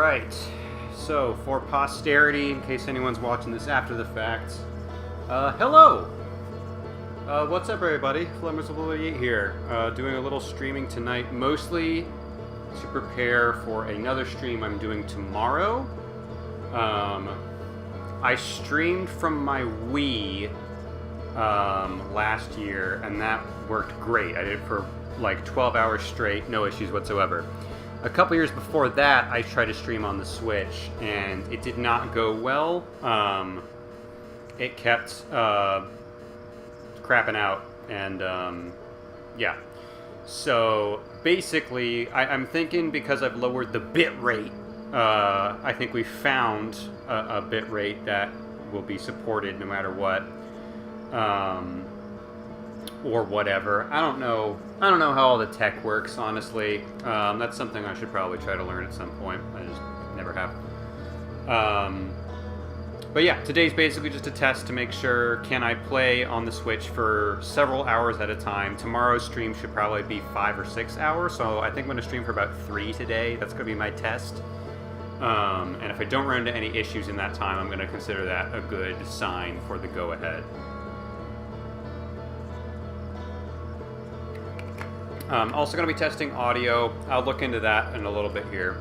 Alright, so for posterity, in case anyone's watching this after the fact, hello! What's up everybody? Flent-And-Nomai here, doing a little streaming tonight, mostly to prepare for another stream I'm doing tomorrow. I streamed from my Wii last year, and that worked great. I did it for like 12 hours straight, no issues whatsoever. A couple years before that, I tried to stream on the Switch, and it did not go well. It kept crapping out, and yeah. So basically, I'm thinking because I've lowered the bit rate, I think we found a bit rate that will be supported no matter what, or whatever. I don't know how all the tech works, honestly. That's something I should probably try to learn at some point. I just never have. But yeah, today's basically just a test to make sure, can I play on the Switch for several hours at a time. Tomorrow's stream should probably be 5 or 6 hours, so I think I'm going to stream for about 3 today. That's going to be my test. And if I don't run into any issues in that time, I'm going to consider that a good sign for the go-ahead. Also going to be testing audio. I'll look into that in a little bit here.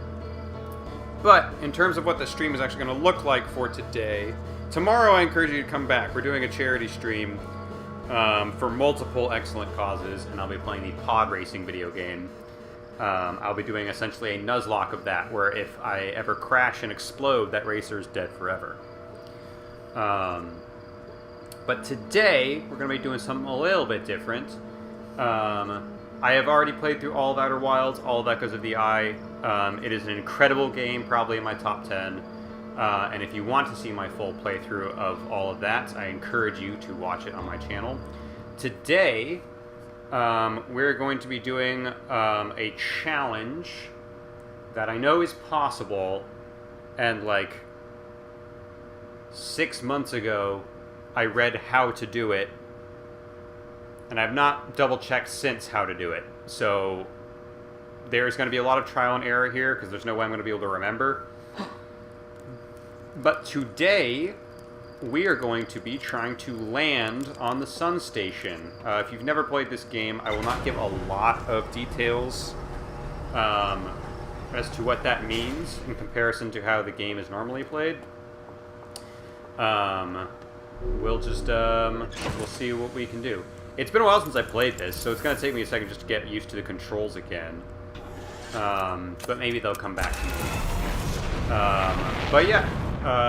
But in terms of what the stream is actually going to look like for today, tomorrow I encourage you to come back. We're doing a charity stream for multiple excellent causes, and I'll be playing the pod racing video game. I'll be doing essentially a Nuzlocke of that, where if I ever crash and explode, that racer's dead forever. But today, we're going to be doing something a little bit different. I have already played through all of Outer Wilds, all of Echoes of the Eye. It is an incredible game, probably in my top 10. And if you want to see my full playthrough of all of that, I encourage you to watch it on my channel. Today, we're going to be doing a challenge that I know is possible, and like 6 months ago, I read how to do it, and I've not double-checked since how to do it. So there's going to be a lot of trial and error here, because there's no way I'm going to be able to remember. But today, we are going to be trying to land on the Sun Station. If you've never played this game, I will not give a lot of details as to what that means in comparison to how the game is normally played. We'll just, we'll see what we can do. It's been a while since I played this, so it's going to take me a second just to get used to the controls again. But maybe they'll come back to me. But yeah,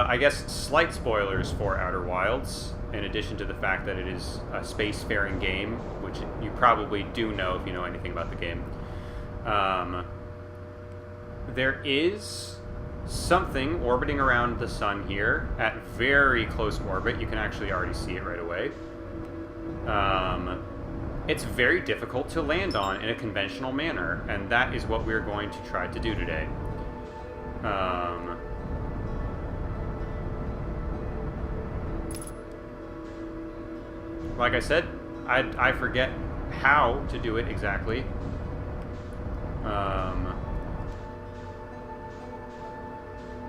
I guess slight spoilers for Outer Wilds, in addition to the fact that it is a spacefaring game, which you probably do know if you know anything about the game. There is something orbiting around the sun here at very close orbit. You can actually already see it right away. It's very difficult to land on in a conventional manner, and that is what we're going to try to do today. Like I said, I forget how to do it exactly.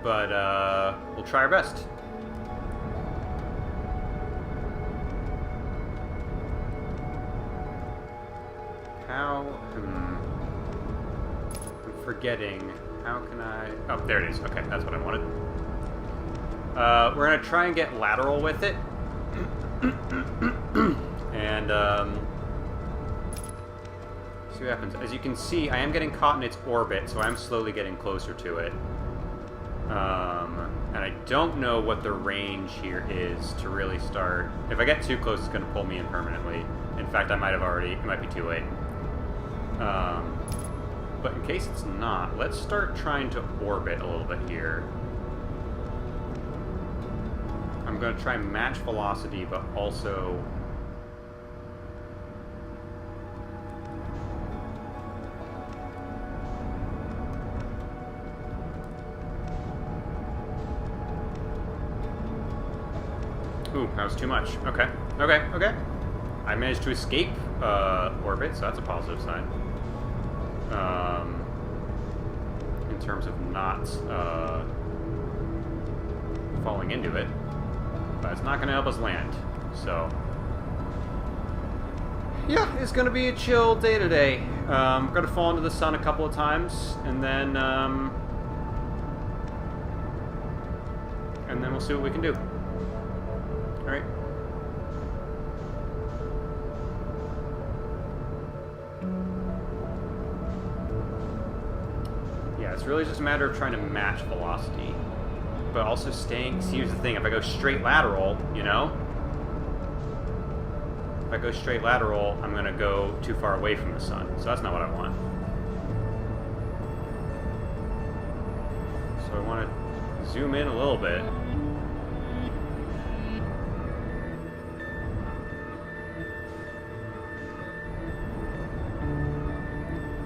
But we'll try our best. How? I'm forgetting. How can I? Oh, there it is. Okay, that's what I wanted. We're gonna try and get lateral with it, and see what happens. As you can see, I am getting caught in its orbit, so I'm slowly getting closer to it. And I don't know what the range here is to really start. If I get too close, it's gonna pull me in permanently. In fact, I might have already. It might be too late. But in case it's not, let's start trying to orbit a little bit here. I'm going to try and match velocity, but also... Ooh, that was too much. Okay. I managed to escape orbit, so that's a positive sign. In terms of not falling into it. But it's not going to help us land. So, yeah, it's going to be a chill day today. We're going to fall into the sun a couple of times, and then we'll see what we can do. All right. Yeah, it's really just a matter of trying to match velocity, but also staying. See, here's the thing: if I go straight lateral, you know. If I go straight lateral, I'm going to go too far away from the sun. So that's not what I want. So I want to zoom in a little bit.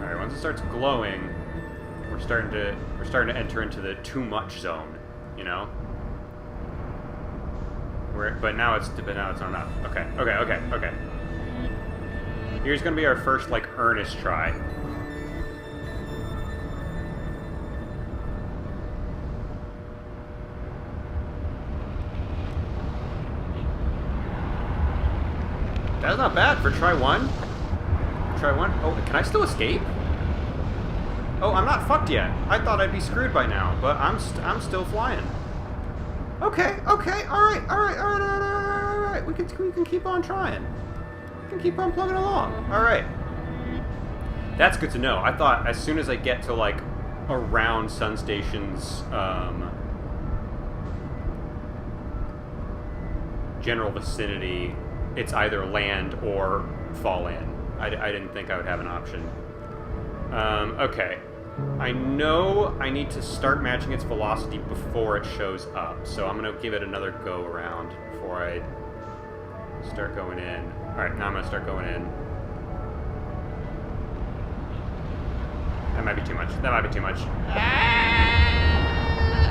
Alright, once it starts glowing, we're starting to enter into the too much zone, you know? But now it's not enough. Okay. Here's gonna be our first, like, earnest try. That's not bad for try one. Try one. Oh, can I still escape? Oh, I'm not fucked yet. I thought I'd be screwed by now, but I'm still flying. Okay, all right. We can keep on trying. We can keep on plugging along. All right. That's good to know. I thought as soon as I get to, like, around Sun Station's general vicinity, it's either land or fall in. I didn't think I would have an option. Okay. I know I need to start matching its velocity before it shows up, so I'm going to give it another go around before I start going in. Alright, now I'm going to start going in. That might be too much.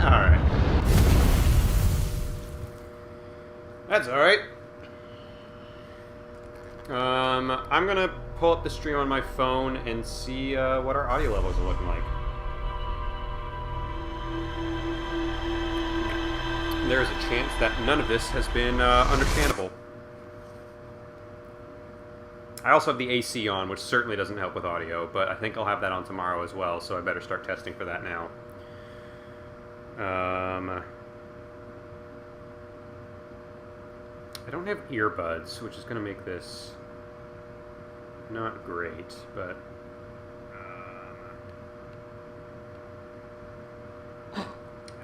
Alright. That's alright. I'm going to pull up the stream on my phone and see what our audio levels are looking like. There is a chance that none of this has been understandable. I also have the AC on, which certainly doesn't help with audio, but I think I'll have that on tomorrow as well, so I better start testing for that now. I don't have earbuds, which is going to make this not great, but I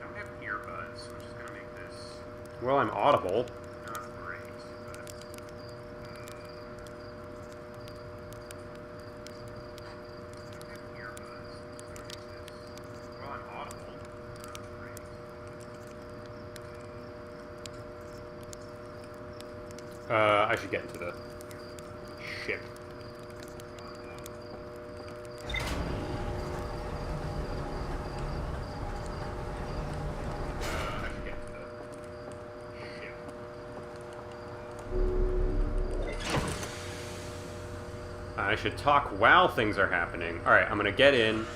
don't have earbuds, which is going to make this, well, I'm audible. Not great, but I don't have earbuds, which is going to make this, well, I'm audible. Not great. I should get into the ship. I should talk while things are happening. Alright, I'm gonna get in.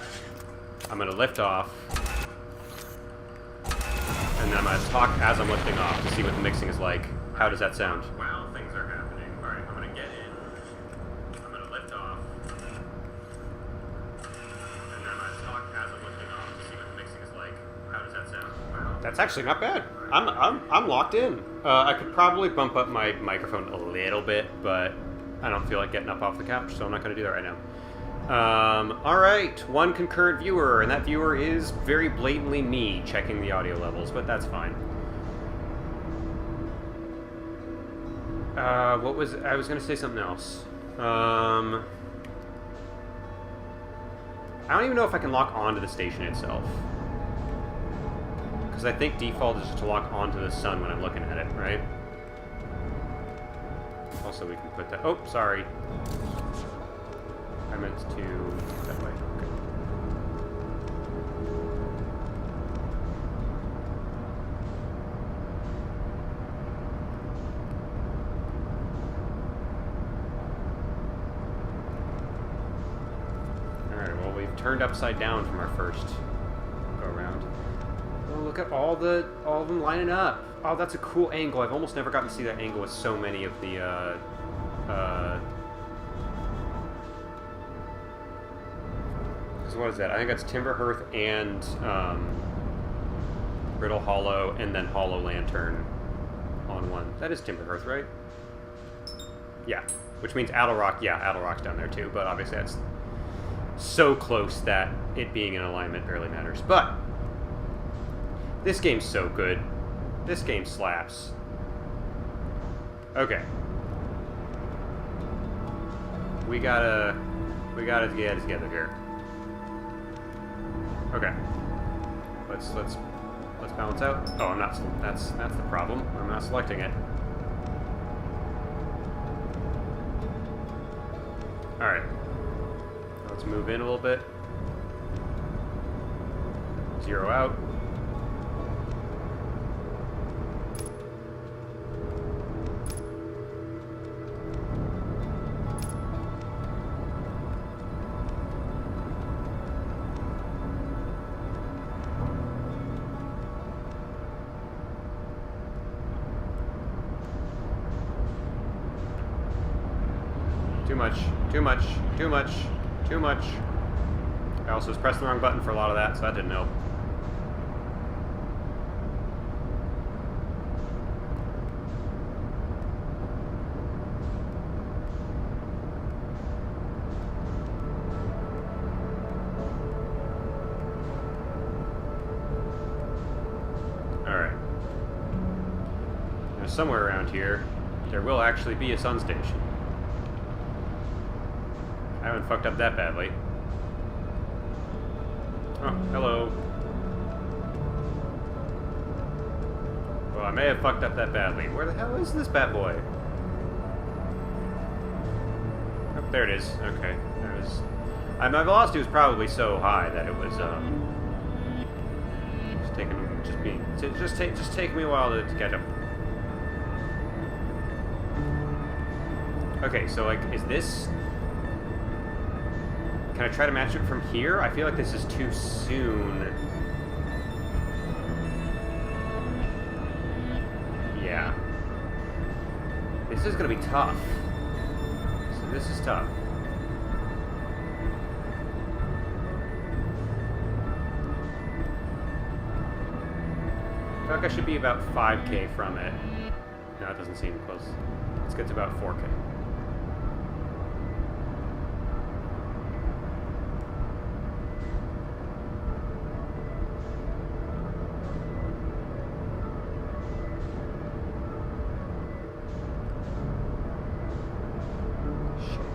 I'm gonna lift off. And then I'm gonna talk as I'm lifting off to see what the mixing is like. How does that sound? While things are happening. Alright, I'm gonna get in. I'm gonna lift off. And then I'm gonna talk as I'm lifting off to see what the mixing is like. How does that sound? That's actually not bad. I'm locked in. I could probably bump up my microphone a little bit, but I don't feel like getting up off the couch, so I'm not going to do that right now. Alright, one concurrent viewer, and that viewer is very blatantly me checking the audio levels, but that's fine. I was going to say something else. I don't even know if I can lock onto the station itself. Because I think default is just to lock onto the sun when I'm looking at it, right? Also, we can put that... Oh, sorry. I meant to... that way. Okay. Alright, well, we've turned upside down from our first go around. Oh, look at all of them lining up. Oh, that's a cool angle. I've almost never gotten to see that angle with so many of the, what is that? I think that's Timber Hearth and, Brittle Hollow, and then Hollow Lantern on one. That is Timber Hearth, right? Yeah. Which means Addlerock, yeah, Addlerock's down there too, but obviously that's so close that it being in alignment barely matters. But this game's so good. This game slaps. Okay. We gotta get it together here. Okay. Let's balance out. Oh, I'm not. That's the problem. I'm not selecting it. All right. Let's move in a little bit. Zero out. Too much. I also was pressing the wrong button for a lot of that, so that didn't help. Alright. Now, somewhere around here, there will actually be a sun station. I haven't fucked up that badly. Oh, hello. Well, I may have fucked up that badly. Where the hell is this bad boy? Oh, there it is. Okay. There it is. My velocity was probably so high that it was, just taking me a while to catch up. Okay, so, like, is this... Can I try to match it from here? I feel like this is too soon. Yeah. This is gonna be tough. So this is tough. I feel like I should be about 5K from it. No, it doesn't seem close. Let's get to about 4K.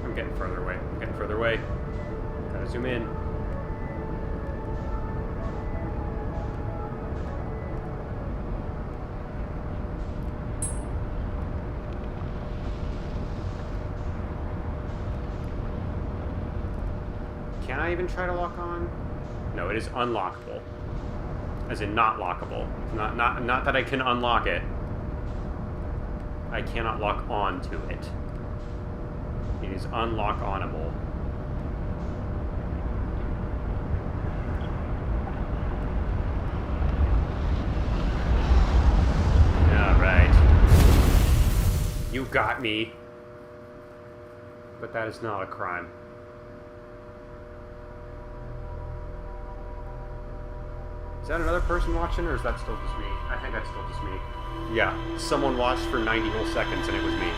I'm getting further away. Gotta zoom in. Can I even try to lock on? No, it is unlockable. As in not lockable. Not that I can unlock it. I cannot lock on to it. It is unlock-onable. Alright. You got me. But that is not a crime. Is that another person watching, or is that still just me? I think that's still just me. Yeah, someone watched for 90 whole seconds, and it was me.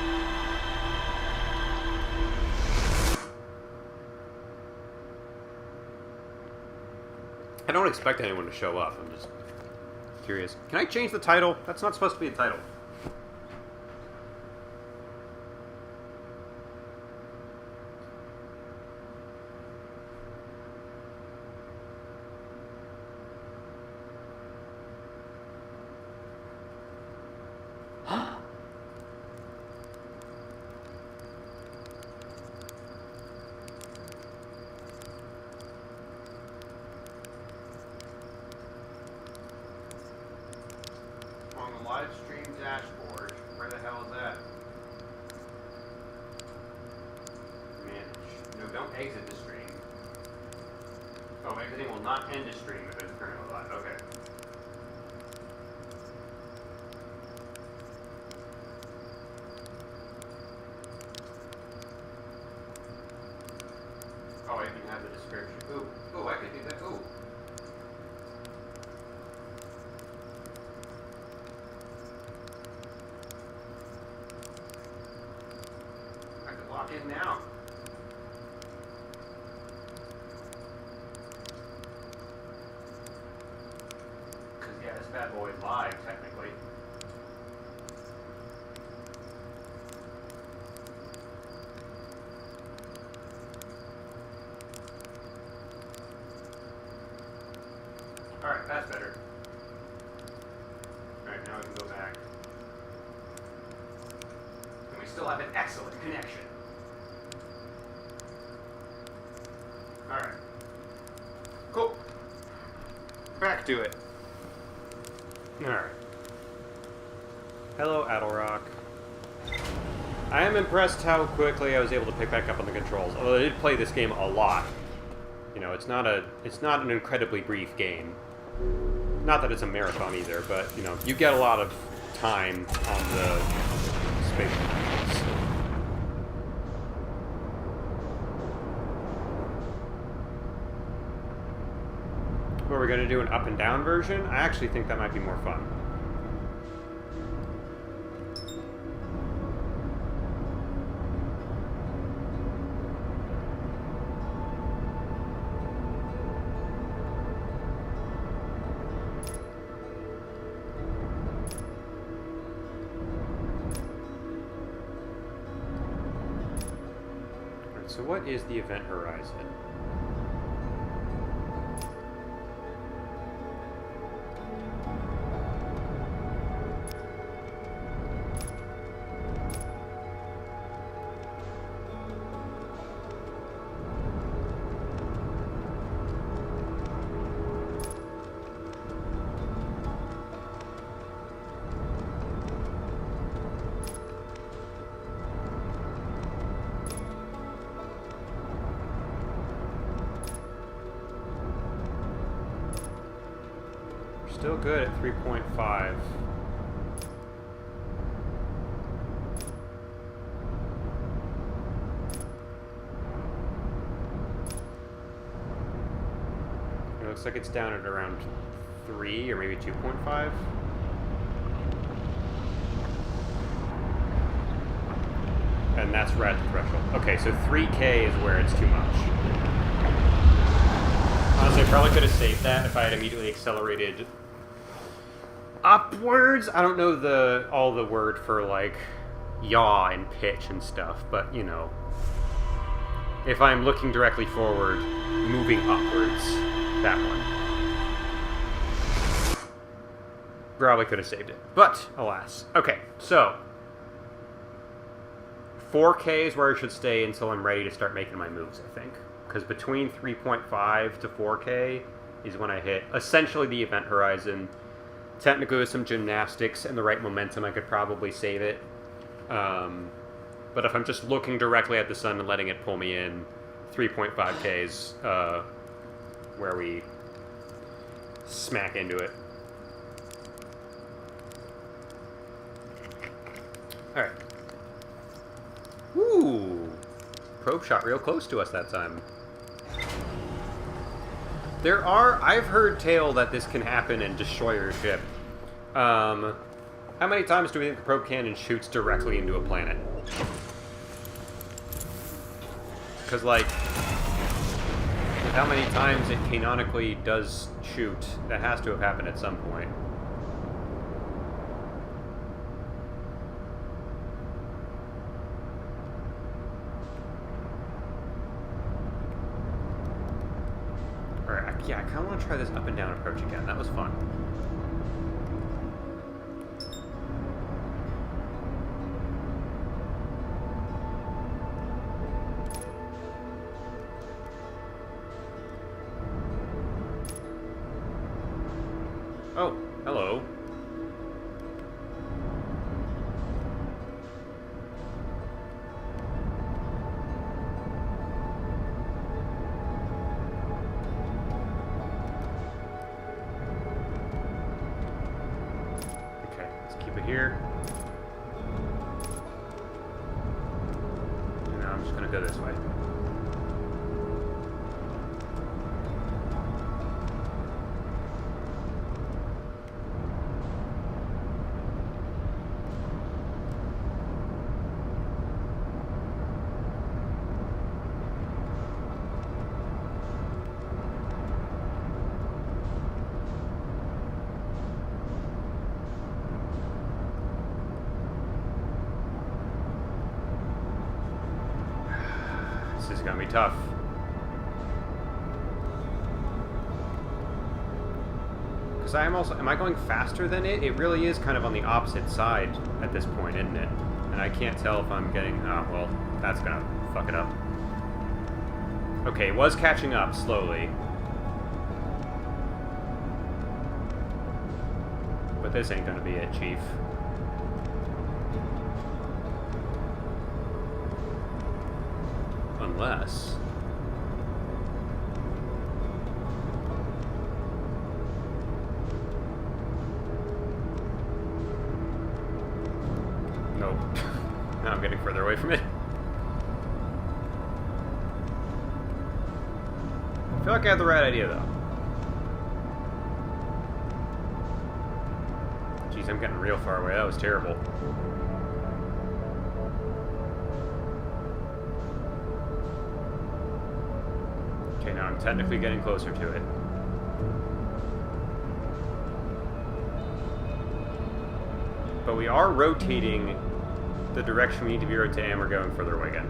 I don't expect anyone to show up. I'm just curious. Can I change the title? That's not supposed to be a title. Live stream Exiting will not end a stream if it's currently live. Okay. Oh, I can have the description. Ooh, I could do that. Ooh. I could lock in now. Because, yeah, this bad boy is live, technically. Alright, that's better. Alright, now we can go back. And we still have an excellent connection. Alright. Cool. Back to it. Alright. Hello, Adelrock. I am impressed how quickly I was able to pick back up on the controls, although I did play this game a lot. You know, it's not an incredibly brief game. Not that it's a marathon either, but, you know, you get a lot of time on the space controls. What, we're going to do an up and down version? I actually think that might be more fun. So what is the event horizon? Still good at 3.5. It looks like it's down at around 3 or maybe 2.5. And that's right at the threshold. Okay, so 3K is where it's too much. Honestly, I probably could have saved that if I had immediately accelerated upwards. I don't know all the word for like yaw and pitch and stuff, but you know, if I'm looking directly forward, moving upwards, that one. Probably could have saved it, but alas. Okay, so 4K is where I should stay until I'm ready to start making my moves, I think. Because between 3.5 to 4K is when I hit essentially the event horizon. Technically, with some gymnastics and the right momentum, I could probably save it. But if I'm just looking directly at the sun and letting it pull me in, 3.5K is where we smack into it. Alright. Woo! Probe shot real close to us that time. I've heard tale that this can happen in Destroyer ship. How many times do we think the probe cannon shoots directly into a planet? Because, like, with how many times it canonically does shoot, that has to have happened at some point. Yeah, I kind of want to try this up and down approach again. That was fun. Oh, hello. Keep it here. And now I'm just gonna go this way. This is gonna be tough. Because I am also... Am I going faster than it? It really is kind of on the opposite side at this point, isn't it? And I can't tell if I'm getting... Oh, well, that's gonna fuck it up. Okay, it was catching up slowly. But this ain't gonna be it, Chief. Unless... Nope. Now I'm getting further away from it. I feel like I had the right idea, though. Jeez, I'm getting real far away. That was terrible. Okay, now I'm technically getting closer to it. But we are rotating the direction we need to be rotating, and we're going further away again.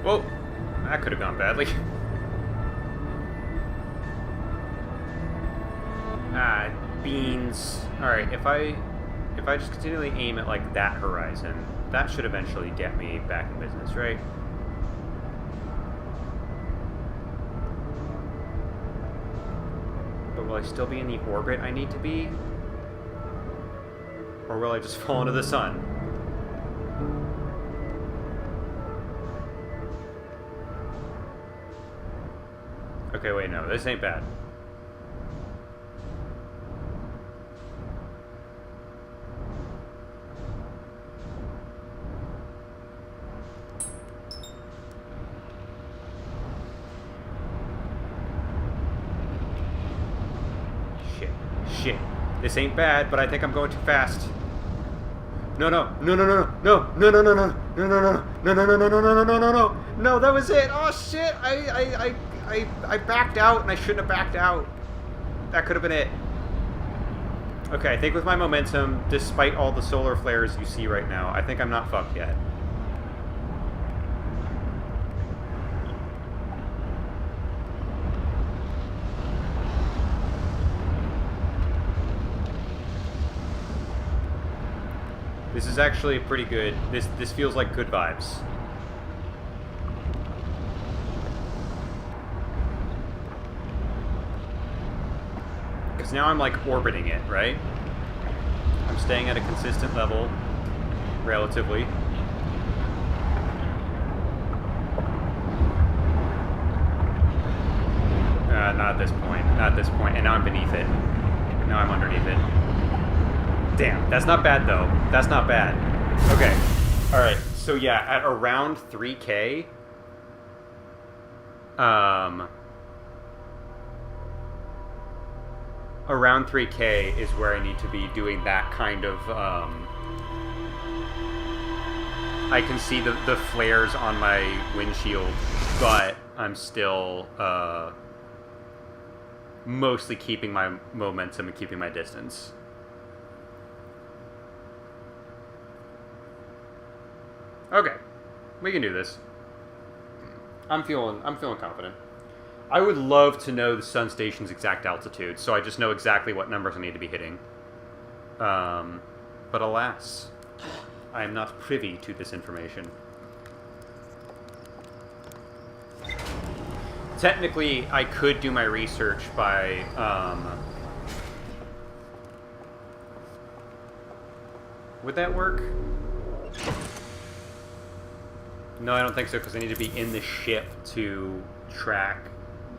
Whoa, that could have gone badly. Ah, beans. Alright, if I just continually aim at like that horizon, that should eventually get me back in business, right? But will I still be in the orbit I need to be? Or will I just fall into the sun? Okay, wait, no, this ain't bad. Shit. This ain't bad, but I think I'm going too fast. No, that was it. Oh shit, I backed out and I shouldn't have backed out. That could have been it. Okay, I think with my momentum, despite all the solar flares you see right now, I think I'm not fucked yet. This is actually pretty good. This feels like good vibes. Because now I'm like orbiting it, right? I'm staying at a consistent level, relatively. Not at this point. Not at this point. And now I'm beneath it. Now I'm underneath it. Damn, that's not bad though. That's not bad. Okay. Alright, so yeah, at around 3K, around 3K is where I need to be doing that kind of, I can see the flares on my windshield, but I'm still, mostly keeping my momentum and keeping my distance. Okay, we can do this. I'm feeling confident. I would love to know the sun station's exact altitude, so I just know exactly what numbers I need to be hitting. But alas, I am not privy to this information. Technically, I could do my research by, would that work? No, I don't think so, because I need to be in the ship to track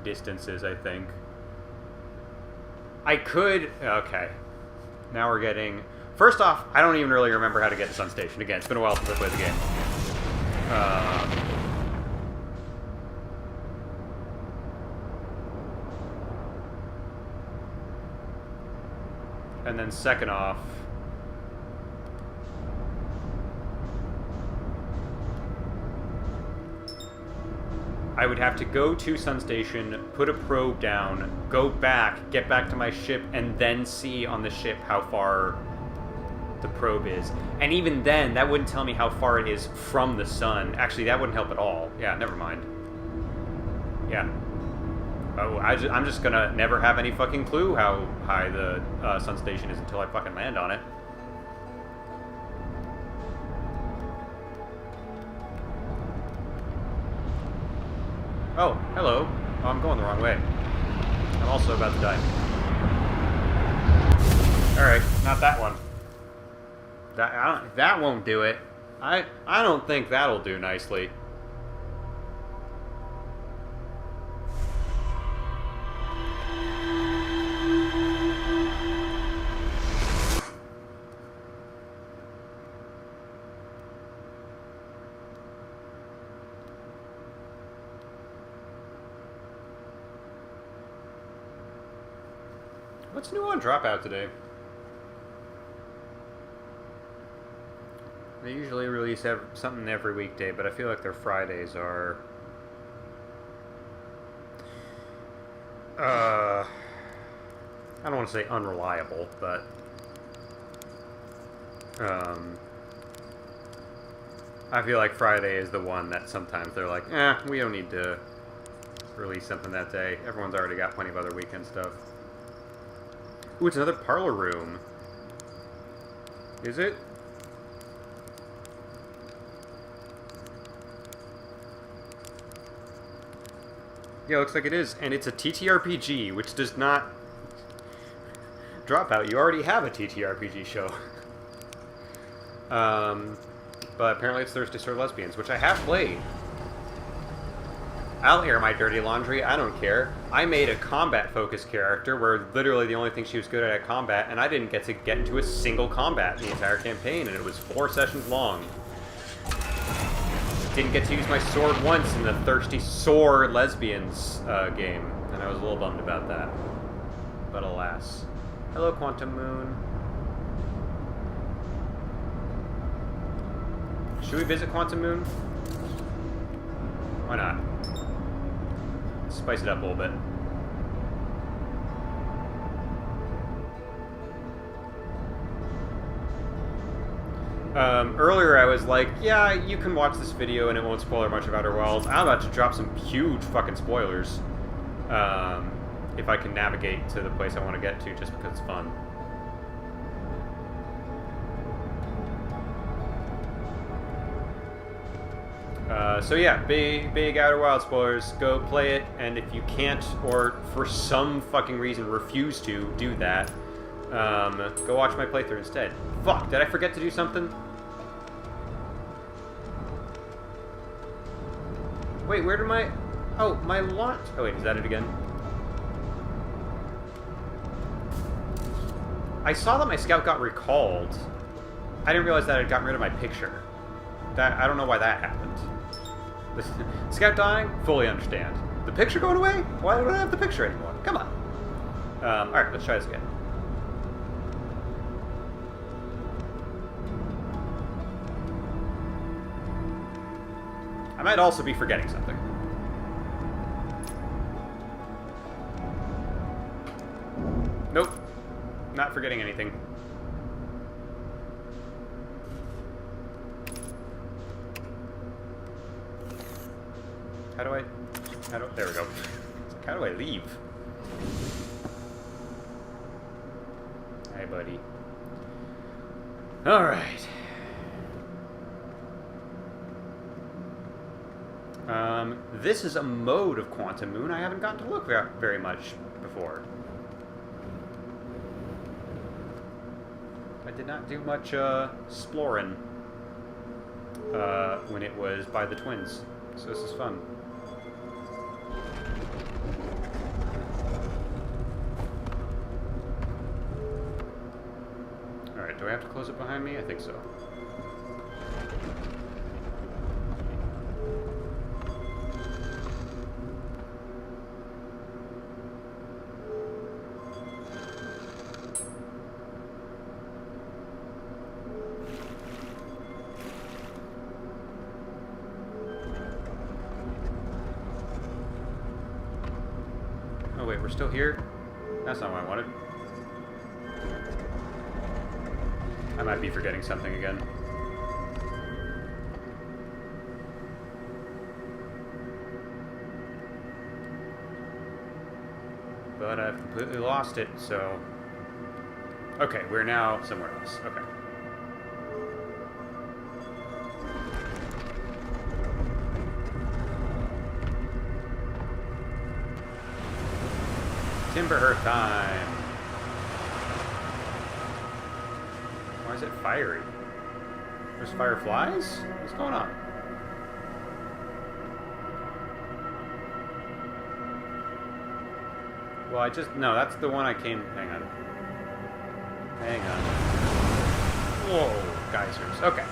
distances, I think. I could... Okay. Now we're getting... First off, I don't even really remember how to get to Sun Station. Again, it's been a while since I played the game. And then second off... I would have to go to Sun Station, put a probe down, go back, get back to my ship, and then see on the ship how far the probe is. And even then, that wouldn't tell me how far it is from the sun. Actually, that wouldn't help at all. Yeah, never mind. Yeah. Oh, I'm just gonna never have any fucking clue how high the Sun Station is until I fucking land on it. Oh, hello. Oh, I'm going the wrong way. I'm also about to die. Alright, not that one. That won't do it. I don't think that'll do nicely. What's new on Dropout today? They usually release something every weekday, but I feel like their Fridays are... I don't want to say unreliable, but... I feel like Friday is the one that sometimes they're like, we don't need to release something that day. Everyone's already got plenty of other weekend stuff. Ooh, it's another parlor room. Is it? Yeah, looks like it is. And it's a TTRPG, which does not... Dropout, you already have a TTRPG show. But apparently it's Thirsty Sword Lesbians, which I have played. I'll air my dirty laundry, I don't care. I made a combat-focused character where literally the only thing she was good at combat, and I didn't get to get into a single combat the entire campaign, and it was 4 sessions long. Didn't get to use my sword once in the Thirsty Sword Lesbians game, and I was a little bummed about that. But alas. Hello, Quantum Moon. Should we visit Quantum Moon? Why not? Spice it up a little bit. Earlier I was like, yeah, you can watch this video and it won't spoil much of Outer Wilds. I'm about to drop some huge fucking spoilers. If I can navigate to the place I want to get to just because it's fun. So yeah, big Outer Wilds spoilers. Go play it, and if you can't, or for some fucking reason refuse to do that, go watch my playthrough instead. Fuck, did I forget to do something? Wait, where did my... Oh, my launch... Oh wait, is that it again? I saw that my scout got recalled. I didn't realize that I'd gotten rid of my picture. I don't know why that happened. The scout dying? Fully understand. The picture going away? Why don't I have the picture anymore? Come on. Alright, let's try this again. I might also be forgetting something. Nope. Not forgetting anything. How do I... There we go. How do I leave? Hey, buddy. Alright. This is a mode of Quantum Moon I haven't gotten to look very much before. I did not do much exploring when it was by the twins, so this is fun. Alright, do I have to close it behind me? I think so. Oh wait, we're still here? That's not what I wanted. I might be forgetting something again. But I've completely lost it, so... Okay, we're now somewhere else. Okay. Timber Hearth time! Why is it fiery? There's fireflies? What's going on? Well, no, that's the one I came... Hang on. Hang on. Whoa, geysers. Okay.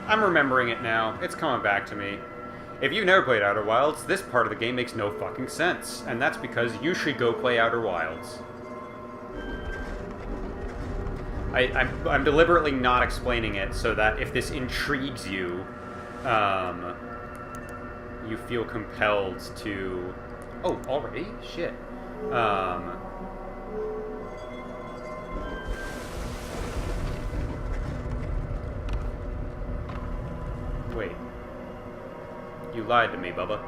I'm remembering it now. It's coming back to me. If you've never played Outer Wilds, this part of the game makes no fucking sense. And that's because you should go play Outer Wilds. I'm deliberately not explaining it so that if this intrigues you, you feel compelled to... Oh, already? Shit. Wait. You lied to me, Bubba.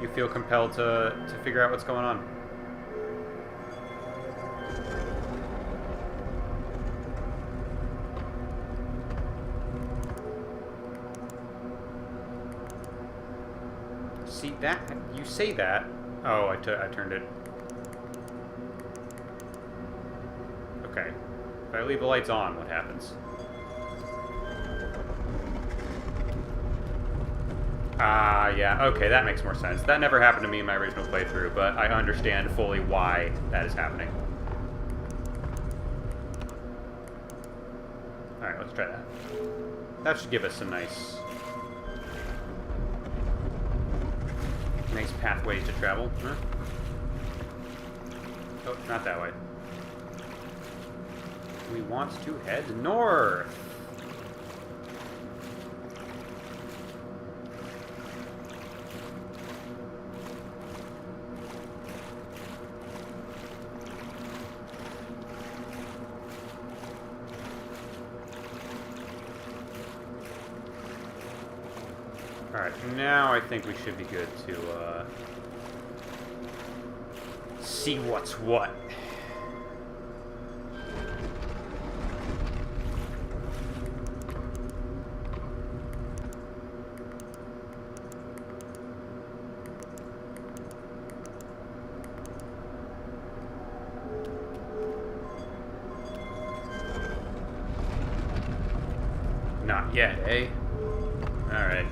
You feel compelled to figure out what's going on. See that? You say that. Oh, I turned it. Okay. If I leave the lights on, what happens? Ah, yeah. Okay, that makes more sense. That never happened to me in my original playthrough, but I understand fully why that is happening. Alright, let's try that. That should give us some nice pathways to travel. Huh? Oh, not that way. We want to head north. Alright, now I think we should be good to see what's what. Not yet, eh? Alright.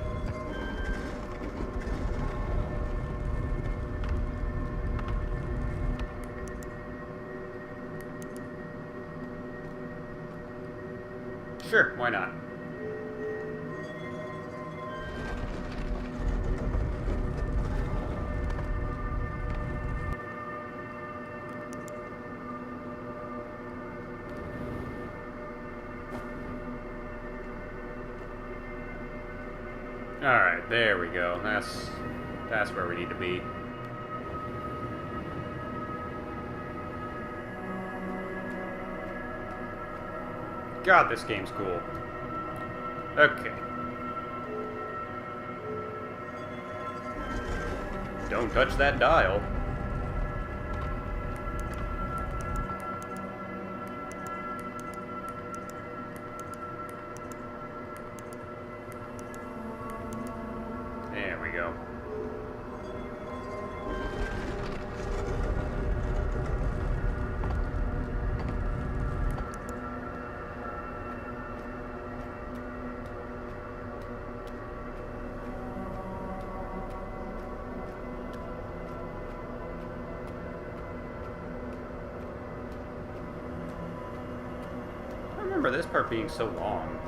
Sure, why not? Alright, there we go. That's where we need to be. God, this game's cool. Okay. Don't touch that dial. There we go. I remember this part being so long.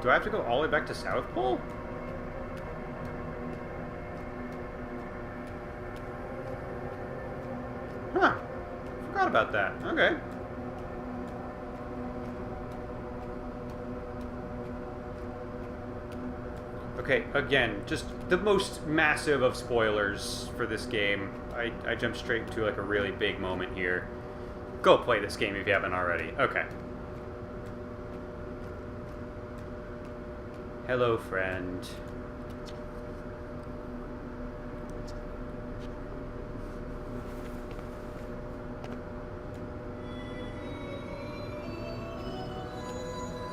Do I have to go all the way back to South Pole? Huh. Forgot about that. Okay. Okay, again, just the most massive of spoilers for this game. I jumped straight to like a really big moment here. Go play this game if you haven't already. Okay. Hello, friend.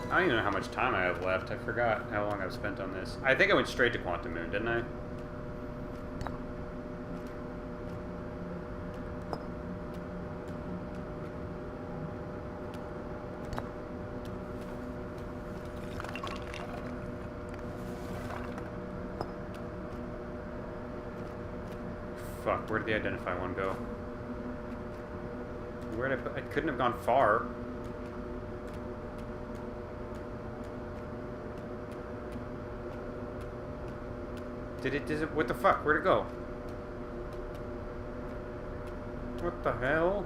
I don't even know how much time I have left. I forgot how long I've spent on this. I think I went straight to Quantum Moon, didn't I? Fuck, where did the identify one go? Where did I put... I couldn't have gone far. Did it, what the fuck? Where'd it go? What the hell?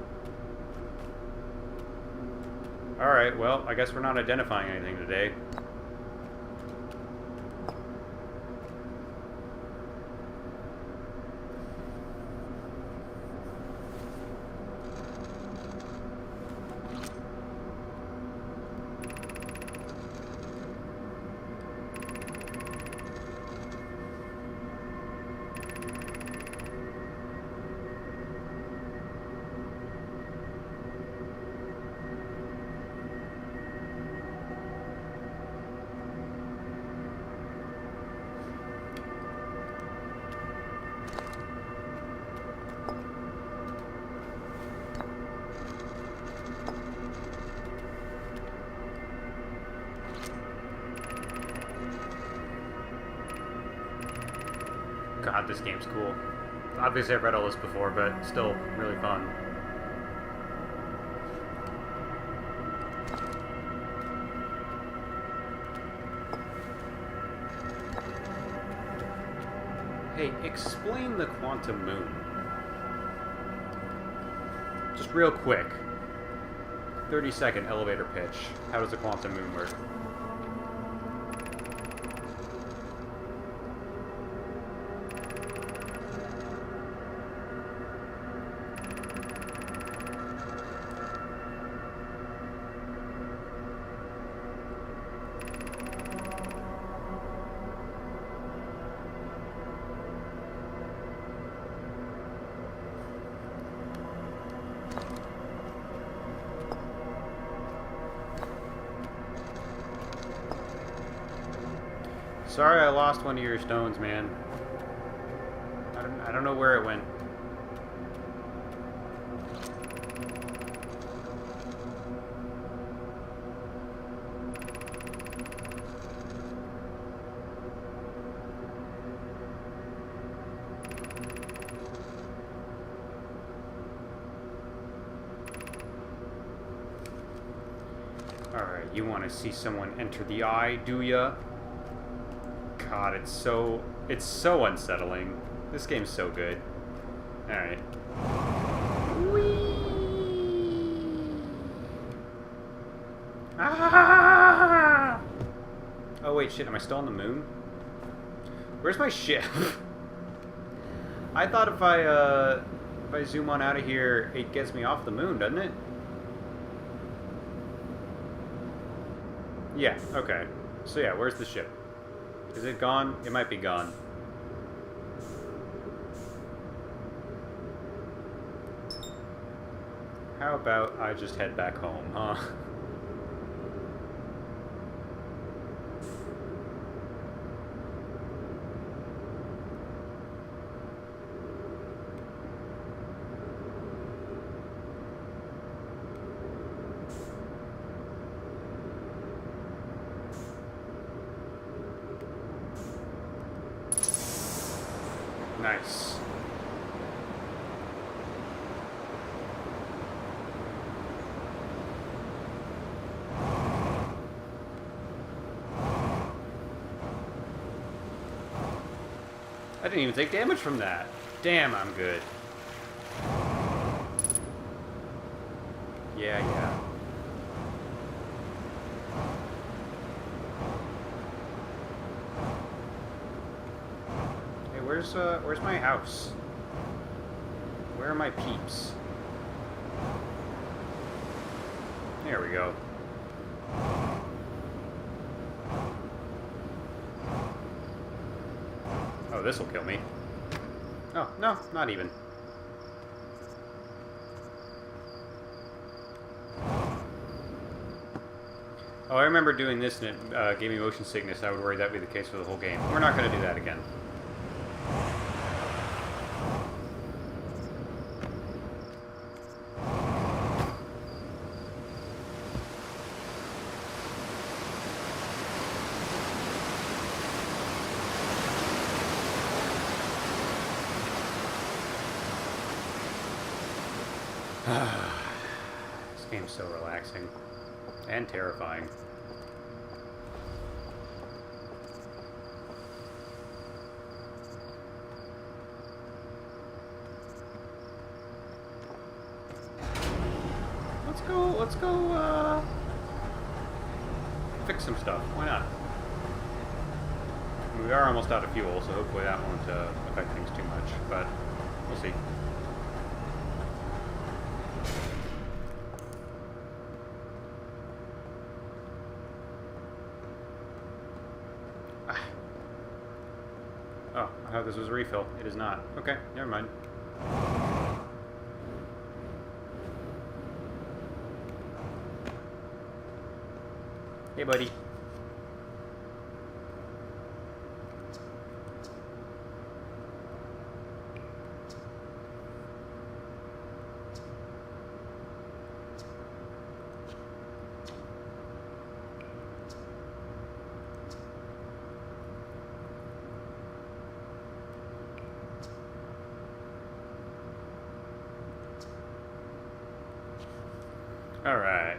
Alright, well, I guess we're not identifying anything today. God, this game's cool. Obviously, I've read all this before, but still really fun. Hey, explain the Quantum Moon. Just real quick. 30-second elevator pitch. How does the Quantum Moon work? Sorry I lost one of your stones, man. I don't know where it went. Alright, you want to see someone enter the eye, do ya? God, it's so unsettling. This game's so good. Alright. Ah! Oh wait, shit, am I still on the moon? Where's my ship? I thought if I zoom on out of here, it gets me off the moon, doesn't it? Yeah, okay. So yeah, where's the ship? Is it gone? It might be gone. How about I just head back home, huh? Nice. I didn't even take damage from that. Damn, I'm good. Yeah, yeah. Hey, where's my house? Where are my peeps? There we go. Oh, this'll kill me. Oh, no, not even. Oh, I remember doing this and it gave me motion sickness. I would worry that would be the case for the whole game. We're not going to do that again. This game's so relaxing and terrifying. Let's go, fix some stuff. Why not? We are almost out of fuel, so hopefully that won't affect things too much, but we'll see. Oh, I thought this was a refill. It is not. Okay, never mind. Hey, buddy. All right.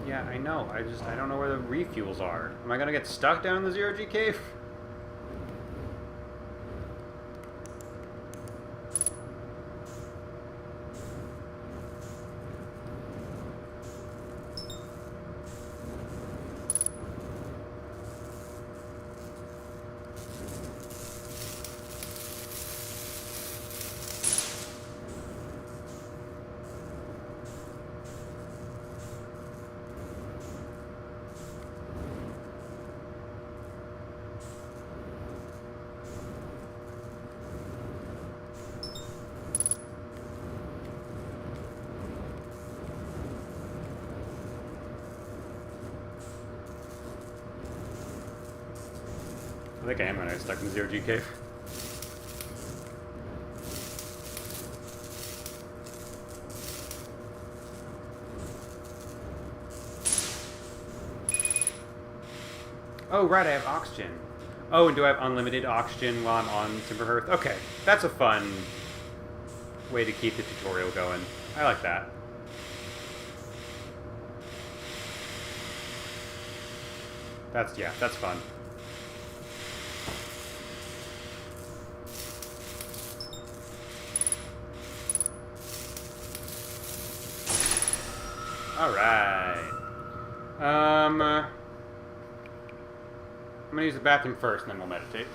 Yeah, I know. I don't know where the refuels are. Am I gonna get stuck down in the zero-G cave? I think I am gonna get stuck in the zero-G cave. Oh, right, I have oxygen. Oh, and do I have unlimited oxygen while I'm on Timber Hearth? Okay, that's a fun way to keep the tutorial going. I like that. Yeah, that's fun. Alright. I'm gonna use the bathroom first, and then we'll meditate.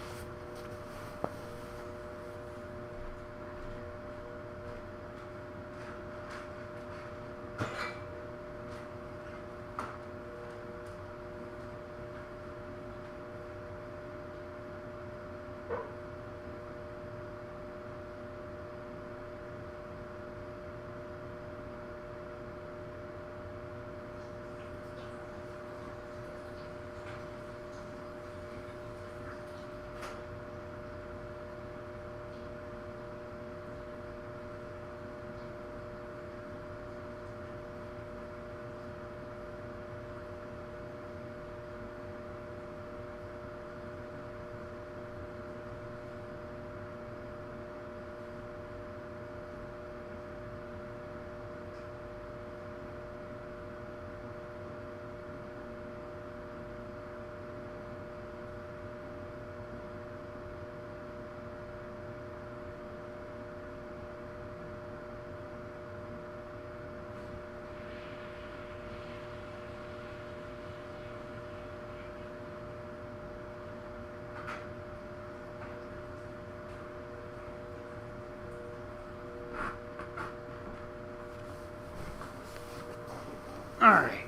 Alright,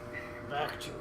back to it.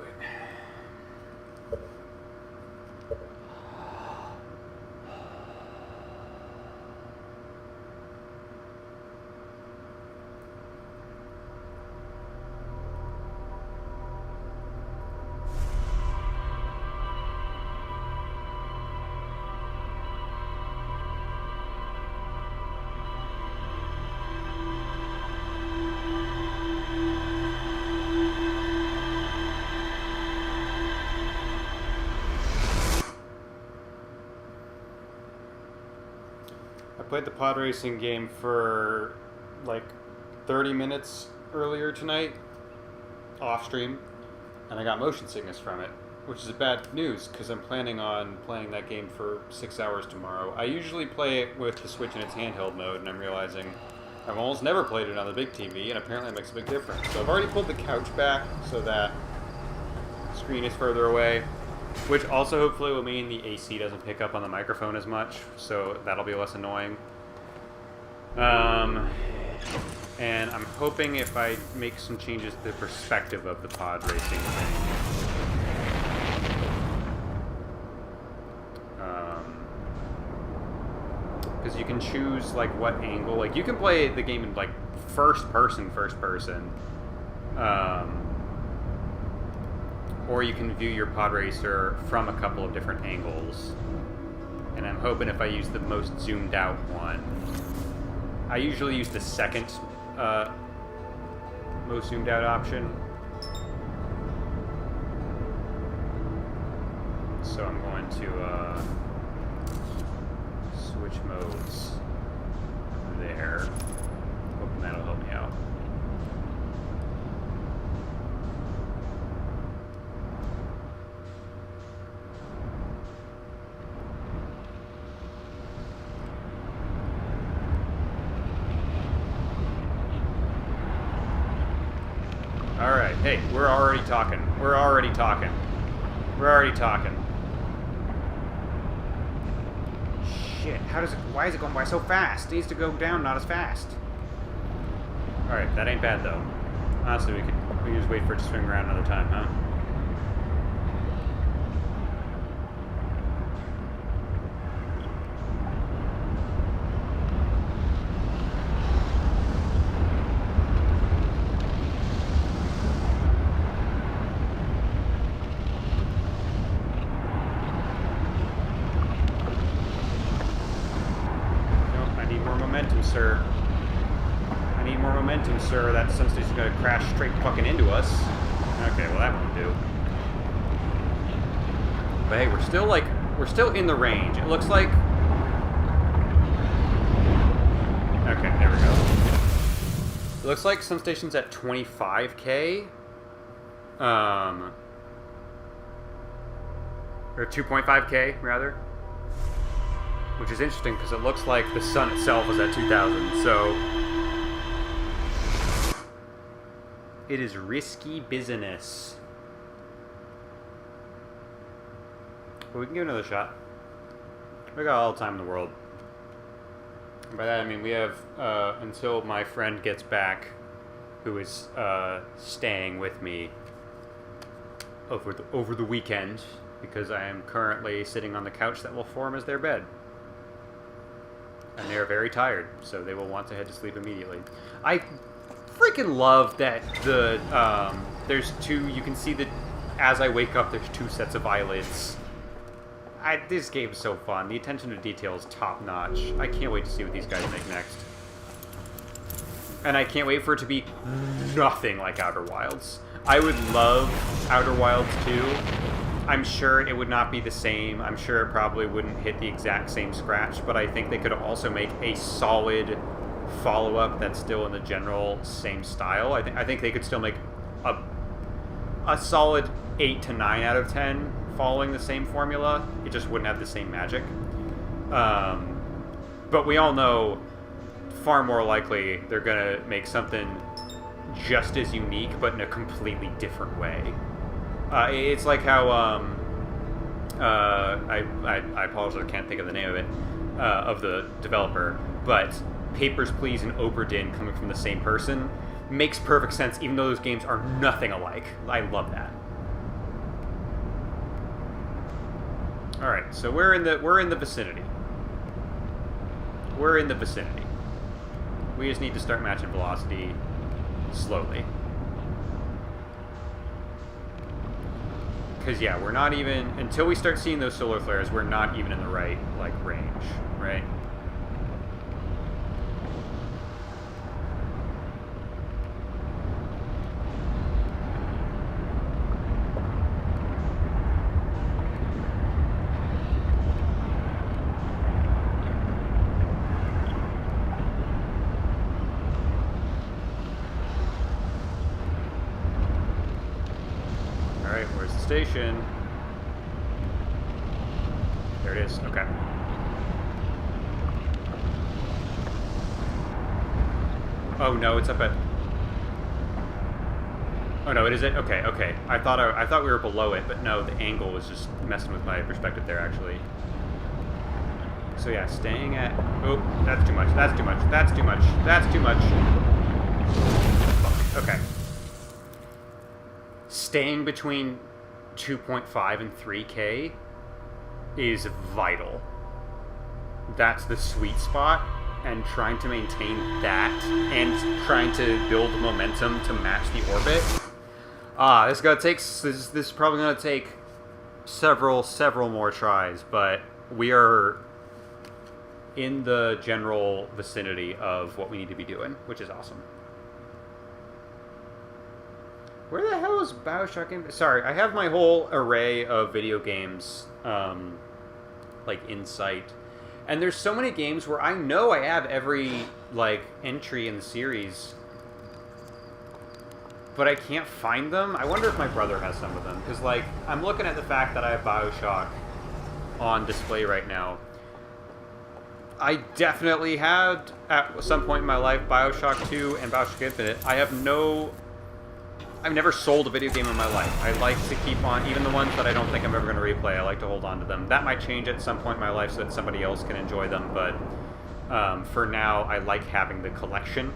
I played the pod racing game for like 30 minutes earlier tonight, off stream, and I got motion sickness from it, which is bad news because I'm planning on playing that game for 6 hours tomorrow. I usually play it with the Switch in its handheld mode, and I'm realizing I've almost never played it on the big TV, and apparently it makes a big difference. So I've already pulled the couch back so that the screen is further away, which also hopefully will mean the AC doesn't pick up on the microphone as much, so that'll be less annoying. And I'm hoping if I make some changes to the perspective of the pod racing thing. Because you can choose like what angle, like you can play the game in like first person. Or you can view your pod racer from a couple of different angles. And I'm hoping if I use the most zoomed out one, I usually use the second most zoomed out option. So I'm going to switch modes there. Hoping that'll help me out. Alright, hey, we're already talking. Shit, why is it going by so fast? It needs to go down, not as fast. Alright, that ain't bad though. Honestly, we could just wait for it to swing around another time, huh? Sir, that substation's gonna crash straight fucking into us. Okay, well that won't do. But hey, we're still in the range. It looks like... Okay, there we go. It looks like some stations at 25K. Or 2.5K, rather. Which is interesting, because it looks like the sun itself is at 2,000, so... It is risky business. But we can give it another shot. We got all the time in the world. And by that I mean we have until my friend gets back, who is staying with me over the weekend, because I am currently sitting on the couch that will form as their bed. And they are very tired, so they will want to head to sleep immediately. I freaking love that there's two, you can see that as I wake up there's two sets of eyelids. This game is so fun. The attention to detail is top notch. I can't wait to see what these guys make next. And I can't wait for it to be nothing like Outer Wilds. I would love Outer Wilds 2. I'm sure it would not be the same. I'm sure it probably wouldn't hit the exact same scratch, but I think they could also make a solid follow-up that's still in the general same style. I think they could still make a solid 8 to 9 out of 10 following the same formula. It just wouldn't have the same magic. But we all know far more likely they're gonna make something just as unique but in a completely different way. It's like how I apologize, I can't think of the name of it, of the developer, but Papers, Please and Obra Dinn coming from the same person. makes perfect sense, even though those games are nothing alike. I love that. All right, so we're in the vicinity. We're in the vicinity. We just need to start matching velocity slowly. Because, yeah, we're not even... Until we start seeing those solar flares, we're not even in the right, like, range, right? Station. There it is. Okay. Oh no, it's up at. Oh no, it is it. Okay, okay. I thought we were below it, but no, the angle was just messing with my perspective there, actually. So yeah, staying at. Oh, that's too much. That's too much. That's too much. That's too much. Fuck. Okay. Staying between 2.5 and 3K is vital. That's the sweet spot, and trying to maintain that and trying to build momentum to match the orbit. This is probably gonna take several more tries, but we are in the general vicinity of what we need to be doing, which is awesome. Where the hell is BioShock in? Sorry, I have my whole array of video games, like, in sight. And there's so many games where I know I have every, like, entry in the series, but I can't find them. I wonder if my brother has some of them. Because, like, I'm looking at the fact that I have BioShock on display right now. I definitely had, at some point in my life, BioShock 2 and BioShock Infinite. I've never sold a video game in my life. I like to keep on, even the ones that I don't think I'm ever going to replay, I like to hold on to them. That might change at some point in my life so that somebody else can enjoy them, but for now, I like having the collection.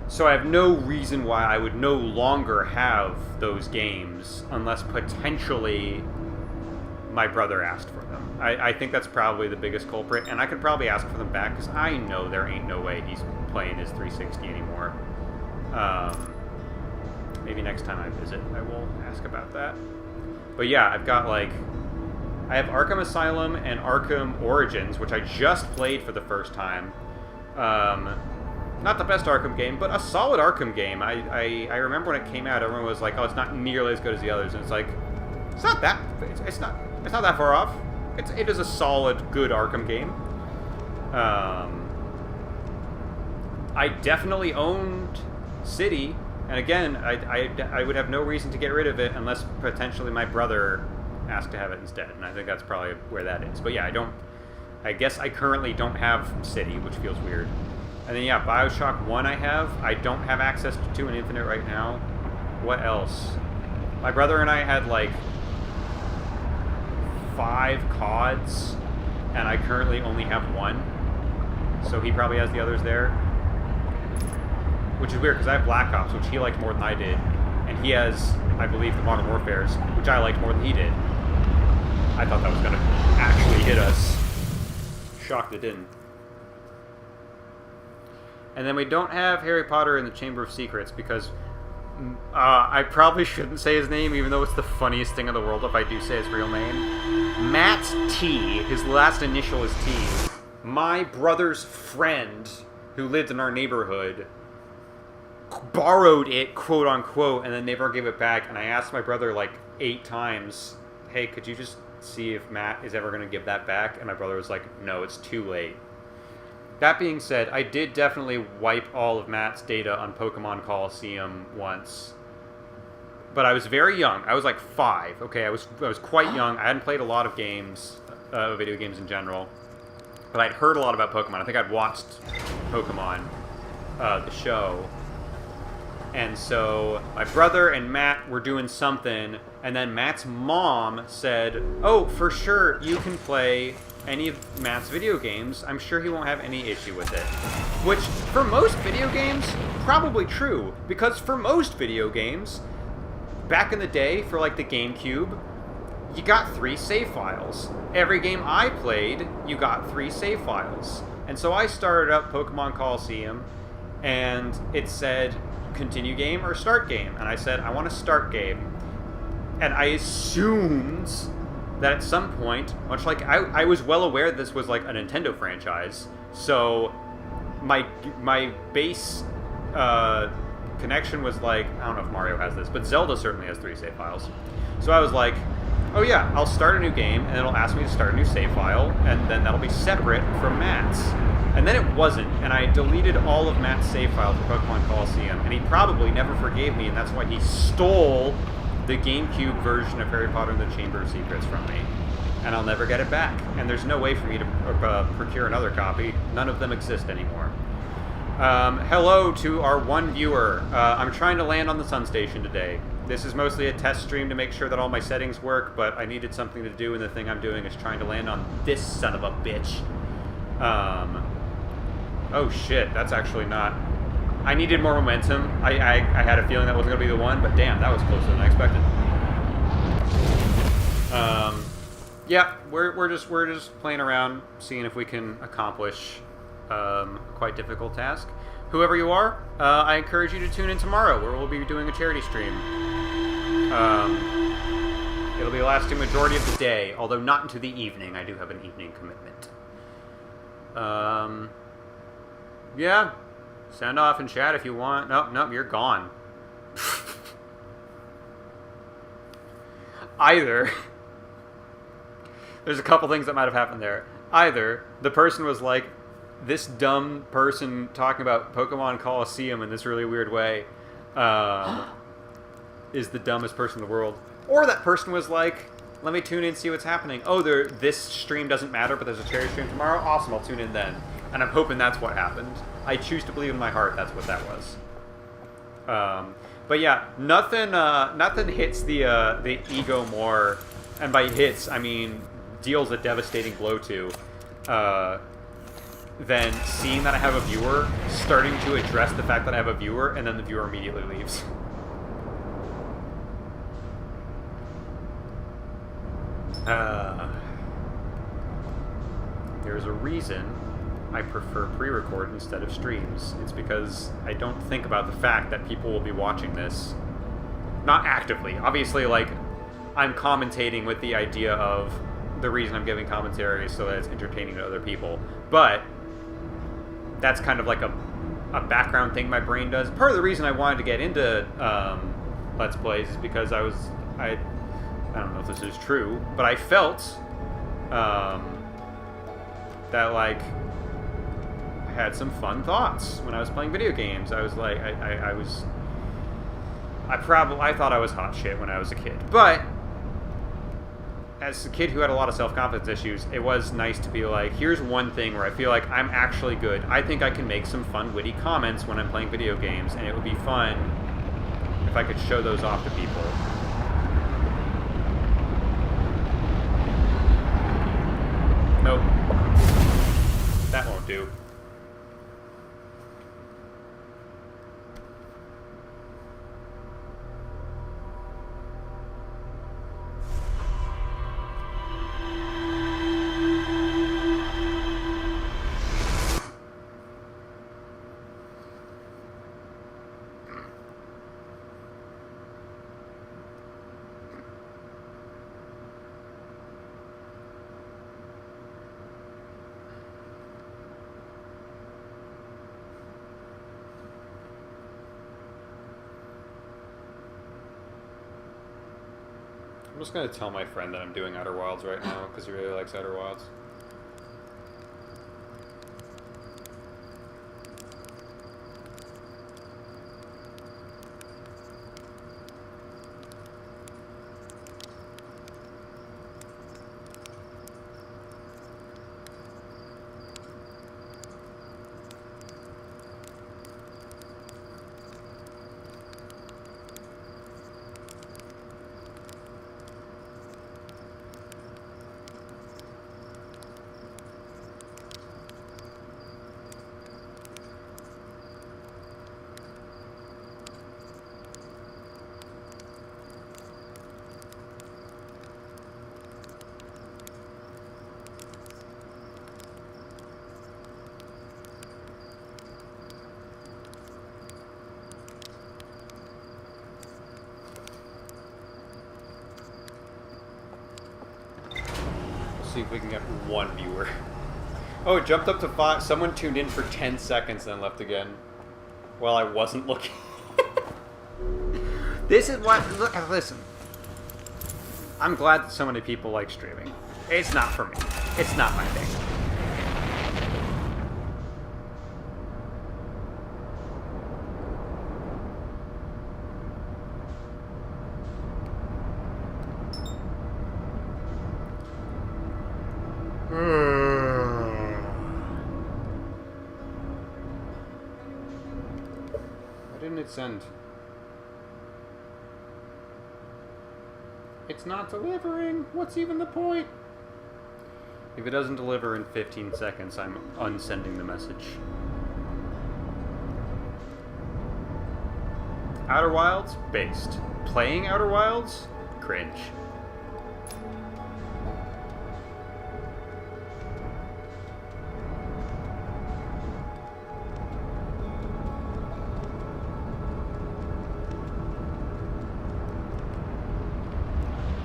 So I have no reason why I would no longer have those games unless potentially my brother asked for them. I think that's probably the biggest culprit, and I could probably ask for them back because I know there ain't no way he's playing his 360 anymore. Maybe next time I visit, I will ask about that. But yeah, I've got, like... I have Arkham Asylum and Arkham Origins, which I just played for the first time. Not the best Arkham game, but a solid Arkham game. I remember when it came out, everyone was like, oh, it's not nearly as good as the others. And it's like, it's not that... It's not that far off. It is a solid, good Arkham game. I definitely owned City... And again, I would have no reason to get rid of it unless potentially my brother asked to have it instead. And I think that's probably where that is. But yeah, I guess I currently don't have City, which feels weird. And then yeah, BioShock 1 I don't have access to 2 and Infinite right now. What else? My brother and I had like 5 CODs, and I currently only have 1. So he probably has the others there. Which is weird, because I have Black Ops, which he liked more than I did. And he has, I believe, the Modern Warfares, which I liked more than he did. I thought that was going to actually hit us. Shocked it didn't. And then we don't have Harry Potter in the Chamber of Secrets, because I probably shouldn't say his name, even though it's the funniest thing in the world if I do say his real name. Matt T. His last initial is T. My brother's friend, who lived in our neighborhood, borrowed it, quote unquote, and then never gave it back. And I asked my brother like 8 times, hey, could you just see if Matt is ever going to give that back? And my brother was like, no, it's too late. That being said, I did definitely wipe all of Matt's data on Pokemon Coliseum once. But I was very young. I was like 5. Okay, I was quite young. I hadn't played a lot of games, video games in general. But I'd heard a lot about Pokemon. I think I'd watched Pokemon, the show. And so my brother and Matt were doing something, and then Matt's mom said, oh, for sure, you can play any of Matt's video games. I'm sure he won't have any issue with it. Which, for most video games, probably true, because for most video games, back in the day, for like the GameCube, you got 3 save files. Every game I played, you got 3 save files. And so I started up Pokemon Coliseum, and it said, continue game or start game. And I said, I want to start game. And I assumed that at some point, much like I was well aware this was like a Nintendo franchise, so my base connection was like, I don't know if Mario has this, but Zelda certainly has 3 save files. So I was like, oh yeah, I'll start a new game, and it'll ask me to start a new save file, and then that'll be separate from Matt's. And then it wasn't, and I deleted all of Matt's save files for Pokemon Coliseum, and he probably never forgave me, and that's why he stole the GameCube version of Harry Potter and the Chamber of Secrets from me. And I'll never get it back. And there's no way for me to procure another copy. None of them exist anymore. Hello to our one viewer. I'm trying to land on the Sun Station today. This is mostly a test stream to make sure that all my settings work, but I needed something to do, and the thing I'm doing is trying to land on this son of a bitch. Oh shit, that's actually not... I needed more momentum. I had a feeling that wasn't going to be the one, but damn, that was closer than I expected. Yeah, we're just playing around, seeing if we can accomplish a quite difficult task. Whoever you are, I encourage you to tune in tomorrow, where we'll be doing a charity stream. It'll be lasting majority of the day, although not into the evening. I do have an evening commitment. Yeah, sound off in chat if you want. Nope, you're gone. Either... There's a couple things that might have happened there. Either the person was like, this dumb person talking about Pokemon Coliseum in this really weird way is the dumbest person in the world. Or that person was like, let me tune in and see what's happening. Oh, this stream doesn't matter, but there's a charity stream tomorrow? Awesome, I'll tune in then. And I'm hoping that's what happened. I choose to believe in my heart that's what that was. But yeah, nothing hits the ego more, and by hits, I mean deals a devastating blow to, than seeing that I have a viewer, starting to address the fact that I have a viewer, and then the viewer immediately leaves. There's a reason I prefer pre-record instead of streams. It's because I don't think about the fact that people will be watching this. Not actively. Obviously, like, I'm commentating with the idea of the reason I'm giving commentary is so that it's entertaining to other people. But that's kind of like a background thing my brain does. Part of the reason I wanted to get into Let's Plays is because I don't know if this is true, but I felt that, like, I had some fun thoughts when I was playing video games. I was like, I thought I was hot shit when I was a kid. But as a kid who had a lot of self-confidence issues, it was nice to be like, here's one thing where I feel like I'm actually good. I think I can make some fun, witty comments when I'm playing video games, and it would be fun if I could show those off to people. Nope. That won't do. I'm just going to tell my friend that I'm doing Outer Wilds right now, because he really likes Outer Wilds. see if we can get one viewer. Oh, it jumped up to 5. Someone tuned in for 10 seconds and then left again. While I wasn't looking. This is what... Listen. I'm glad that so many people like streaming. It's not for me. It's not my thing. Why didn't it send? It's not delivering. What's even the point? If it doesn't deliver in 15 seconds, I'm unsending the message. Outer Wilds? Based. Playing Outer Wilds? Cringe.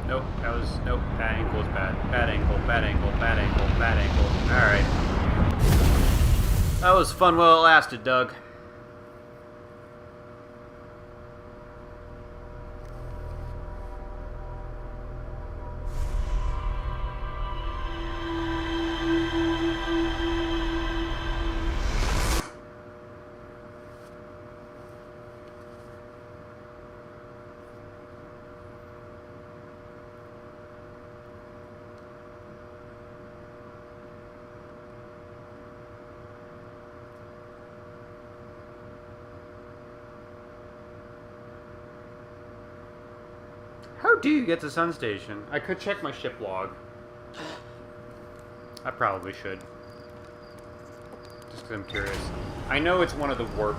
Nope, that was... Nope, that angle is bad. Bad angle, bad angle, bad angle, bad angle. Alright. That was fun while it lasted, Doug. How do you get to Sun Station? I could check my ship log. I probably should. Just because I'm curious. I know it's one of the warp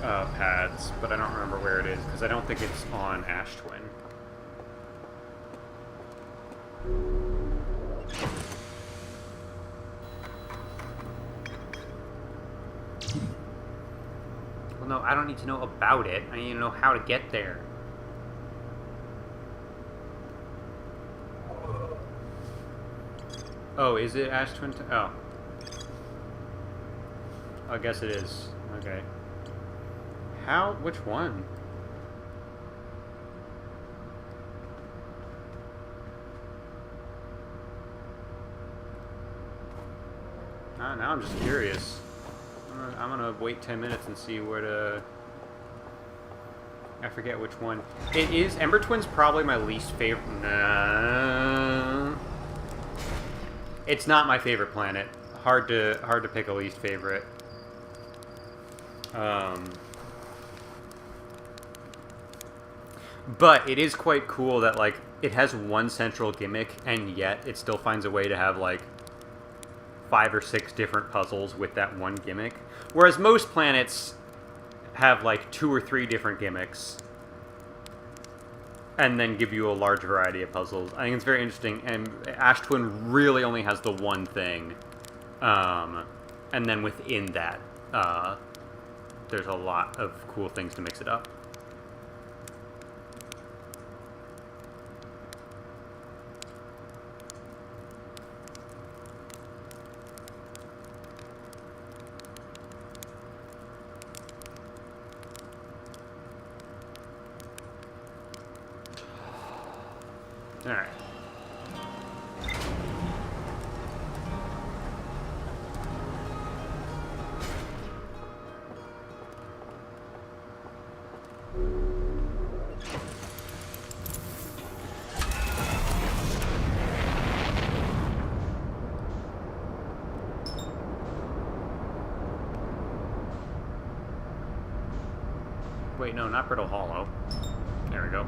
pads, but I don't remember where it is, because I don't think it's on Ash Twin. Well, no, I don't need to know about it. I need to know how to get there. Oh, is it Ash Twin? Oh. I guess it is. Okay. How? Which one? Now I'm just curious. I'm gonna wait 10 minutes and see where to... I forget which one. It is... Ember Twin's probably my least favorite... Nah. It's not my favorite planet. Hard to pick a least favorite. But it is quite cool that, like, it has one central gimmick, and yet it still finds a way to have, like, 5 or 6 different puzzles with that one gimmick. Whereas most planets have, like, 2 or 3 different gimmicks. And then give you a large variety of puzzles. I think it's very interesting, and Ash Twin really only has the one thing. And then within that, there's a lot of cool things to mix it up. Alright. Wait, no, not Brittle Hollow. There we go.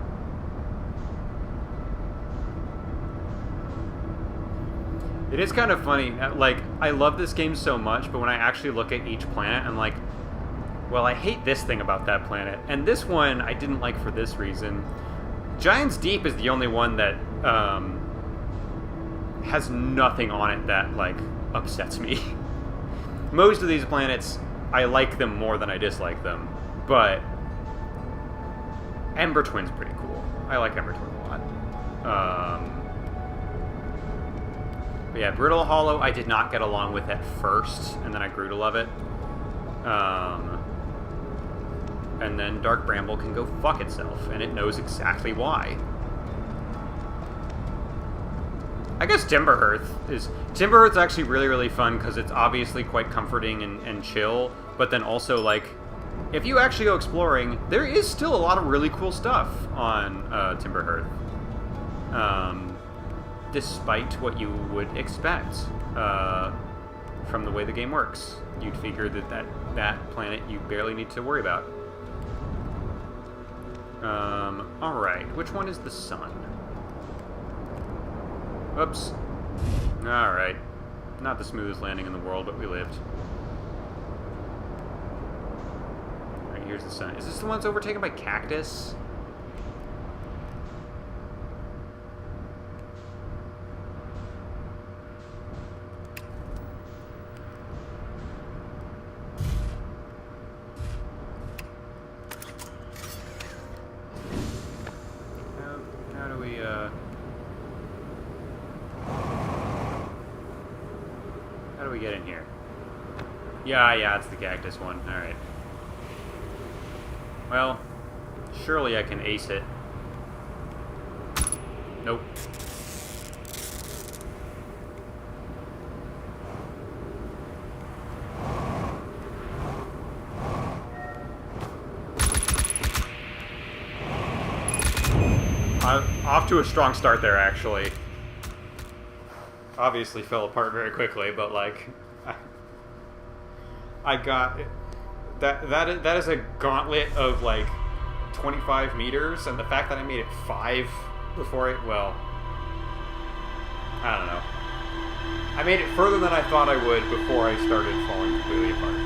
It is kind of funny, like, I love this game so much, but when I actually look at each planet, I'm like, well, I hate this thing about that planet, and this one I didn't like for this reason. Giant's Deep is the only one that has nothing on it that, like, upsets me. Most of these planets, I like them more than I dislike them, but Ember Twin's pretty cool. I like Ember Twin a lot. But yeah, Brittle Hollow I did not get along with at first, and then I grew to love it. And then Dark Bramble can go fuck itself, and it knows exactly why. I guess Timberhearth's actually really, really fun because it's obviously quite comforting and chill, but then also, like, if you actually go exploring, there is still a lot of really cool stuff on Timberhearth. Despite what you would expect from the way the game works. You'd figure that planet you barely need to worry about. Alright, which one is the sun? Oops. Alright. Not the smoothest landing in the world, but we lived. Alright, here's the sun. Is this the one that's overtaken by cactus? Get in here. Yeah, it's the cactus one. Alright. Well, surely I can ace it. Nope. Off to a strong start there, actually. Obviously fell apart very quickly, but like I got that is a gauntlet of like 25 meters, and the fact that I made it 5 before it, well, I don't know. I made it further than I thought I would before I started falling completely apart.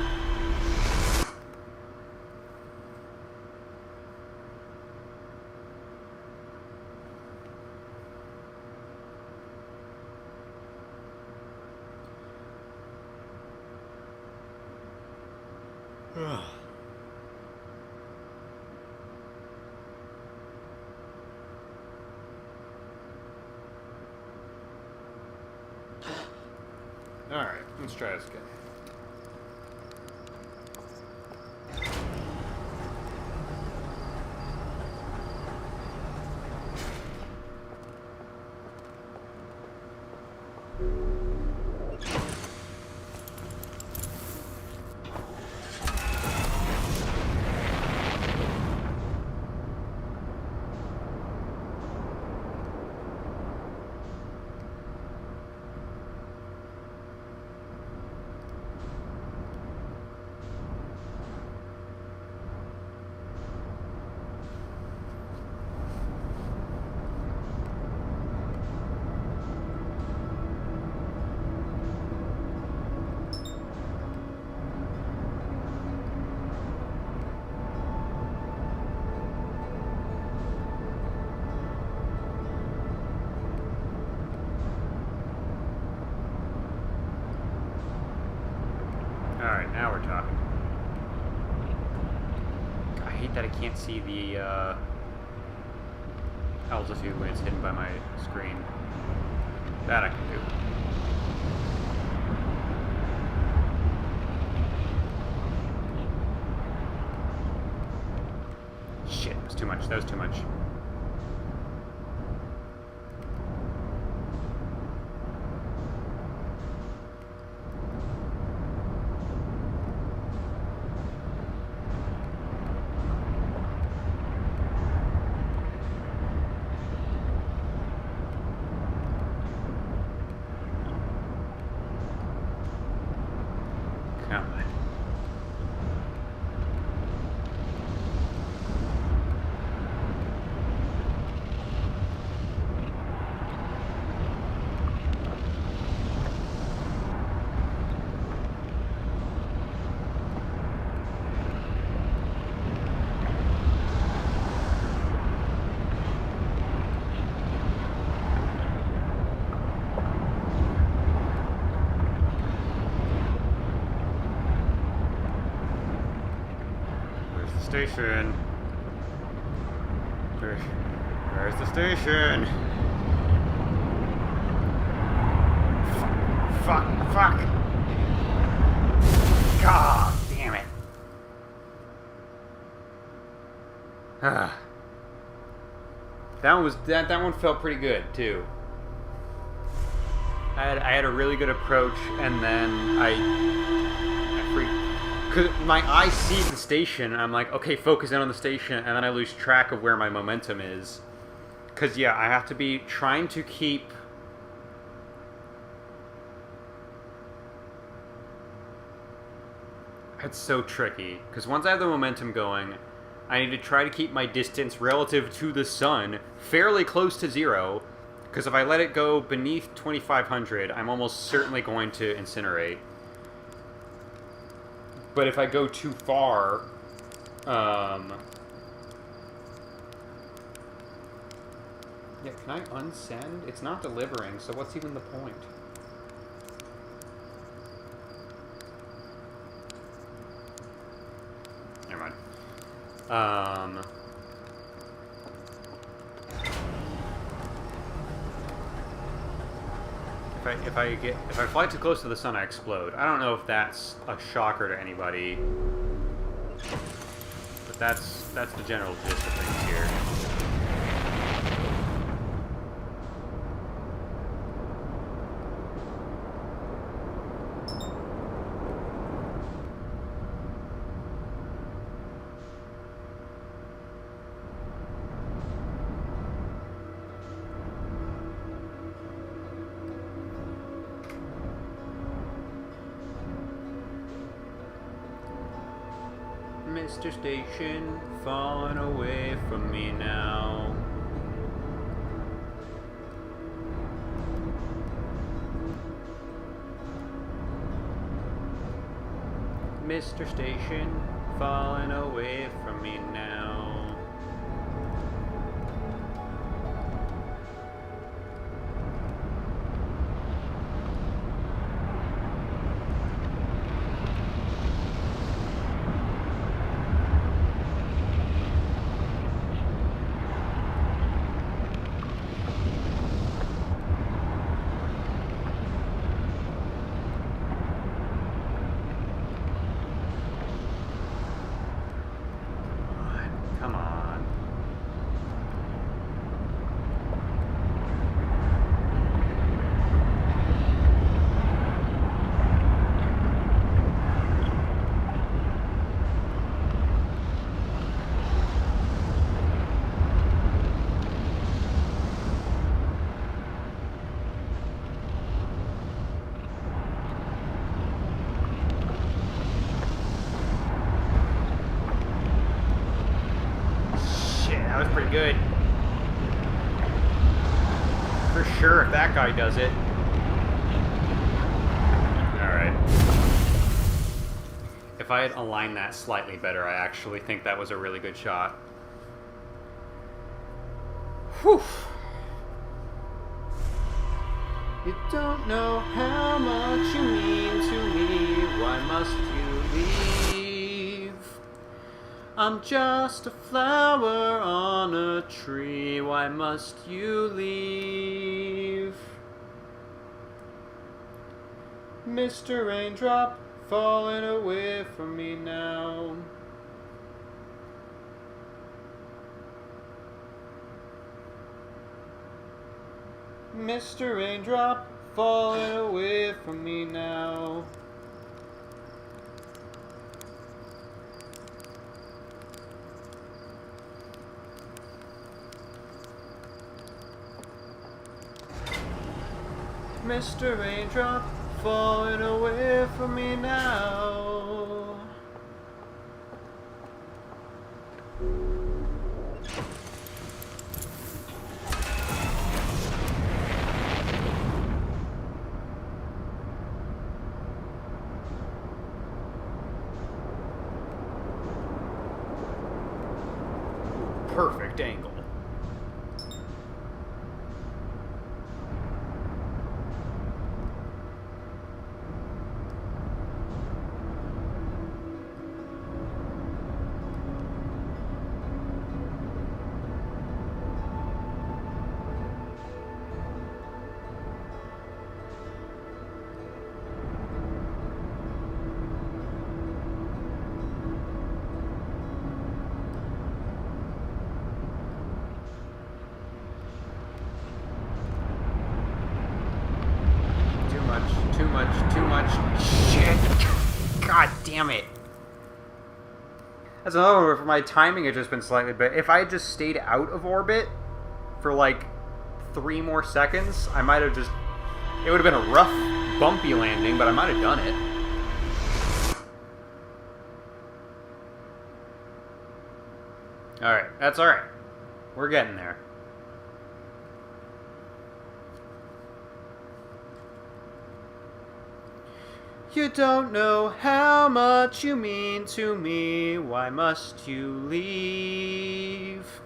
Alright, let's try this again. Alright, now we're talking. I hate that I can't see the altitude when it's hidden by my screen. That I can do. Shit, it was too much. That was too much. Station. Where's the station? Fuck. God damn it. That one felt pretty good too. I had a really good approach, and then I freaked. Cause my eye sees the station, and I'm like, okay, focus in on the station, and then I lose track of where my momentum is. Cause yeah, I have to be trying to keep. It's so tricky, because once I have the momentum going, I need to try to keep my distance relative to the sun fairly close to 0, because if I let it go beneath 2500, I'm almost certainly going to incinerate. But if I go too far, yeah, can I unsend? It's not delivering, so what's even the point? Never mind. If I fly too close to the sun, I explode. I don't know if that's a shocker to anybody, but that's the general gist of things here. Mr. Station, falling away from me now. Mr. Station, falling away from me now. That was pretty good. For sure, if that guy does it. Alright. If I had aligned that slightly better, I actually think that was a really good shot. Whew. You don't know how much you mean to me. Why must you leave? I'm just a flower on a tree. Why must you leave? Mr. Raindrop, falling away from me now. Mr. Raindrop, falling away from me now. Mr. Raindrop, falling away from me now. Perfect angle. damn it. That's another one where for my timing has just been slightly better. If I had just stayed out of orbit for like 3 more seconds, I might have just... It would have been a rough, bumpy landing, but I might have done it. Alright, that's alright. We're getting there. You don't know how much you mean to me. Why must you leave?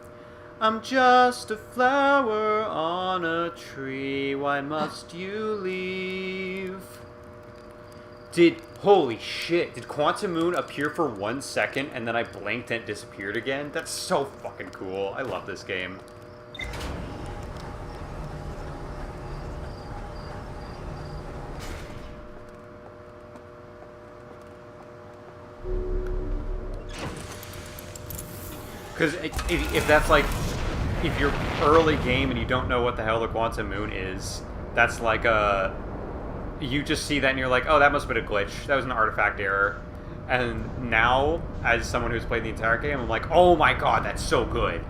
I'm just a flower on a tree. Why must you leave? Holy shit, did Quantum Moon appear for 1 second and then I blinked and it disappeared again? That's so fucking cool. I love this game. Because if that's like, if you're early game and you don't know what the hell the Quantum Moon is, that's like a... You just see that and you're like, oh, that must have been a glitch. That was an artifact error. And now, as someone who's played the entire game, I'm like, oh my god, that's so good.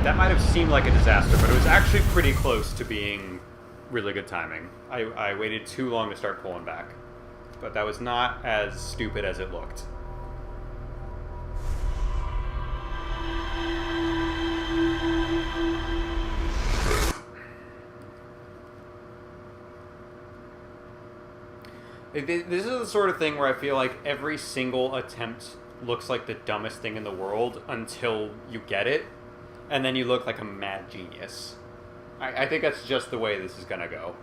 That might have seemed like a disaster, but it was actually pretty close to being really good timing. I waited too long to start pulling back. But that was not as stupid as it looked. This is the sort of thing where I feel like every single attempt looks like the dumbest thing in the world until you get it. And then you look like a mad genius. I think that's just the way this is gonna go.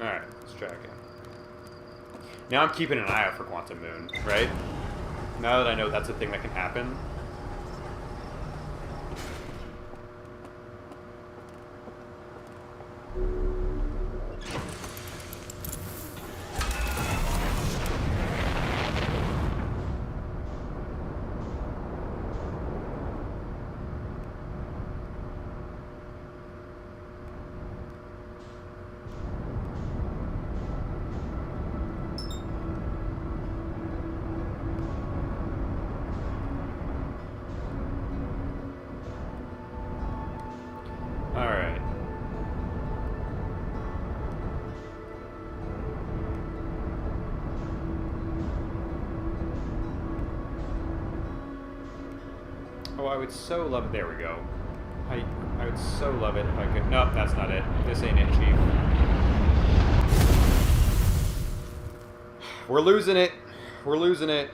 Alright, let's try again. Now I'm keeping an eye out for Quantum Moon, right? Now that I know that's a thing that can happen. I would so love it. There we go. I would so love it if I could... Nope, that's not it. This ain't it, Chief. We're losing it. We're losing it.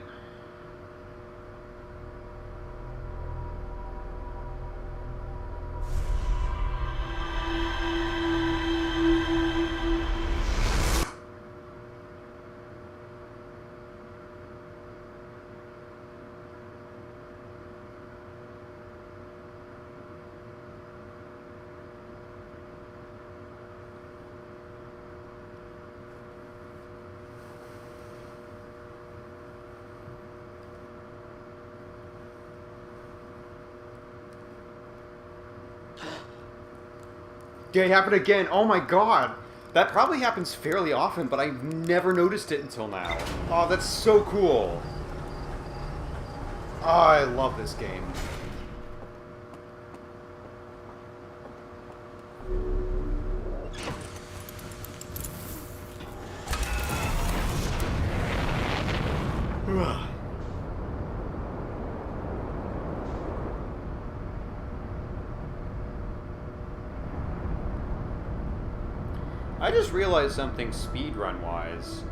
Yeah, it happened again. Oh my god. That probably happens fairly often, but I've never noticed it until now. Oh, that's so cool. Oh, I love this game. I just realized something speedrun-wise.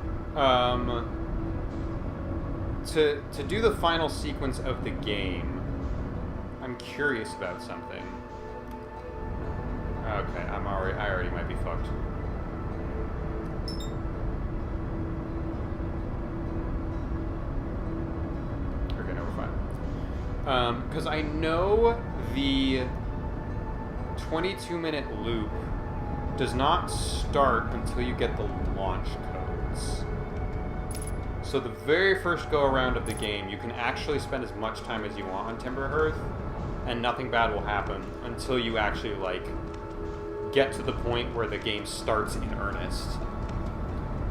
To do the final sequence of the game, I'm curious about something. Okay, I already might be fucked. Okay, no, we're fine. Because I know the 22-minute loop does not start until you get the launch codes. So the very first go-around of the game, you can actually spend as much time as you want on Timberhearth, and nothing bad will happen until you actually, like, get to the point where the game starts in earnest.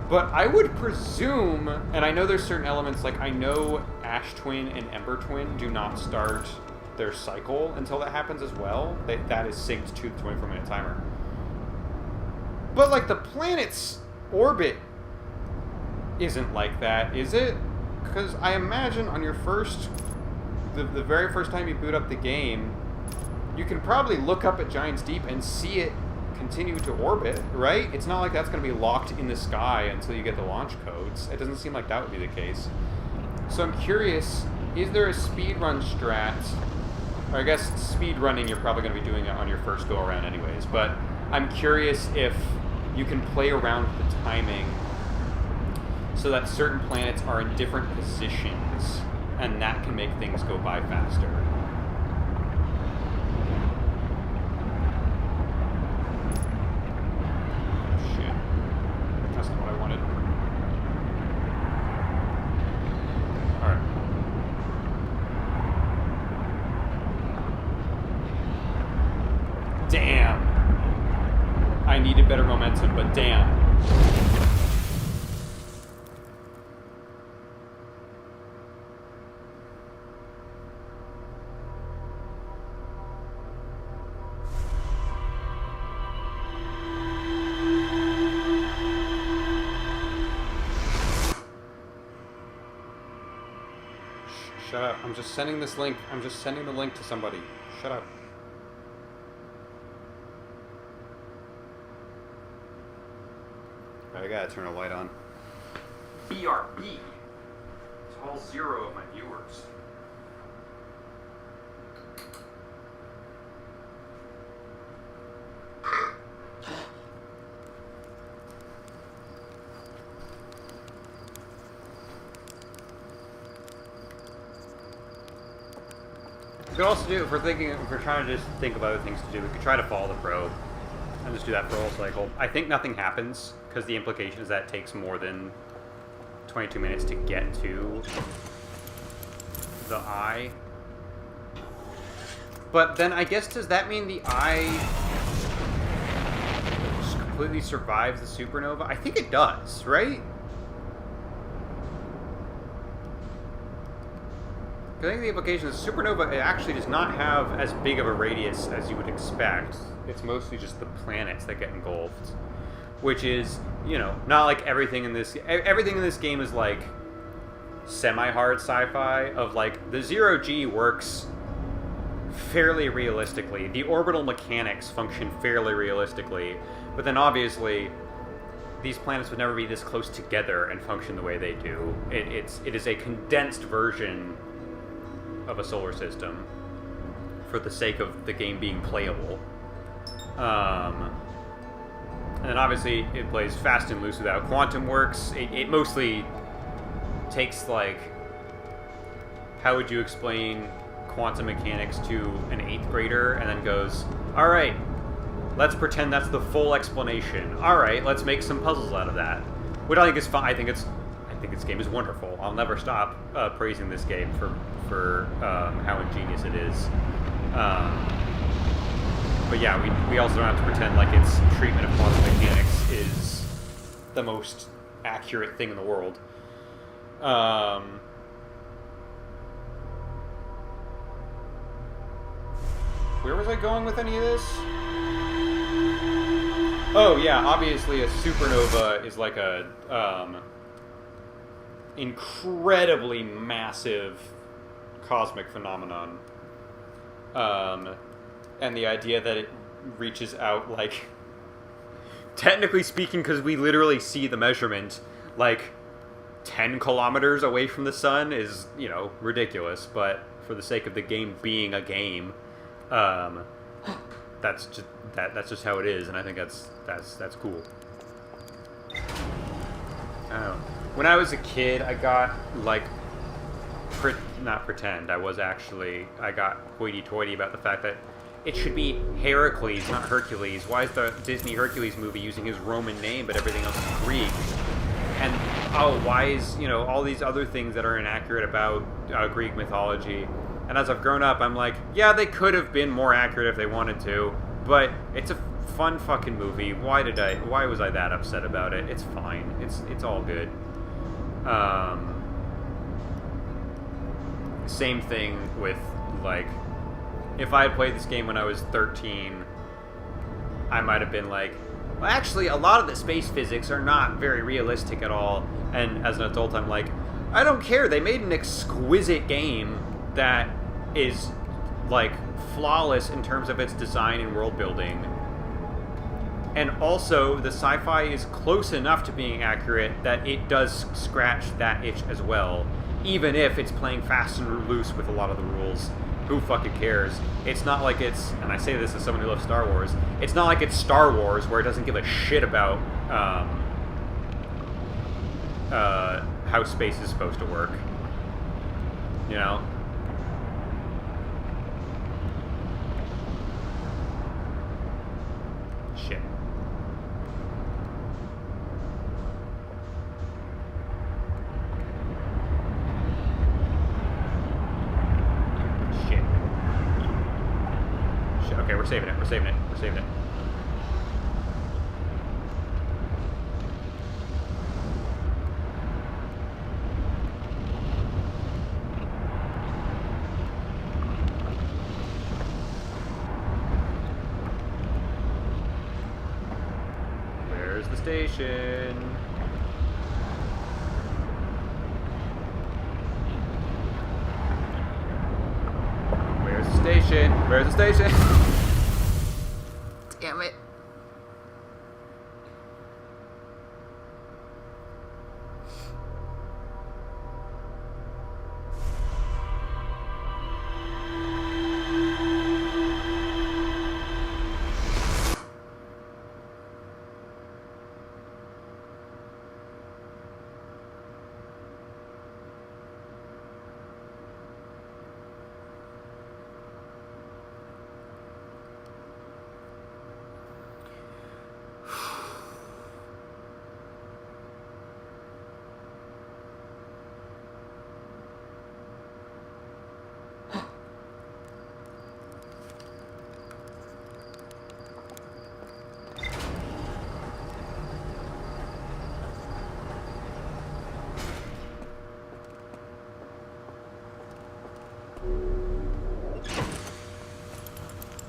But I would presume, and I know there's certain elements, like I know Ash Twin and Ember Twin do not start their cycle until that happens as well. That is synced to the 24-minute timer. But, like, the planet's orbit isn't like that, is it? Because I imagine on your the very first time you boot up the game, you can probably look up at Giant's Deep and see it continue to orbit, right? It's not like that's going to be locked in the sky until you get the launch codes. It doesn't seem like that would be the case. So I'm curious, is there a speedrun strat? Or I guess speedrunning, you're probably going to be doing it on your first go-around anyways, but I'm curious if you can play around with the timing so that certain planets are in different positions, and that can make things go by faster. Shit. That's not what I wanted. Alright. Damn. I needed better momentum, but damn. Shut up. I'm just sending this link. I'm just sending the link to somebody. Shut up. I gotta turn a light on. BRB. It's all 0 of my viewers. We could also do, if we're trying to just think of other things to do, we could try to follow the probe and just do that for a whole cycle. I think nothing happens, because the implication is that it takes more than 22 minutes to get to the eye. But then I guess, does that mean the eye just completely survives the supernova? I think it does, right? I think the implication is supernova, it actually does not have as big of a radius as you would expect. It's mostly just the planets that get engulfed. Which is, you know, not like everything in this game is like semi-hard sci-fi of like the 0G works fairly realistically. The orbital mechanics function fairly realistically, but then obviously these planets would never be this close together and function the way they do. It is a condensed version of a solar system for the sake of the game being playable. And then obviously it plays fast and loose without quantum works. It mostly takes, like, how would you explain quantum mechanics to an 8th grader, and then goes, alright, let's pretend that's the full explanation. Alright, let's make some puzzles out of that. Which I think is fun. I think this game is wonderful. I'll never stop praising this game for how ingenious it is. But yeah, we also don't have to pretend like its treatment of quantum mechanics is the most accurate thing in the world. Where was I going with any of this? Oh yeah, obviously a supernova is like a incredibly massive cosmic phenomenon. And the idea that it reaches out, like, technically speaking, because we literally see the measurement, like, 10 kilometers away from the sun is, you know, ridiculous. But for the sake of the game being a game, that's just that's just how it is, and I think that's cool. When I was a kid, I got like not pretend. I got hoity-toity about the fact that it should be Heracles, not Hercules. Why is the Disney Hercules movie using his Roman name, but everything else is Greek? And why is, all these other things that are inaccurate about Greek mythology? And as I've grown up, I'm like, yeah, they could have been more accurate if they wanted to, but it's a fun fucking movie. Why was I that upset about it? It's fine. It's all good. Same thing with, like, if I had played this game when I was 13, I might have been like, well, actually, a lot of the space physics are not very realistic at all. And as an adult, I'm like, I don't care. They made an exquisite game that is, like, flawless in terms of its design and world building. And also, the sci-fi is close enough to being accurate that it does scratch that itch as well. Even if it's playing fast and loose with a lot of the rules. Who fucking cares? It's not like it's, and I say this as someone who loves Star Wars, it's not like it's Star Wars where it doesn't give a shit about how space is supposed to work. You know? Shit. Okay, we're saving it. Where's the station? Where's the station? Damn it.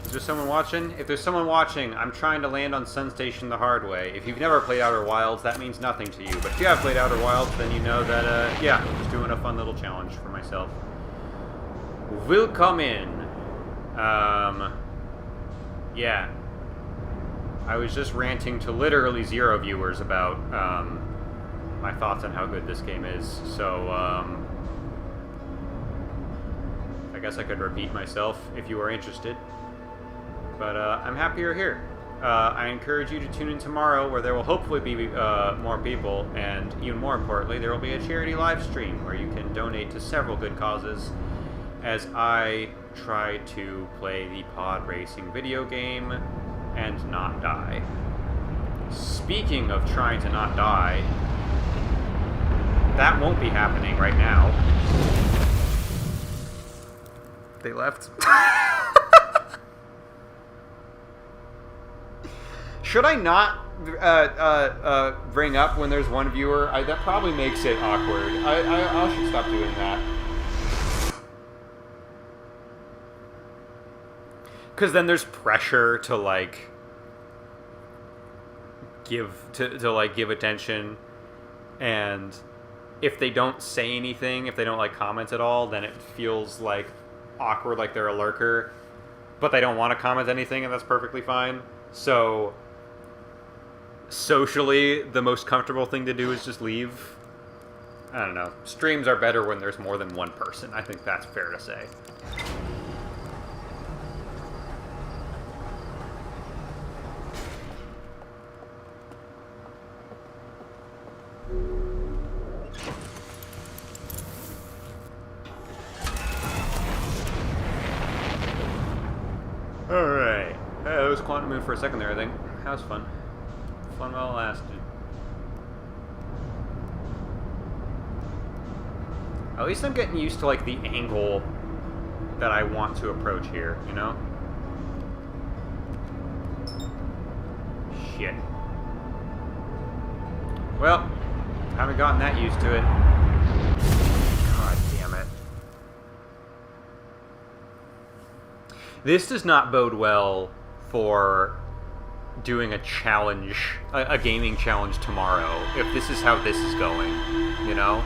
Is there someone watching? If there's someone watching, I'm trying to land on Sun Station the hard way. If you've never played Outer Wilds, that means nothing to you. But if you have played Outer Wilds, then you know that, yeah, I'm just doing a fun little challenge for myself. Willkommen. Yeah. I was just ranting to literally 0 viewers about, my thoughts on how good this game is. So, I guess I could repeat myself if you are interested. But I'm happy you're here. I encourage you to tune in tomorrow, where there will hopefully be more people, and even more importantly, there will be a charity live stream where you can donate to several good causes as I try to play the pod racing video game and not die. Speaking of trying to not die, that won't be happening right now. They left. Should I not bring up when there's one viewer? That probably makes it awkward. I should stop doing that. Because then there's pressure to like give attention, and if they don't say anything, if they don't like comment at all, then it feels like awkward, like they're a lurker, but they don't want to comment anything, and that's perfectly fine. So socially, the most comfortable thing to do is just leave. I don't know. Streams are better when there's more than one person. I think that's fair to say. was Quantum Moon for a second there, I think. That was fun. Fun while it lasted. At least I'm getting used to, like, the angle that I want to approach here, you know? Shit. Well, haven't gotten that used to it. God damn it. This does not bode well for doing a challenge, a gaming challenge tomorrow, if this is how this is going, you know?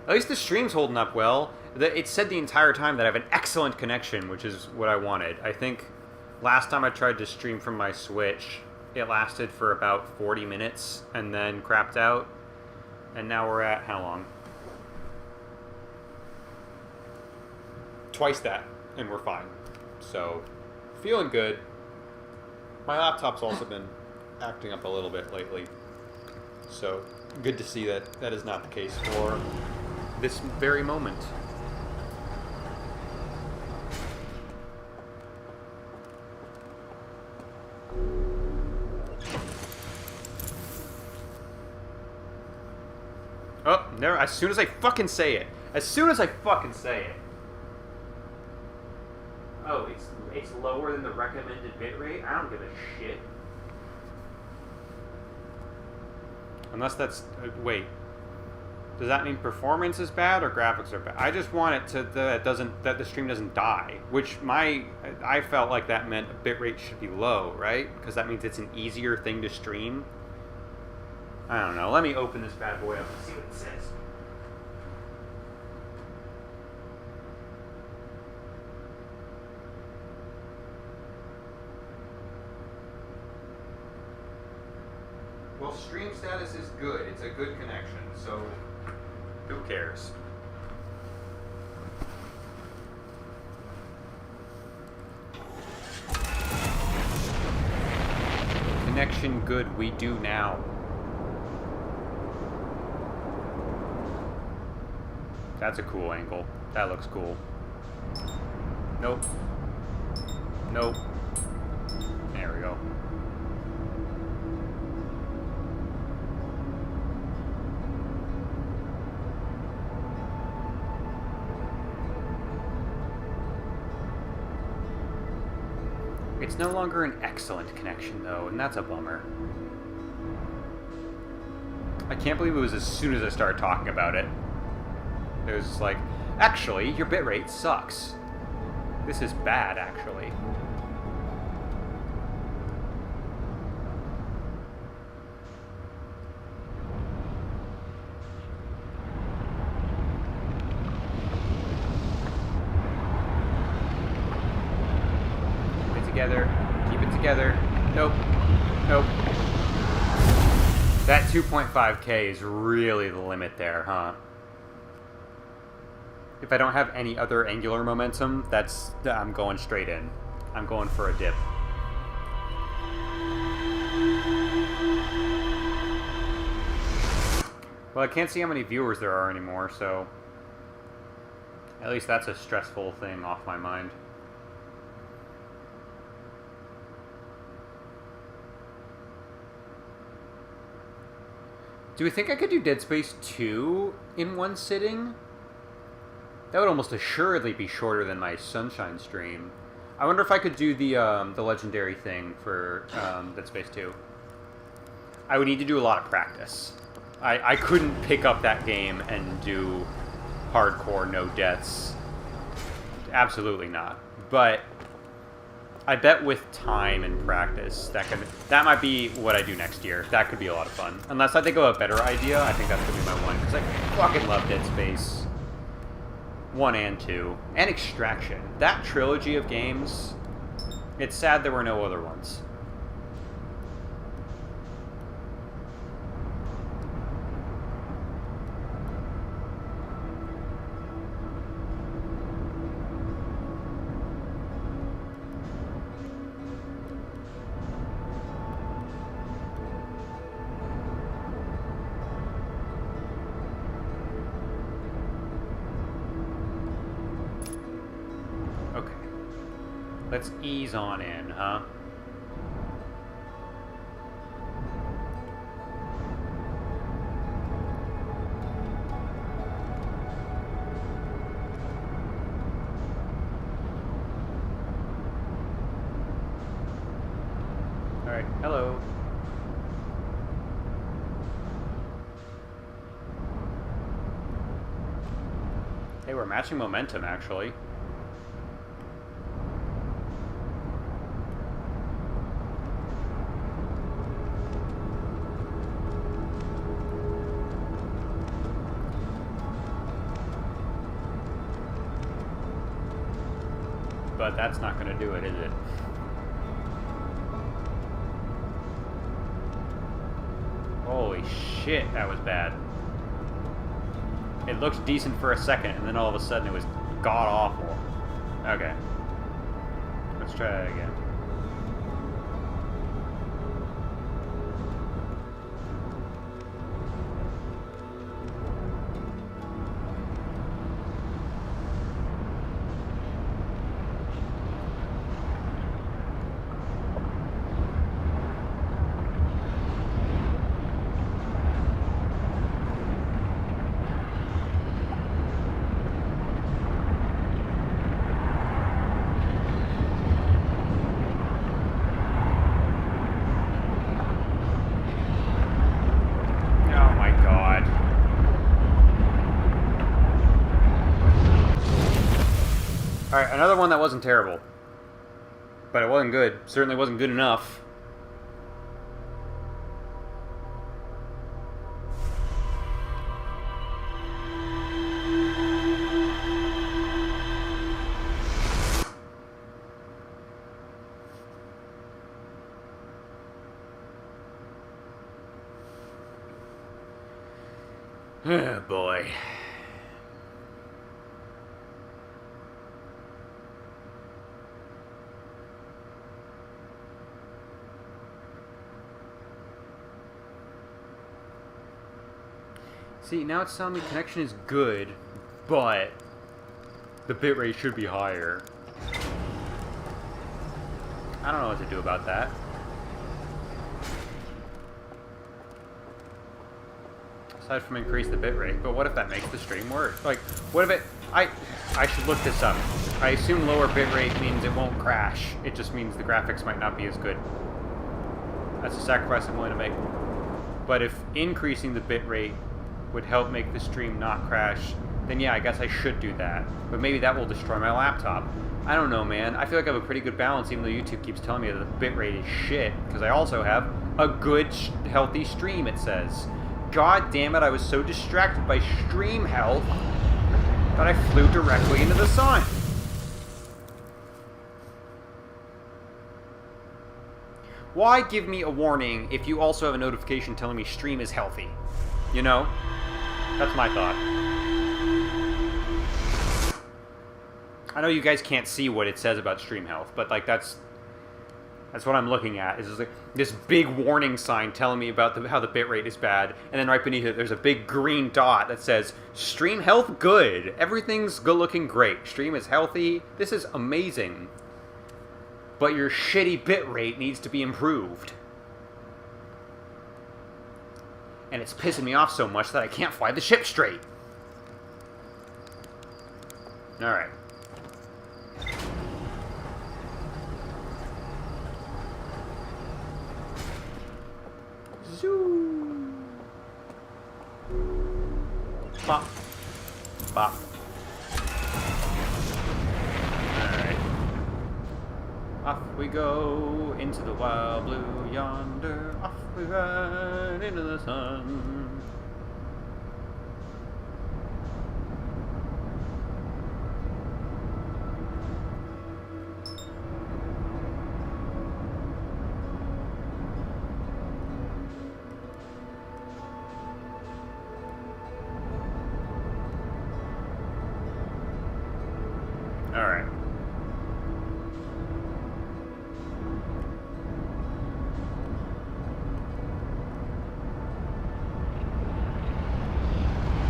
At least the stream's holding up well. It said the entire time that I have an excellent connection, which is what I wanted. I think last time I tried to stream from my Switch, it lasted for about 40 minutes and then crapped out. And now we're at how long? Twice that, and we're fine. So, feeling good. My laptop's also been acting up a little bit lately. So, good to see that that is not the case for this very moment. Oh, never. As soon as I fucking say it. As soon as I fucking say it. Oh, it's lower than the recommended bitrate? I don't give a shit. Unless that's... wait. Does that mean performance is bad or graphics are bad? I just want it to... that the stream doesn't die. Which I felt like that meant bitrate should be low, right? Because that means it's an easier thing to stream. I don't know. Let me open this bad boy up and see what it says. Well, stream status is good. It's a good connection, so who cares? Connection good, we do now. That's a cool angle. That looks cool. Nope. Nope. There we go. It's no longer an excellent connection, though, and that's a bummer. I can't believe it was as soon as I started talking about it. It was like, actually, your bitrate sucks. This is bad, actually. Keep it together. Keep it together. Nope. Nope. That 2.5K is really the limit there, huh? If I don't have any other angular momentum, I'm going straight in. I'm going for a dip. Well, I can't see how many viewers there are anymore, so at least that's a stressful thing off my mind. Do we think I could do Dead Space 2 in one sitting? That would almost assuredly be shorter than my Sunshine stream. I wonder if I could do the legendary thing for Dead Space 2. I would need to do a lot of practice. I couldn't pick up that game and do hardcore no deaths. Absolutely not. But I bet with time and practice, that might be what I do next year. That could be a lot of fun. Unless I think of a better idea, I think that's going to be my one. Because I fucking love Dead Space 1 and 2. And Extraction. That trilogy of games, it's sad there were no other ones. Let's ease on in, huh? Alright, hello. Hey, we're matching momentum, actually. But that's not going to do it, is it? Holy shit, that was bad. It looked decent for a second, and then all of a sudden it was god-awful. Okay. Let's try that again. Alright, another one that wasn't terrible. But it wasn't good. Certainly wasn't good enough. Oh boy. See, now it's telling me connection is good, but the bitrate should be higher. I don't know what to do about that. Aside from increase the bitrate, but what if that makes the stream worse? Like, what if it... I should look this up. I assume lower bitrate means it won't crash. It just means the graphics might not be as good. That's a sacrifice I'm willing to make. But if increasing the bitrate would help make the stream not crash, then yeah, I guess I should do that. But maybe that will destroy my laptop. I don't know, man. I feel like I have a pretty good balance, even though YouTube keeps telling me that the bitrate is shit, because I also have a good, healthy stream, it says. God damn it, I was so distracted by stream health that I flew directly into the sun. Why give me a warning if you also have a notification telling me stream is healthy? You know? That's my thought. I know you guys can't see what it says about stream health, but like that's what I'm looking at. Is like this big warning sign telling me about how the bitrate is bad, and then right beneath it there's a big green dot that says stream health good. Everything's good, looking great. Stream is healthy. This is amazing. But your shitty bitrate needs to be improved. And it's pissing me off so much that I can't fly the ship straight. Alright. Zoo. Bop. Bop. Alright. Off we go into the wild blue yonder. Off we ride into the sun. Alright.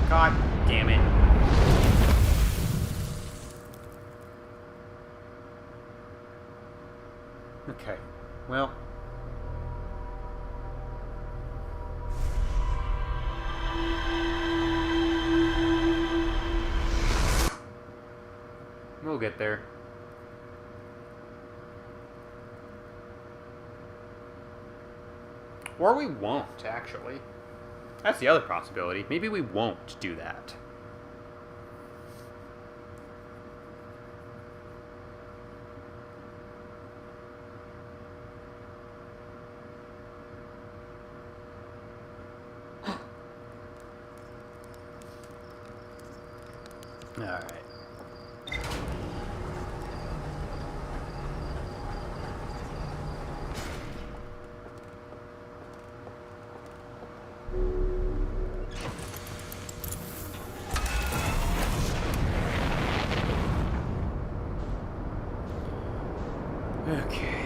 God damn it. Okay. Well. We'll get there. Or we won't, actually. That's the other possibility. Maybe we won't do that. All right. Okay.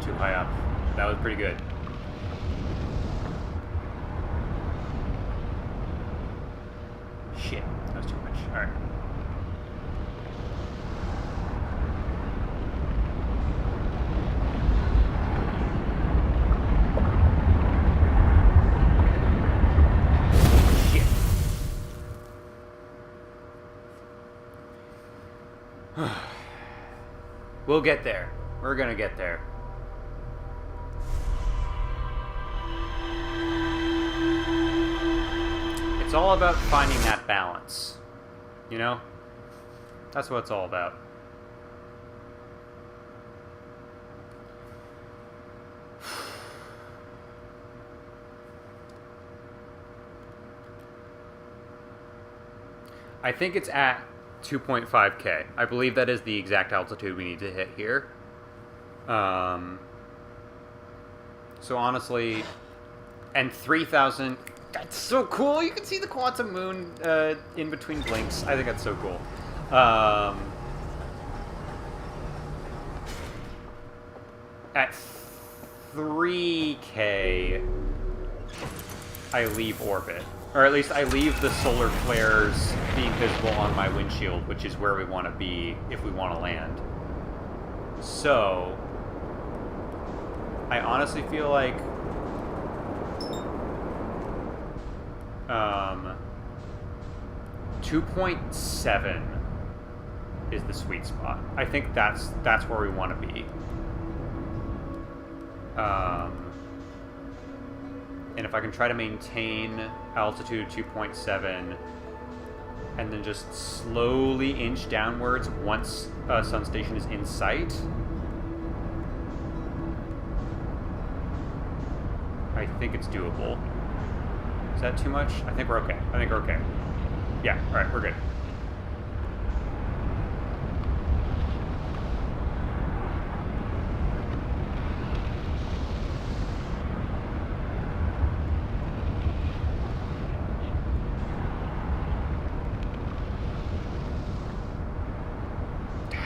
Too high up. That was pretty good. Shit, that was too much. Alright. Shit. We'll get there. We're gonna get there. It's all about finding that balance, you know? That's what it's all about. I think it's at 2.5K. I believe that is the exact altitude we need to hit here. So honestly, and 3,000... That's so cool. You can see the quantum moon in between blinks. I think that's so cool. At 3K, I leave orbit. Or at least I leave the solar flares being visible on my windshield, which is where we want to be if we want to land. So, I honestly feel like 2.7 is the sweet spot. I think that's where we want to be. And if I can try to maintain altitude 2.7 and then just slowly inch downwards once sun station is in sight, I think it's doable. Is that too much? I think we're okay. I think we're okay. Yeah, alright, we're good.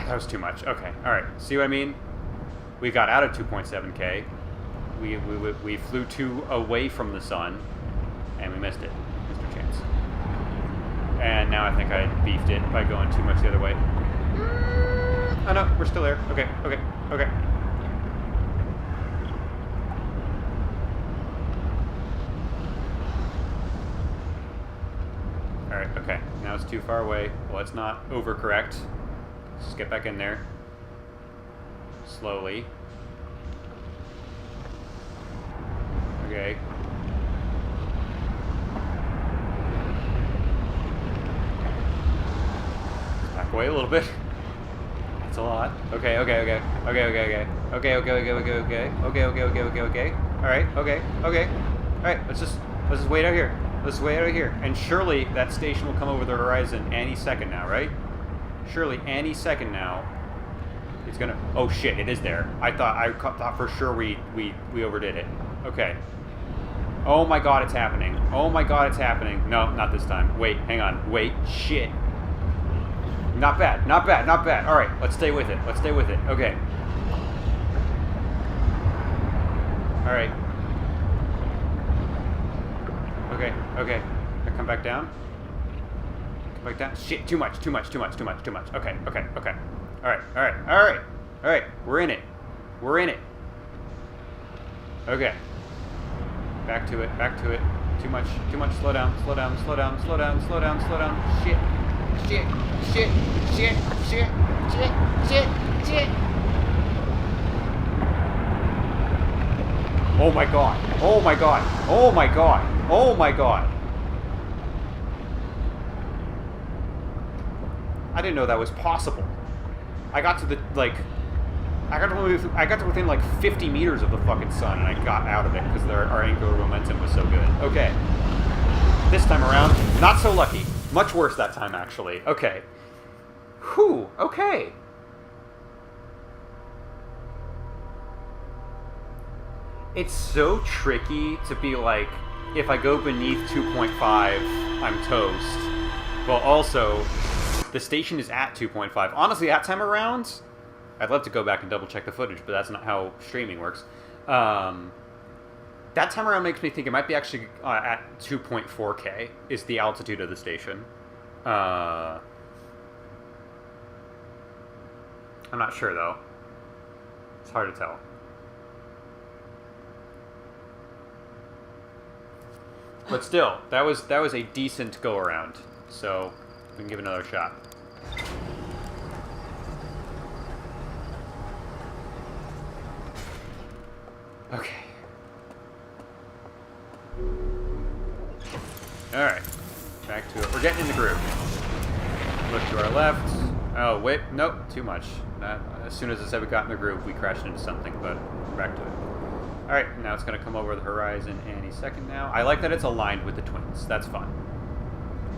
That was too much. Okay, alright. See what I mean? We got out of 2.7K. We flew away from the sun, and we missed it. Missed our chance. And now I think I beefed it by going too much the other way. Oh no, we're still there. Okay, okay, okay. Alright, okay. Now it's too far away. Well, let's not overcorrect. Let's just get back in there. Slowly. Okay. away a little bit. That's a lot. Okay. Okay. All right. All right. Let's just wait out here. Let's wait out here. And surely that station will come over the horizon any second now, right? Surely any second now. It's gonna. Oh shit! It is there. I thought for sure we overdid it. Okay. Oh my god, it's happening. Oh my god, it's happening. No, not this time. Wait, hang on. Wait, shit. Not bad. Not bad. Not bad. All right, let's stay with it. Let's stay with it. Okay. All right. Okay. Okay. I come back down. Come back down. Shit. Too much. Too much. Too much. Too much. Too much. Okay. Okay. Okay. All right. All right. All right. All right. We're in it. We're in it. Okay. Back to it. Back to it. Too much. Too much. Slow down. Slow down. Slow down. Slow down. Slow down. Slow down. Shit. Shit. Shit. Shit. Shit. Shit. Shit. Shit. Oh my god. Oh my god. Oh my god. Oh my god. I didn't know that was possible. I got to the, like... I got to within like 50 meters of the fucking sun, and I got out of it because our angular momentum was so good. Okay. This time around, not so lucky. Much worse that time, actually. Okay. Whew. Okay. It's so tricky to be like, if I go beneath 2.5, I'm toast. Well, also, the station is at 2.5. Honestly, that time around... I'd love to go back and double check the footage, but that's not how streaming works. That time around makes me think it might be actually at 2.4K is the altitude of the station. I'm not sure though. It's hard to tell. But still, that was a decent go around. So we can give it another shot. Okay. Alright. Back to it. We're getting in the groove. Look to our left. Oh, wait. Nope. Too much. As soon as I said we got in the groove, we crashed into something, but we're back to it. Alright, now it's going to come over the horizon any second now. I like that it's aligned with the twins. That's fun.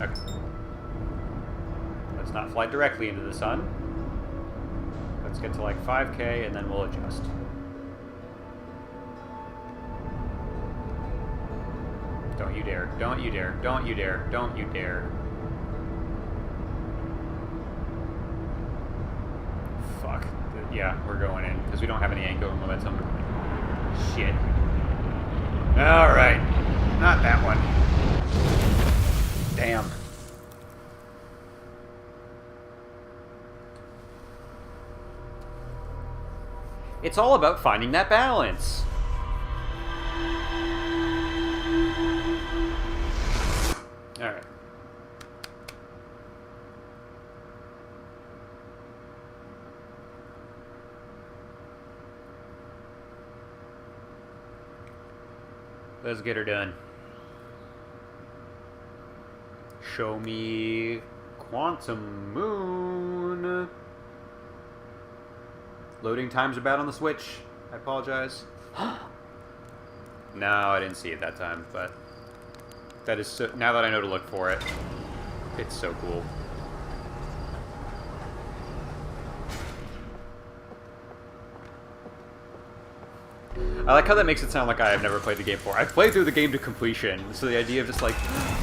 Okay. Let's not fly directly into the sun. Let's get to like 5K, and then we'll adjust. Don't you dare. Don't you dare. Don't you dare. Don't you dare. Fuck. Yeah, we're going in, because we don't have any angular momentum. Shit. Alright. Not that one. Damn. It's all about finding that balance. Alright. Let's get her done. Show me Quantum Moon. Loading times are bad on the Switch. I apologize. No, I didn't see it that time, but that is so, now that I know to look for it, it's so cool. I like how that makes it sound like I have never played the game before. I've played through the game to completion, so the idea of just like,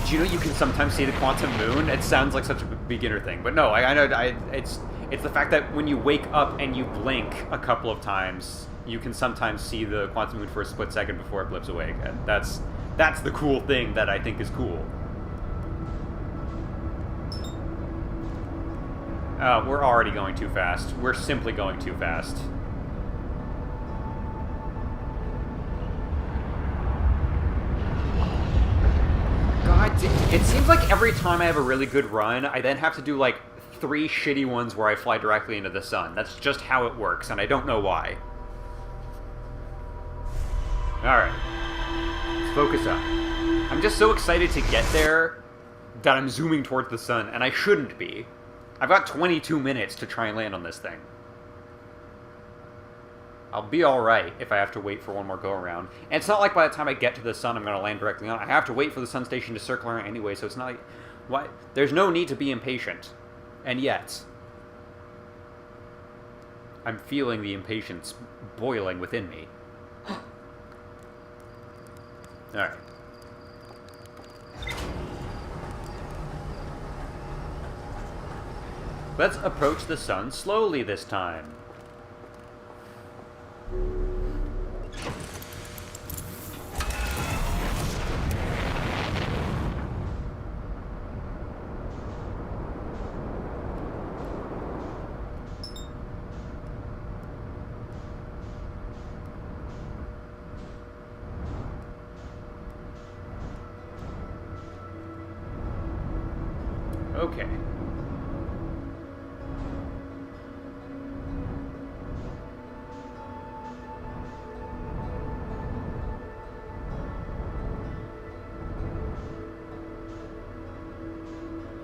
do you know you can sometimes see the quantum moon? It sounds like such a beginner thing, but no, I know it's the fact that when you wake up and you blink a couple of times, you can sometimes see the quantum moon for a split second before it blips away again. That's the cool thing that I think is cool. We're already going too fast. We're simply going too fast. God, it seems like every time I have a really good run, I then have to do like 3 shitty ones where I fly directly into the sun. That's just how it works, and I don't know why. Alright. Let's focus up. I'm just so excited to get there that I'm zooming towards the sun, and I shouldn't be. I've got 22 minutes to try and land on this thing. I'll be alright if I have to wait for one more go-around. And it's not like by the time I get to the sun, I'm going to land directly on it. I have to wait for the sun station to circle around anyway, so it's not like... Why? There's no need to be impatient. And yet... I'm feeling the impatience boiling within me. Alright. Let's approach the sun slowly this time. Okay.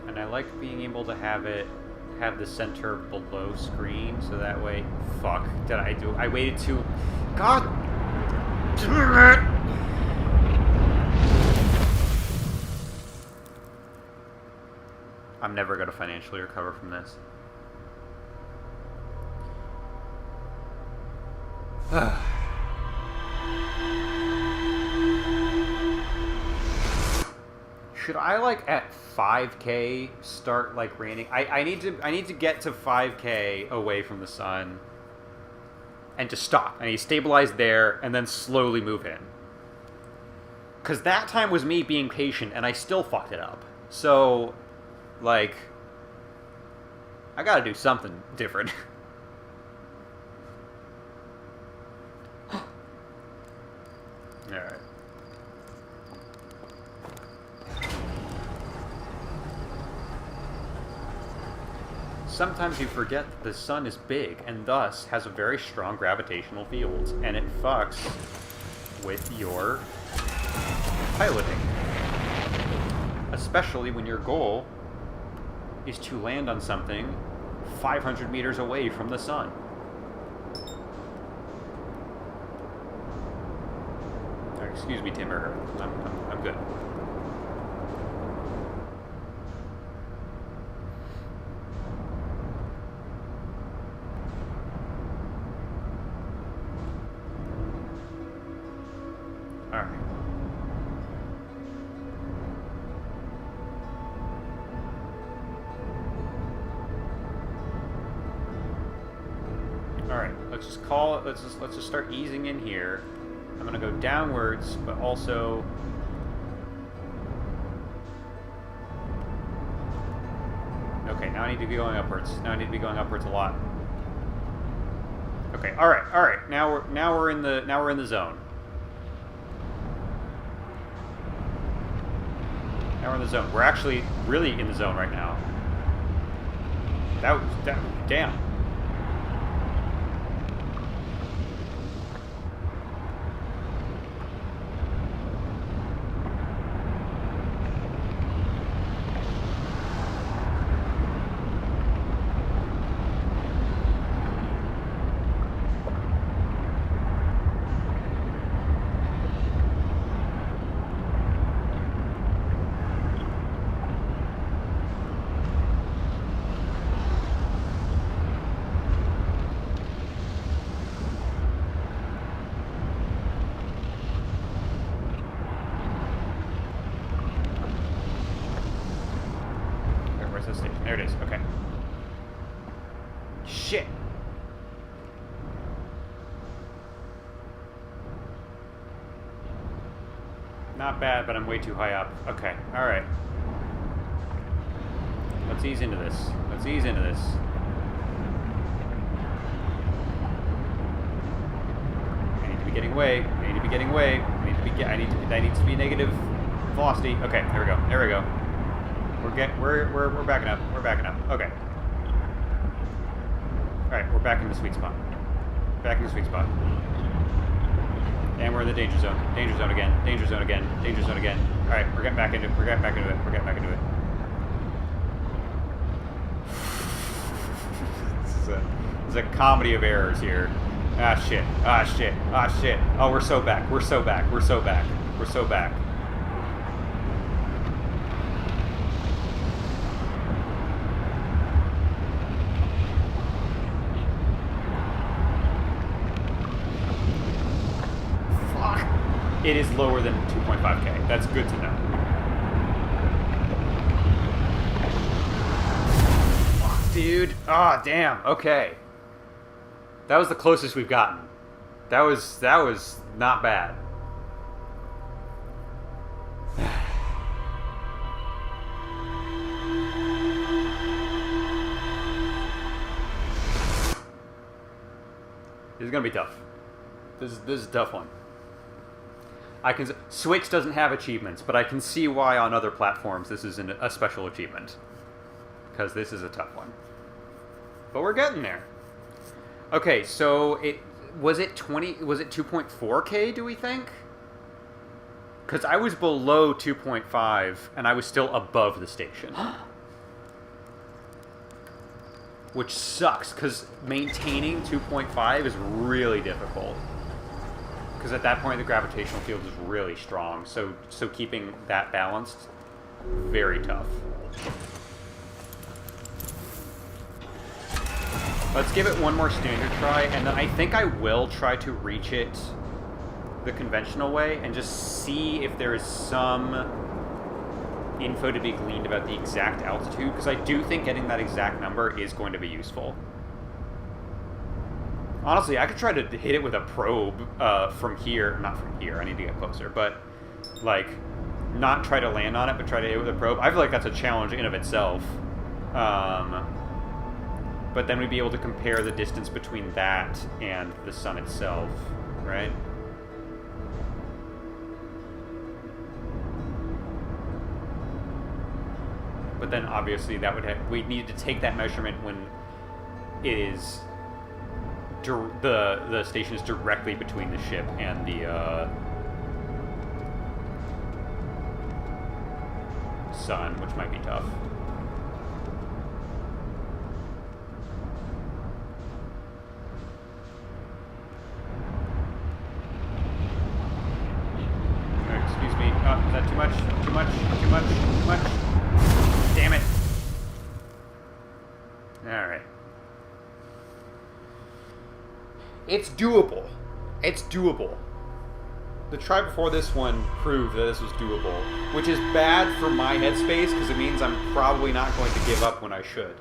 And I like being able to have the center below screen, so that way... Fuck, did I do... I waited too... God damn it! I'm never going to financially recover from this. Should I, like, at 5K start, like, raining? I need to get to 5K away from the sun and just stop. I need to stabilize there and then slowly move in. Because that time was me being patient and I still fucked it up. So... Like, I gotta do something different. Alright. Sometimes you forget that the sun is big and thus has a very strong gravitational field, and it fucks with your piloting. Especially when your goal is to land on something 500 meters away from the sun. Excuse me, Timber. I'm good. All right. Alright, let's just start easing in here. I'm gonna go downwards, but also... Okay, now I need to be going upwards. Now I need to be going upwards a lot. Okay, alright. Now we're in the zone. Now we're in the zone. We're actually really in the zone right now. Damn. There it is, okay. Shit! Not bad, but I'm way too high up. Okay, alright. Let's ease into this. I need to be getting away. I need to be negative velocity. Okay, there we go. We're backing up. Okay. Alright, we're back in the sweet spot. And we're in the danger zone. Danger zone again. Alright, we're getting back into it. There's a comedy of errors here. Ah, shit. Ah, shit. Ah, shit. Oh, we're so back. We're so back. We're so back. We're so back. Fuck. It is lower than 2.5K. That's good to know. Fuck, dude. Ah, damn. Okay. That was the closest we've gotten. That was not bad. This is gonna be tough. This is a tough one. Switch doesn't have achievements, but I can see why on other platforms this is a special achievement, because this is a tough one. But we're getting there. Okay, so was it 2.4K, do we think? Because I was below 2.5 and I was still above the station. Which sucks, because maintaining 2.5 is really difficult. Because at that point the gravitational field is really strong, so keeping that balanced, very tough. Let's give it one more standard try, and then I think I will try to reach it the conventional way and just see if there is some info to be gleaned about the exact altitude, because I do think getting that exact number is going to be useful. Honestly, I could try to hit it with a probe from here. Not from here, I need to get closer, but, like, not try to land on it, but try to hit it with a probe. I feel like that's a challenge in of itself. But then we'd be able to compare the distance between that and the sun itself, right? But then obviously that would we need to take that measurement when it is the station is directly between the ship and the sun, which might be tough. Excuse me. Oh, is that too much? Too much? Too much? Too much? Damn it. Alright. It's doable. It's doable. The try before this one proved that this was doable, which is bad for my headspace because it means I'm probably not going to give up when I should.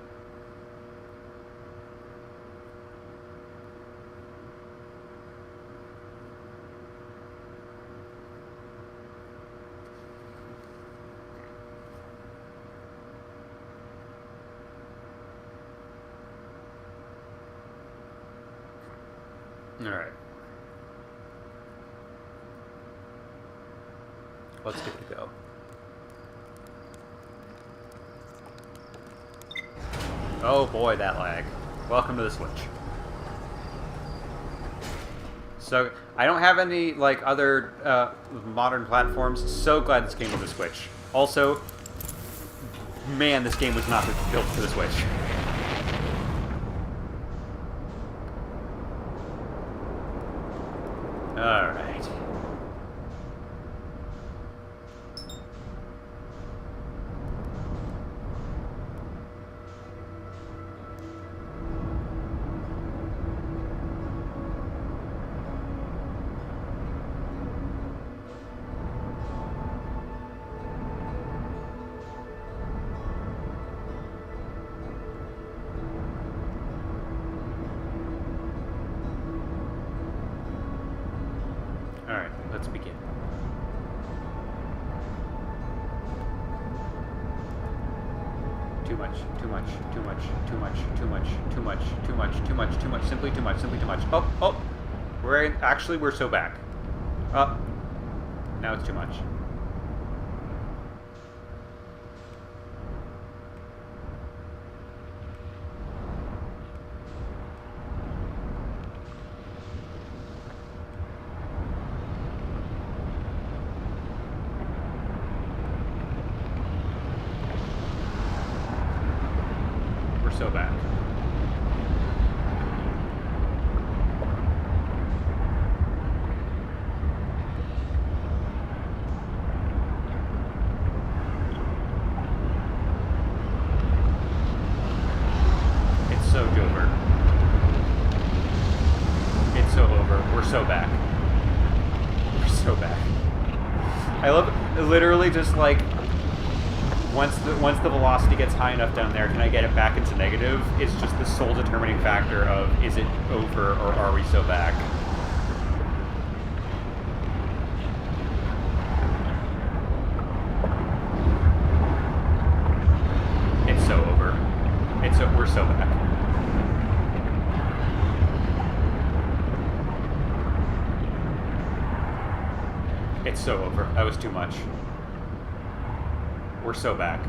Alright. Let's give it a go. Oh boy, that lag. Welcome to the Switch. So, I don't have any, like, other modern platforms. So glad this came to the Switch. Also, man, this game was not built for the Switch. Alright. Alright, let's begin. Too much, too much, too much, too much, too much, too much, too much, too much, too much, simply too much, simply too much. Oh, oh! We're so back. Up. Now it's too much. So back. back. I love literally just like once the velocity gets high enough down there, can I get it back into negative? It's just the sole determining factor of is it over or are we so back? It's so over. We're so back. It's so over. That was too much. We're so back.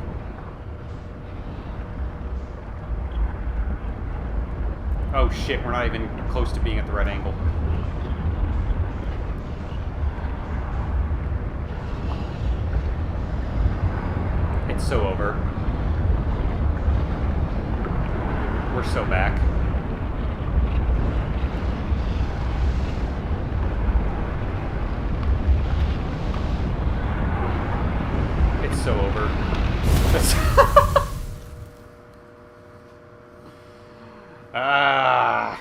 Oh shit, we're not even close to being at the right angle. It's so over. We're so back. It's so over. Ah.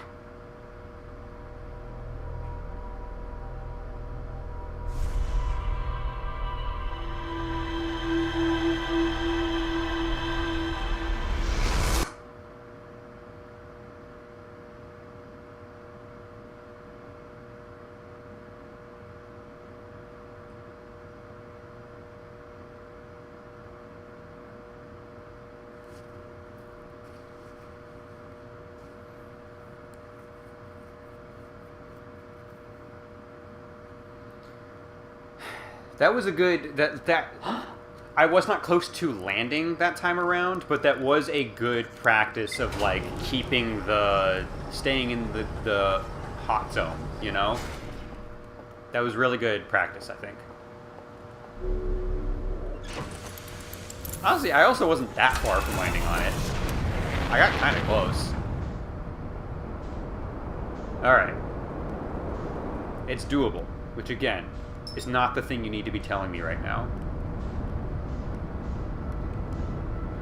That was a good that I was not close to landing that time around, but that was a good practice of like staying in the hot zone, you know? That was really good practice, I think. Honestly, I also wasn't that far from landing on it. I got kind of close. Alright. It's doable, which again, is not the thing you need to be telling me right now.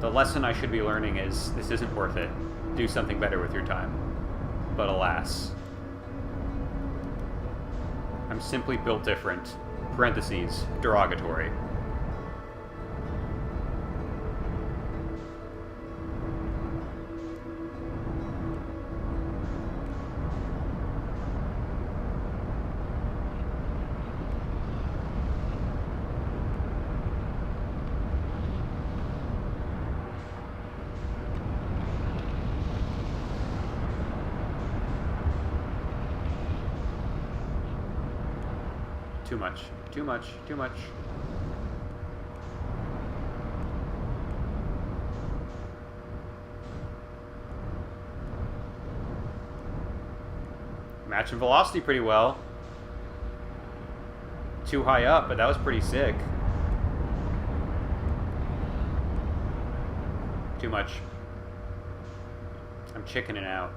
The lesson I should be learning is, this isn't worth it. Do something better with your time. But alas. I'm simply built different. Parentheses, derogatory. Too much. Too much. Too much. Matching velocity pretty well. Too high up, but that was pretty sick. Too much. I'm chickening out.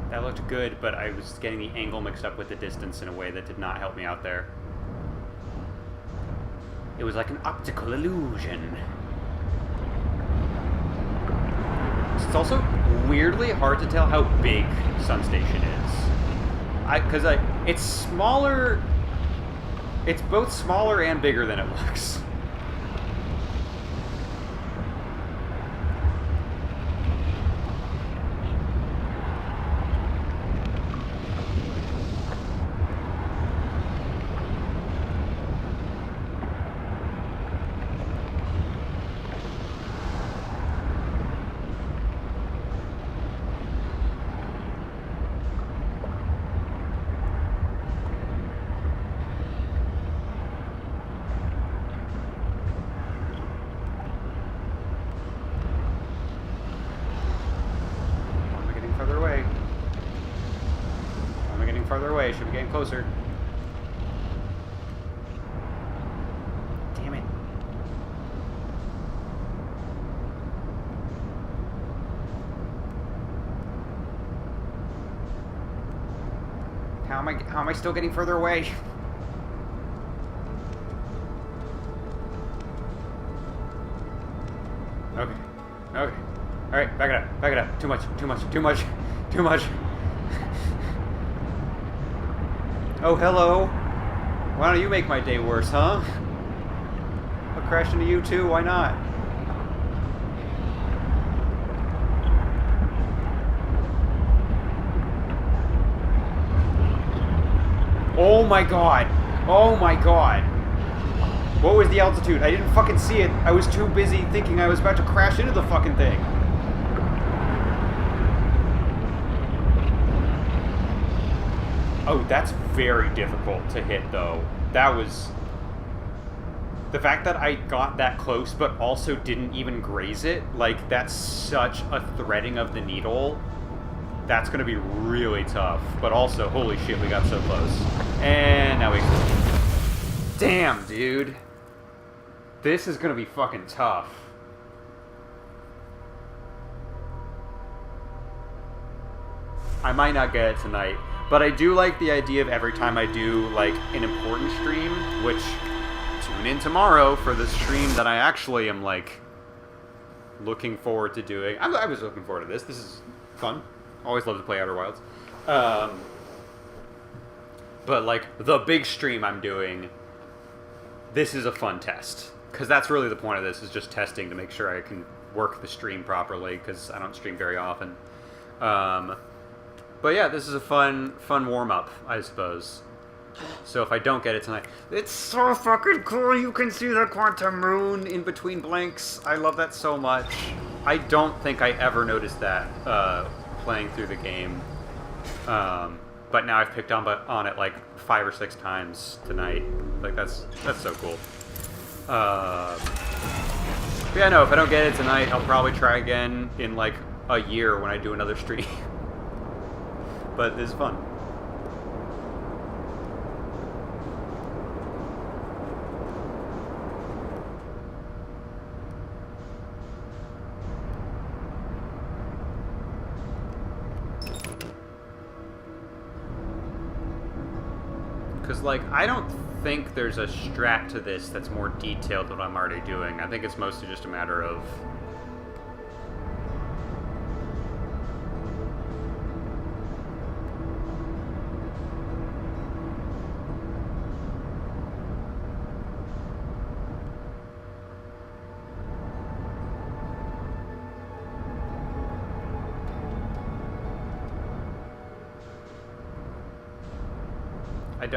That looked good, but I was getting the angle mixed up with the distance in a way that did not help me out there. It was like an optical illusion. It's also weirdly hard to tell how big Sun Station is. It's smaller... It's both smaller and bigger than it looks. farther away. Should be getting closer. Damn it. How am I still getting further away? Okay. Okay. Alright, back it up. Back it up. Too much. Too much. Too much. Too much. Oh, hello. Why don't you make my day worse, huh? I'll crash into you too. Why not? Oh my god. Oh my god. What was the altitude? I didn't fucking see it. I was too busy thinking I was about to crash into the fucking thing. Oh, that's very difficult to hit, though. That was... The fact that I got that close, but also didn't even graze it, like, that's such a threading of the needle. That's gonna be really tough. But also, holy shit, we got so close. And now we... Damn, dude. This is gonna be fucking tough. I might not get it tonight, but I do like the idea of every time I do, like, an important stream, which, tune in tomorrow for the stream that I actually am, like, looking forward to doing. I was looking forward to this. This is fun. Always love to play Outer Wilds. But, like, the big stream I'm doing, this is a fun test. Because that's really the point of this, is just testing to make sure I can work the stream properly, because I don't stream very often. But yeah, this is a fun warm-up, I suppose. So if I don't get it tonight... It's so fucking cool! You can see the quantum moon in between blanks. I love that so much. I don't think I ever noticed that playing through the game. But now I've picked on it like 5 or 6 times tonight. Like, that's so cool. But yeah, no, if I don't get it tonight, I'll probably try again in like a year when I do another stream. But this is fun. Because, like, I don't think there's a strat to this that's more detailed than what I'm already doing. I think it's mostly just a matter of...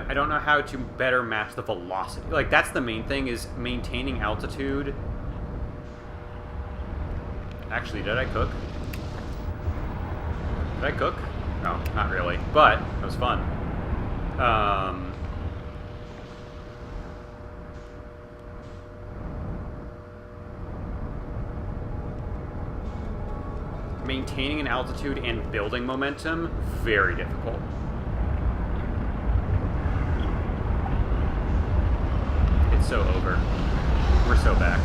I don't know how to better match the velocity. Like, that's the main thing, is maintaining altitude. Actually, did I cook? Did I cook? No, not really. But, it was fun. Maintaining an altitude and building momentum, very difficult. So over. We're so back.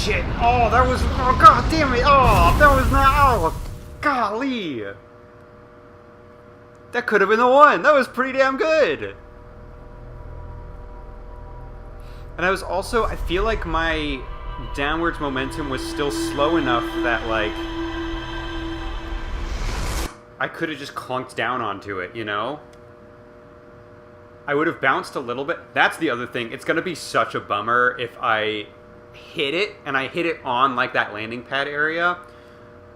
shit! Oh, that was... Oh, god damn it! Oh, that was not... Oh, golly! That could have been the one! That was pretty damn good! And I was also... I feel like my downwards momentum was still slow enough that, like... I could have just clunked down onto it, you know? I would have bounced a little bit. That's the other thing. It's going to be such a bummer if I hit it, and I hit it on, like, that landing pad area,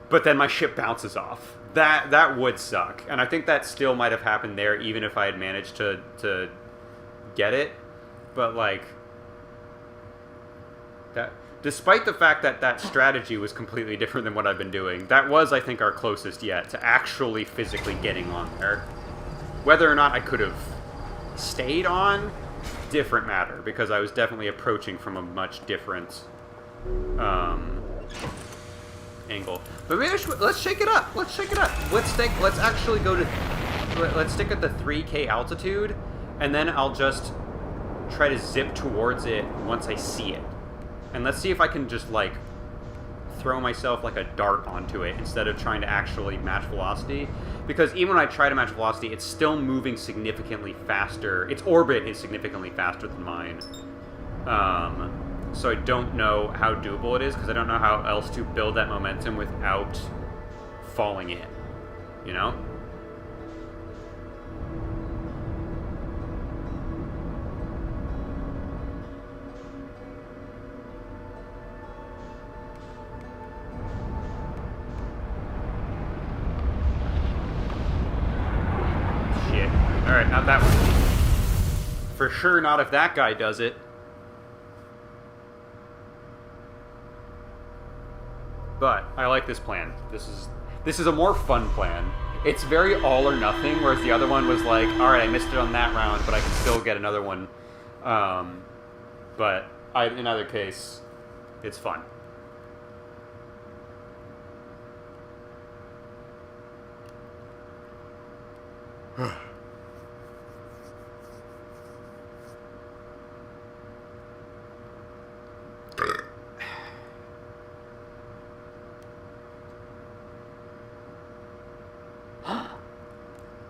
but then my ship bounces off. That would suck. And I think that still might have happened there, even if I had managed to get it. But, like... that, despite the fact that that strategy was completely different than what I've been doing, that was, I think, our closest yet to actually physically getting on there. Whether or not I could have stayed on, different matter, because I was definitely approaching from a much different angle. But maybe let's shake it up. Let's shake it up. Let's actually go to... Let's stick at the 3K altitude, and then I'll just try to zip towards it once I see it. And let's see if I can just, like, throw myself like a dart onto it instead of trying to actually match velocity. Because even when I try to match velocity, it's still moving significantly faster. Its orbit is significantly faster than mine. So I don't know how doable it is, because I don't know how else to build that momentum without falling in. You know? Alright, not that one. For sure not if that guy does it. But I like this plan. This is a more fun plan. It's very all or nothing, whereas the other one was like, alright, I missed it on that round, but I can still get another one. But in either case, it's fun.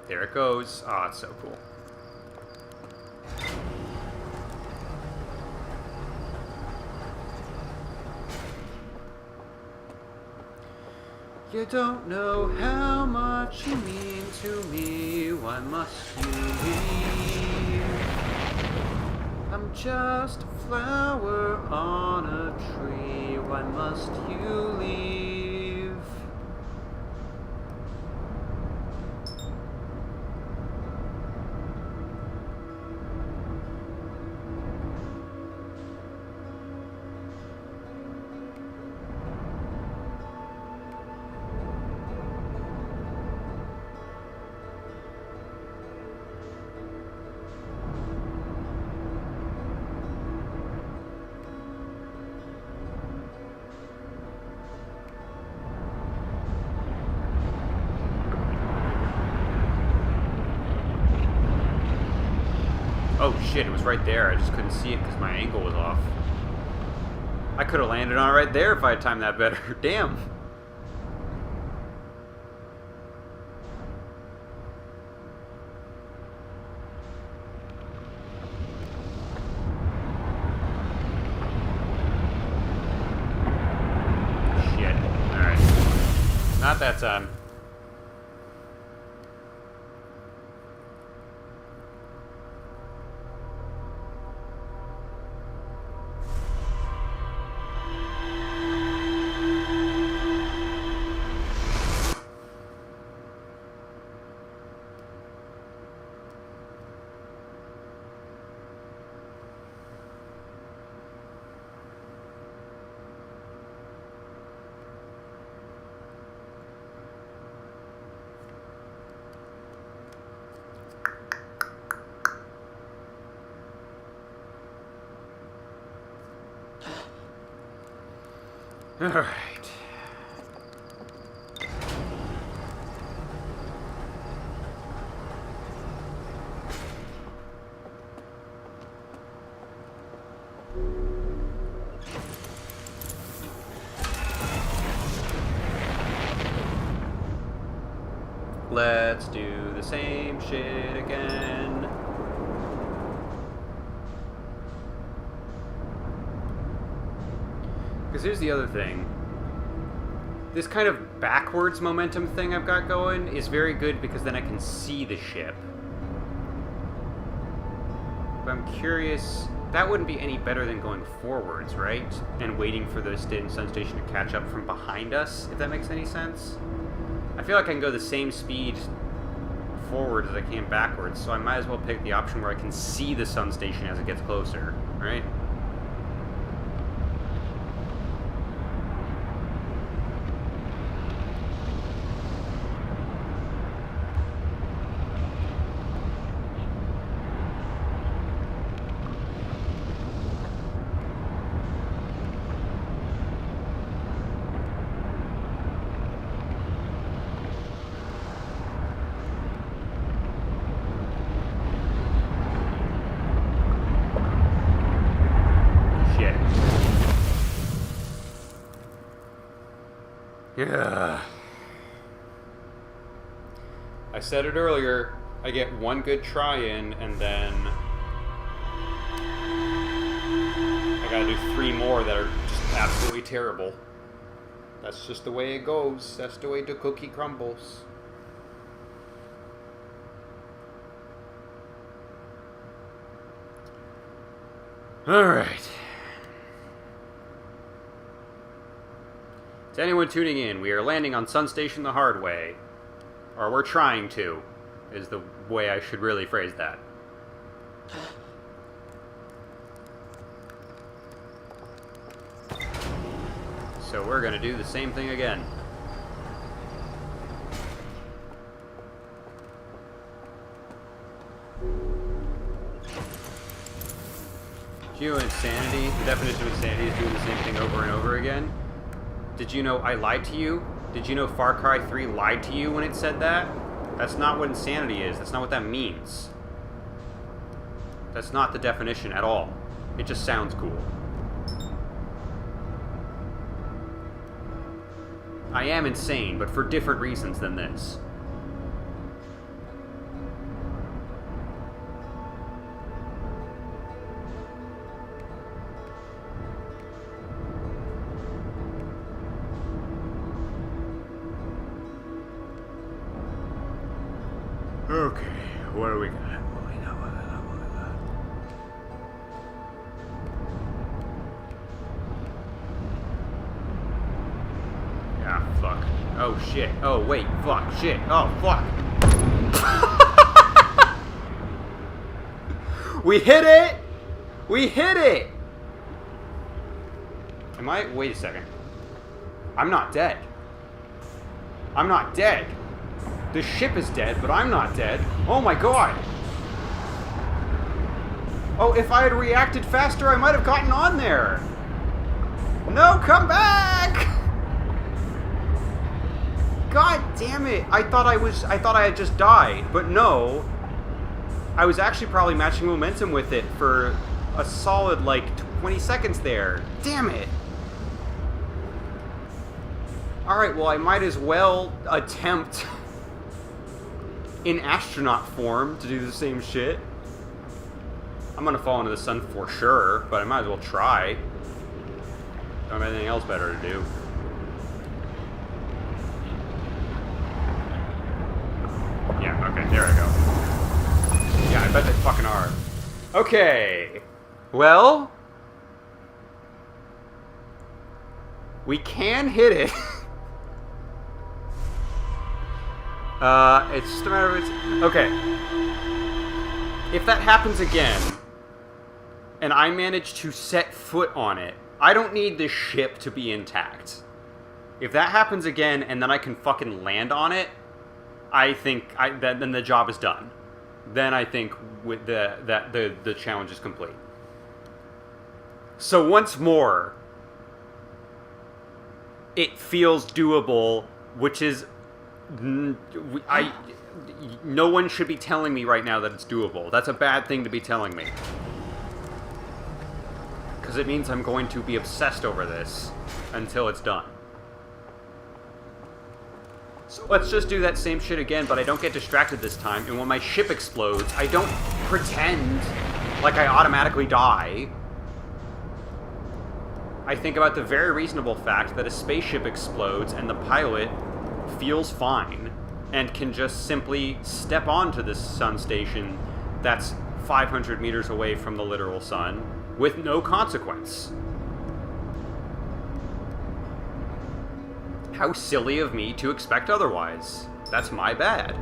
There it goes. Ah, it's so cool. You don't know how much you mean to me. Why must you leave? I'm just a flower on a tree. Why must you leave? Oh shit, it was right there. I just couldn't see it because my angle was off. I could have landed on it right there if I had timed that better. Damn. Shit. Alright. Not that time. All right. Let's do the same shit again. Because here's the other thing. This kind of backwards momentum thing I've got going is very good because then I can see the ship. But I'm curious, that wouldn't be any better than going forwards, right? And waiting for the sun station to catch up from behind us, if that makes any sense. I feel like I can go the same speed forward as I can backwards, so I might as well pick the option where I can see the sun station as it gets closer, right? Yeah. I said it earlier, I get one good try in, and then I gotta do 3 more that are just absolutely terrible. That's just the way it goes. That's the way the cookie crumbles. Alright. To anyone tuning in, we are landing on Sun Station the hard way. Or we're trying to, is the way I should really phrase that. So we're gonna do the same thing again. You insanity. The definition of insanity is doing the same thing over and over again. Did you know I lied to you? Did you know Far Cry 3 lied to you when it said that? That's not what insanity is. That's not what that means. That's not the definition at all. It just sounds cool. I am insane, but for different reasons than this. Okay, what do we got? What do we got? Yeah, fuck. Oh shit. Oh wait, fuck, shit. Oh fuck. We hit it! We hit it! Am I? Wait a second. I'm not dead. I'm not dead. The ship is dead, but I'm not dead. Oh my god! Oh, if I had reacted faster, I might have gotten on there! No, come back! God damn it! I thought I had just died, but no. I was actually probably matching momentum with it for a solid, like, 20 seconds there. Damn it! Alright, well, I might as well attempt in astronaut form to do the same shit. I'm gonna fall into the sun for sure, but I might as well try. Don't have anything else better to do. Yeah, okay, there I go. Yeah, I bet they fucking are. Okay. Well, we can hit it. It's just a matter of... Okay. If that happens again, and I manage to set foot on it, I don't need this ship to be intact. If that happens again, and then I can fucking land on it, I think then the job is done. Then I think with the challenge is complete. So once more, it feels doable, which is... no one should be telling me right now that it's doable. That's a bad thing to be telling me. Because it means I'm going to be obsessed over this until it's done. So let's just do that same shit again, but I don't get distracted this time, and when my ship explodes, I don't pretend like I automatically die. I think about the very reasonable fact that a spaceship explodes and the pilot feels fine and can just simply step onto this sun station that's 500 meters away from the literal sun with no consequence. How silly of me to expect otherwise. That's my bad.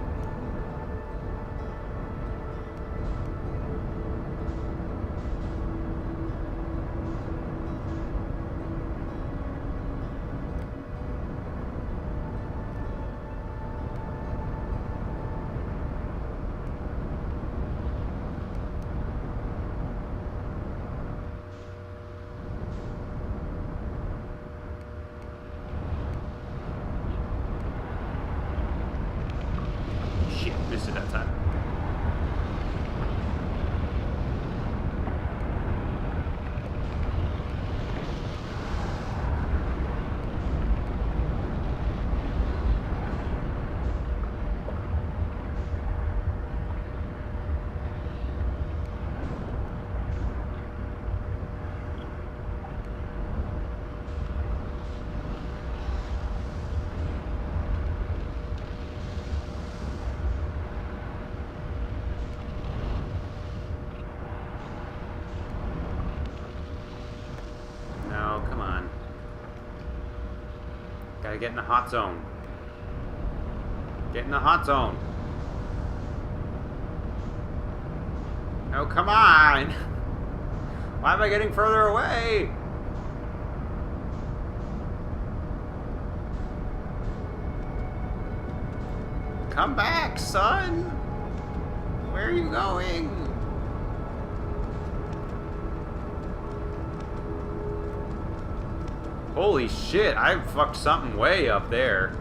Missed it that time. Gotta get in the hot zone. Get in the hot zone. Oh, come on! Why am I getting further away? Come back, son! Where are you going? Holy shit, I fucked something way up there.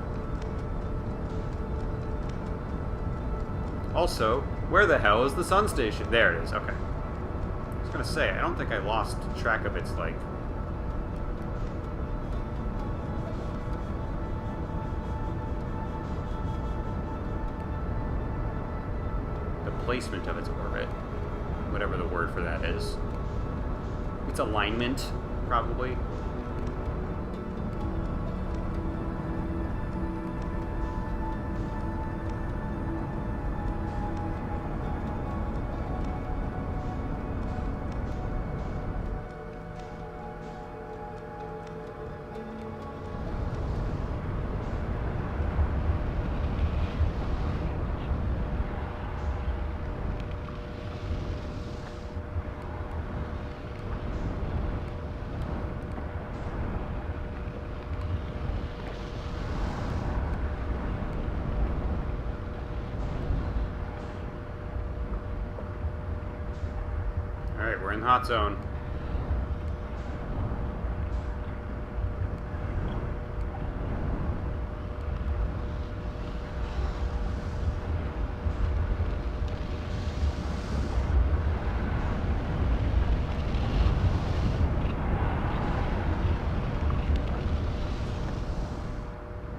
Also, where the hell is the sun station? There it is, okay. I was gonna say, I don't think I lost track of its, like... the placement of its orbit. Whatever the word for that is. Its alignment, probably. Alright, we're in the hot zone.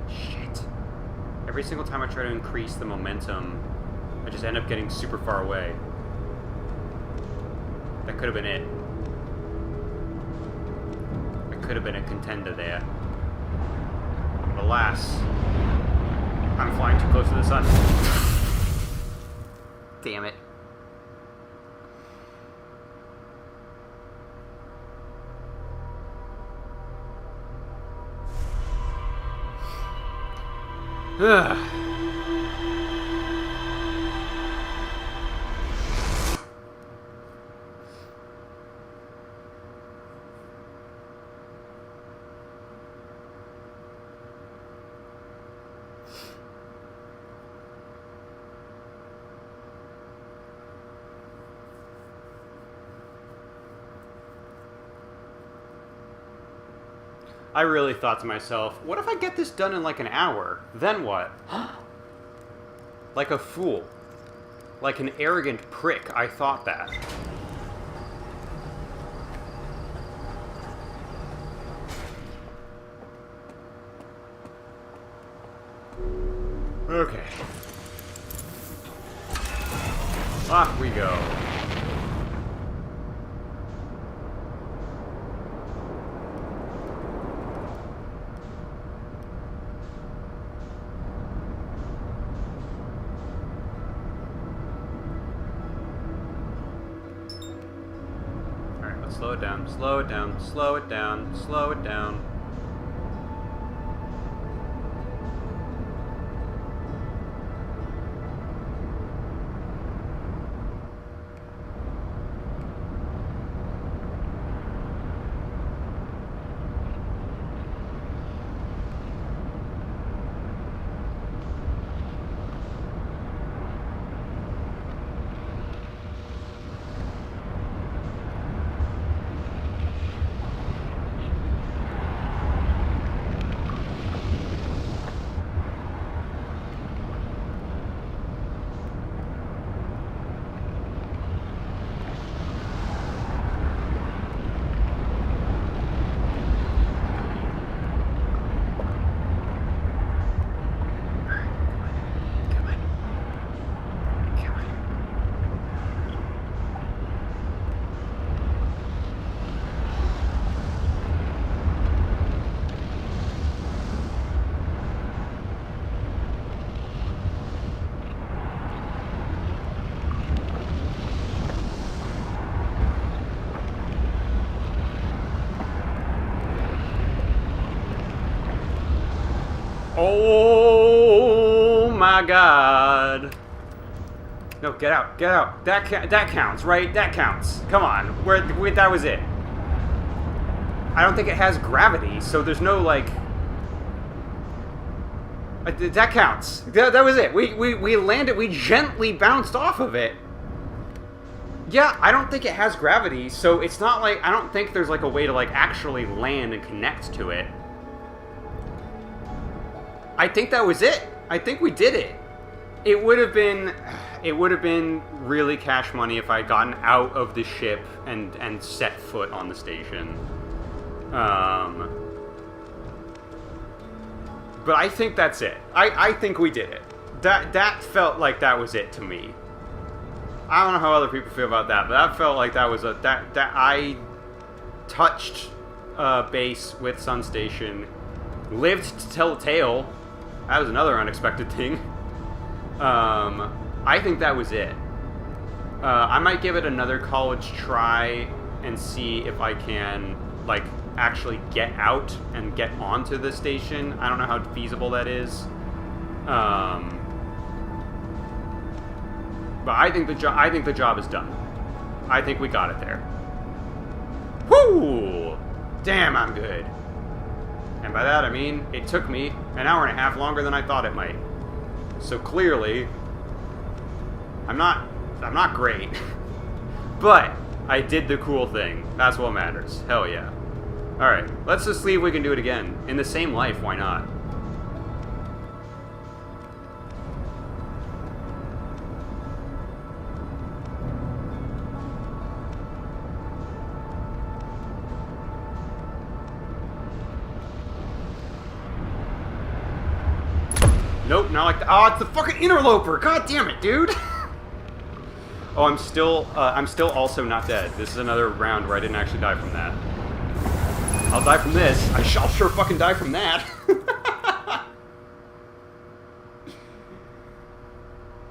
Shit. Every single time I try to increase the momentum, I just end up getting super far away. That could have been it. I could have been a contender there. But alas, I'm flying too close to the sun. Damn it. Ugh. I really thought to myself, what if I get this done in like an hour? Then what? Like a fool. Like an arrogant prick, I thought that. Okay. Off we go. Alright, let's slow it down, slow it down, slow it down, slow it down. Oh my god. No, get out, get out. That counts, right? That counts. Come on. That was it. I don't think it has gravity, so there's no, like... that counts. That was it. We landed, we gently bounced off of it. Yeah, I don't think it has gravity, so it's not like... I don't think there's, like, a way to, like, actually land and connect to it. I think that was it. I think we did it. It would have been really cash money if I had gotten out of the ship and set foot on the station. But I think that's it. I think we did it. That felt like that was it to me. I don't know how other people feel about that, but that felt like that was that I touched base with Sun Station, lived to tell the tale. That was another unexpected thing. I think that was it. I might give it another college try and see if I can, like, actually get out and get onto the station. I don't know how feasible that is. But I think the job is done. I think we got it there. Woo! Damn, I'm good. And by that I mean, it took me an hour and a half longer than I thought it might. So clearly, I'm not great. But I did the cool thing. That's what matters. Hell yeah. Alright, let's just see if we can do it again. In the same life, why not? Nope, not like that. Oh, it's the fucking interloper! God damn it, dude! Oh, I'm still also not dead. This is another round where I didn't actually die from that. I'll die from this. I'll sure fucking die from that.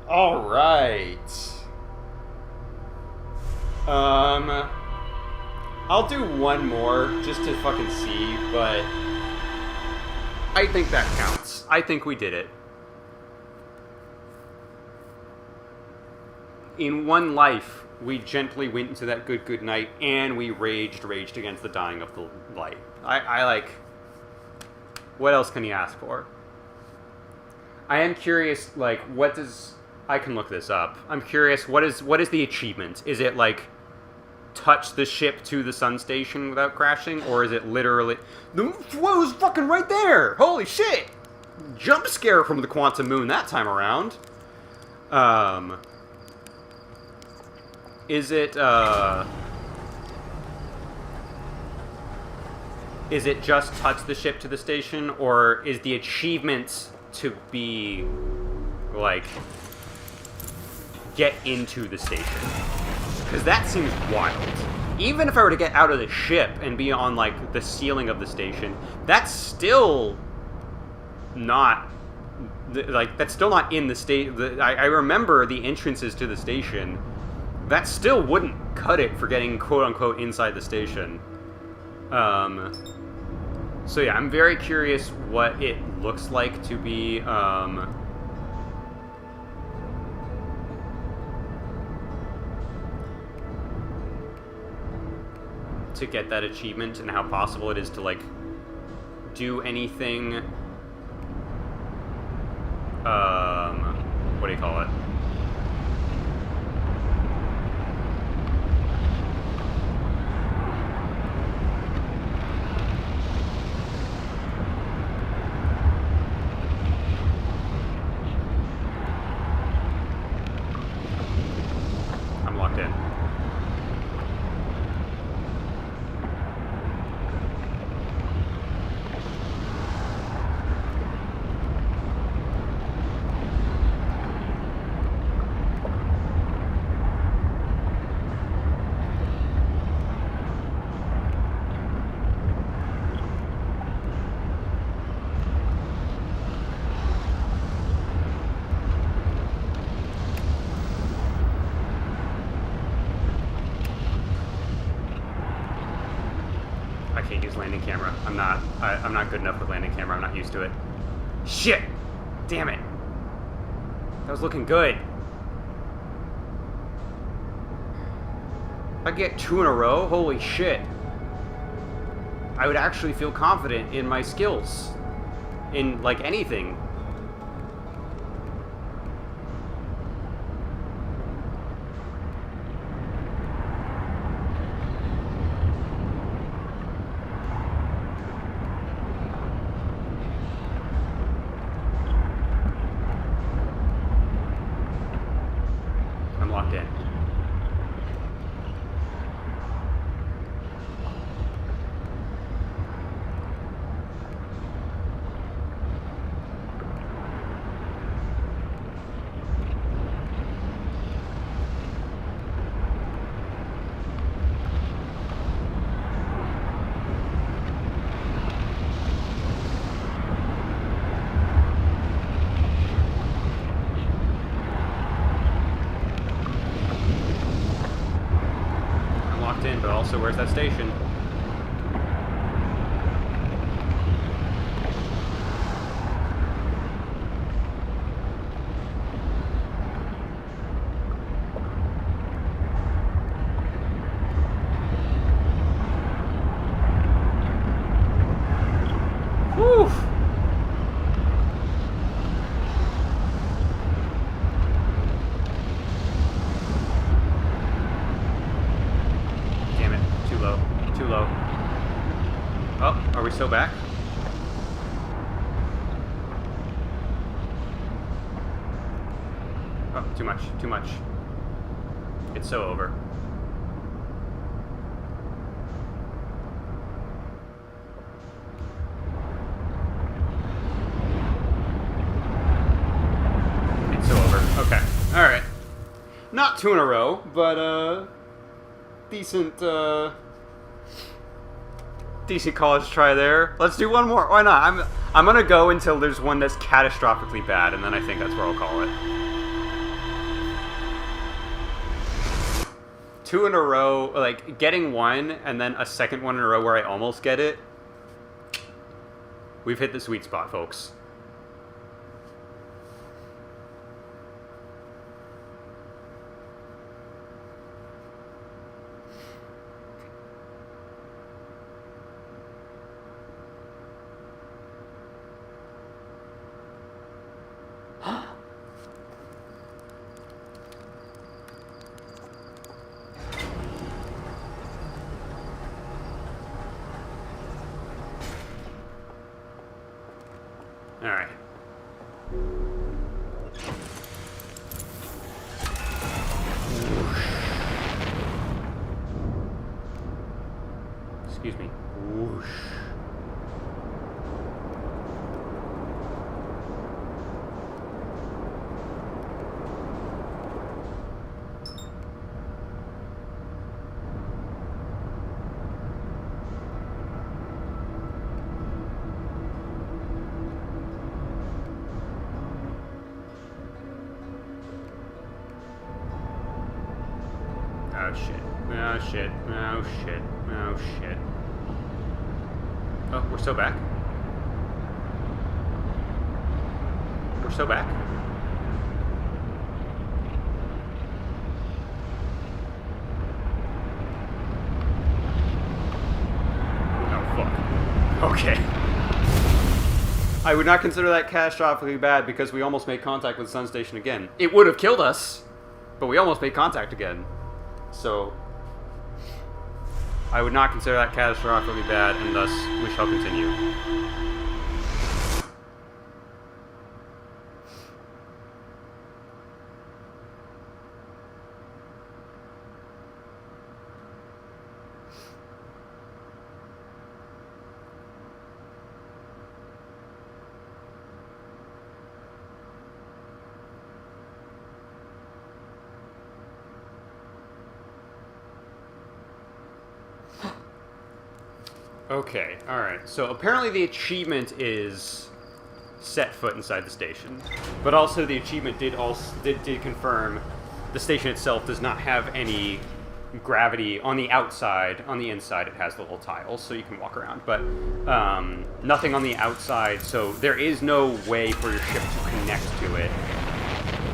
Alright. I'll do one more just to fucking see, but I think that counts. I think we did it. In one life, we gently went into that good night, and we raged against the dying of the light. I like... What else can you ask for? I am curious, like, what does... I can look this up. I'm curious, what is the achievement? Is it, like, touch the ship to the sun station without crashing? Or is it literally... The flow was fucking right there! Holy shit! Jump scare from the Quantum Moon that time around. Is it just touch the ship to the station, or is the achievement to be like, get into the station. Because that seems wild. Even if I were to get out of the ship and be on, like, the ceiling of the station, that's still not, like, that's still not in the state. I remember the entrances to the station. That still wouldn't cut it for getting quote-unquote inside the station. So yeah, I'm very curious what it looks like to be, to get that achievement and how possible it is to, like, do anything, what do you call it? I'm locked in. I can't use landing camera. I'm not good enough with landing camera. I'm not used to it. Shit! Damn it. That was looking good. If I get 2 in a row, holy shit. I would actually feel confident in my skills. In, like, anything. I'm locked in. But also, where's that station? Whew! Too low. Oh, are we still back? Oh, too much, too much. It's so over. It's so over. Okay. Alright. Not 2 in a row, but, decent college try there. Let's do one more. Why not? I'm gonna go until there's one that's catastrophically bad, and then I think that's where I'll call it. 2 in a row, like, getting one, and then a second one in a row where I almost get it. We've hit the sweet spot, folks. Alright. Excuse me. Whoosh. Oh shit. Oh shit. Oh shit. Oh shit. Oh, we're so back. We're so back. Oh fuck. Okay. I would not consider that catastrophically bad because we almost made contact with the sun station again. It would have killed us, but we almost made contact again. So, I would not consider that catastrophically bad, and thus we shall continue. Okay, alright. So apparently the achievement is set foot inside the station. But also the achievement did confirm the station itself does not have any gravity on the outside. On the inside it has the little tiles, so you can walk around. But nothing on the outside, so there is no way for your ship to connect to it.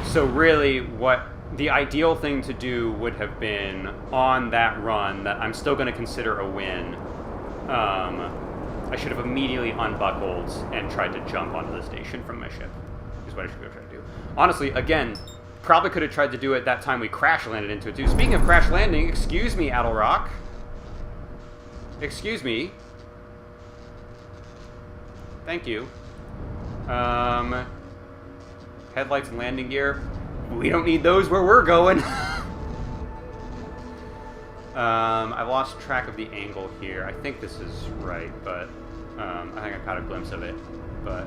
So really what the ideal thing to do would have been on that run that I'm still going to consider a win. I should have immediately unbuckled and tried to jump onto the station from my ship, is what I should have tried to do. Honestly, again, probably could have tried to do it that time we crash landed into it too. Speaking of crash landing, excuse me, Adelrock. Excuse me. Thank you. Headlights and landing gear. We don't need those where we're going. I lost track of the angle here. I think this is right, but I think I caught a glimpse of it, but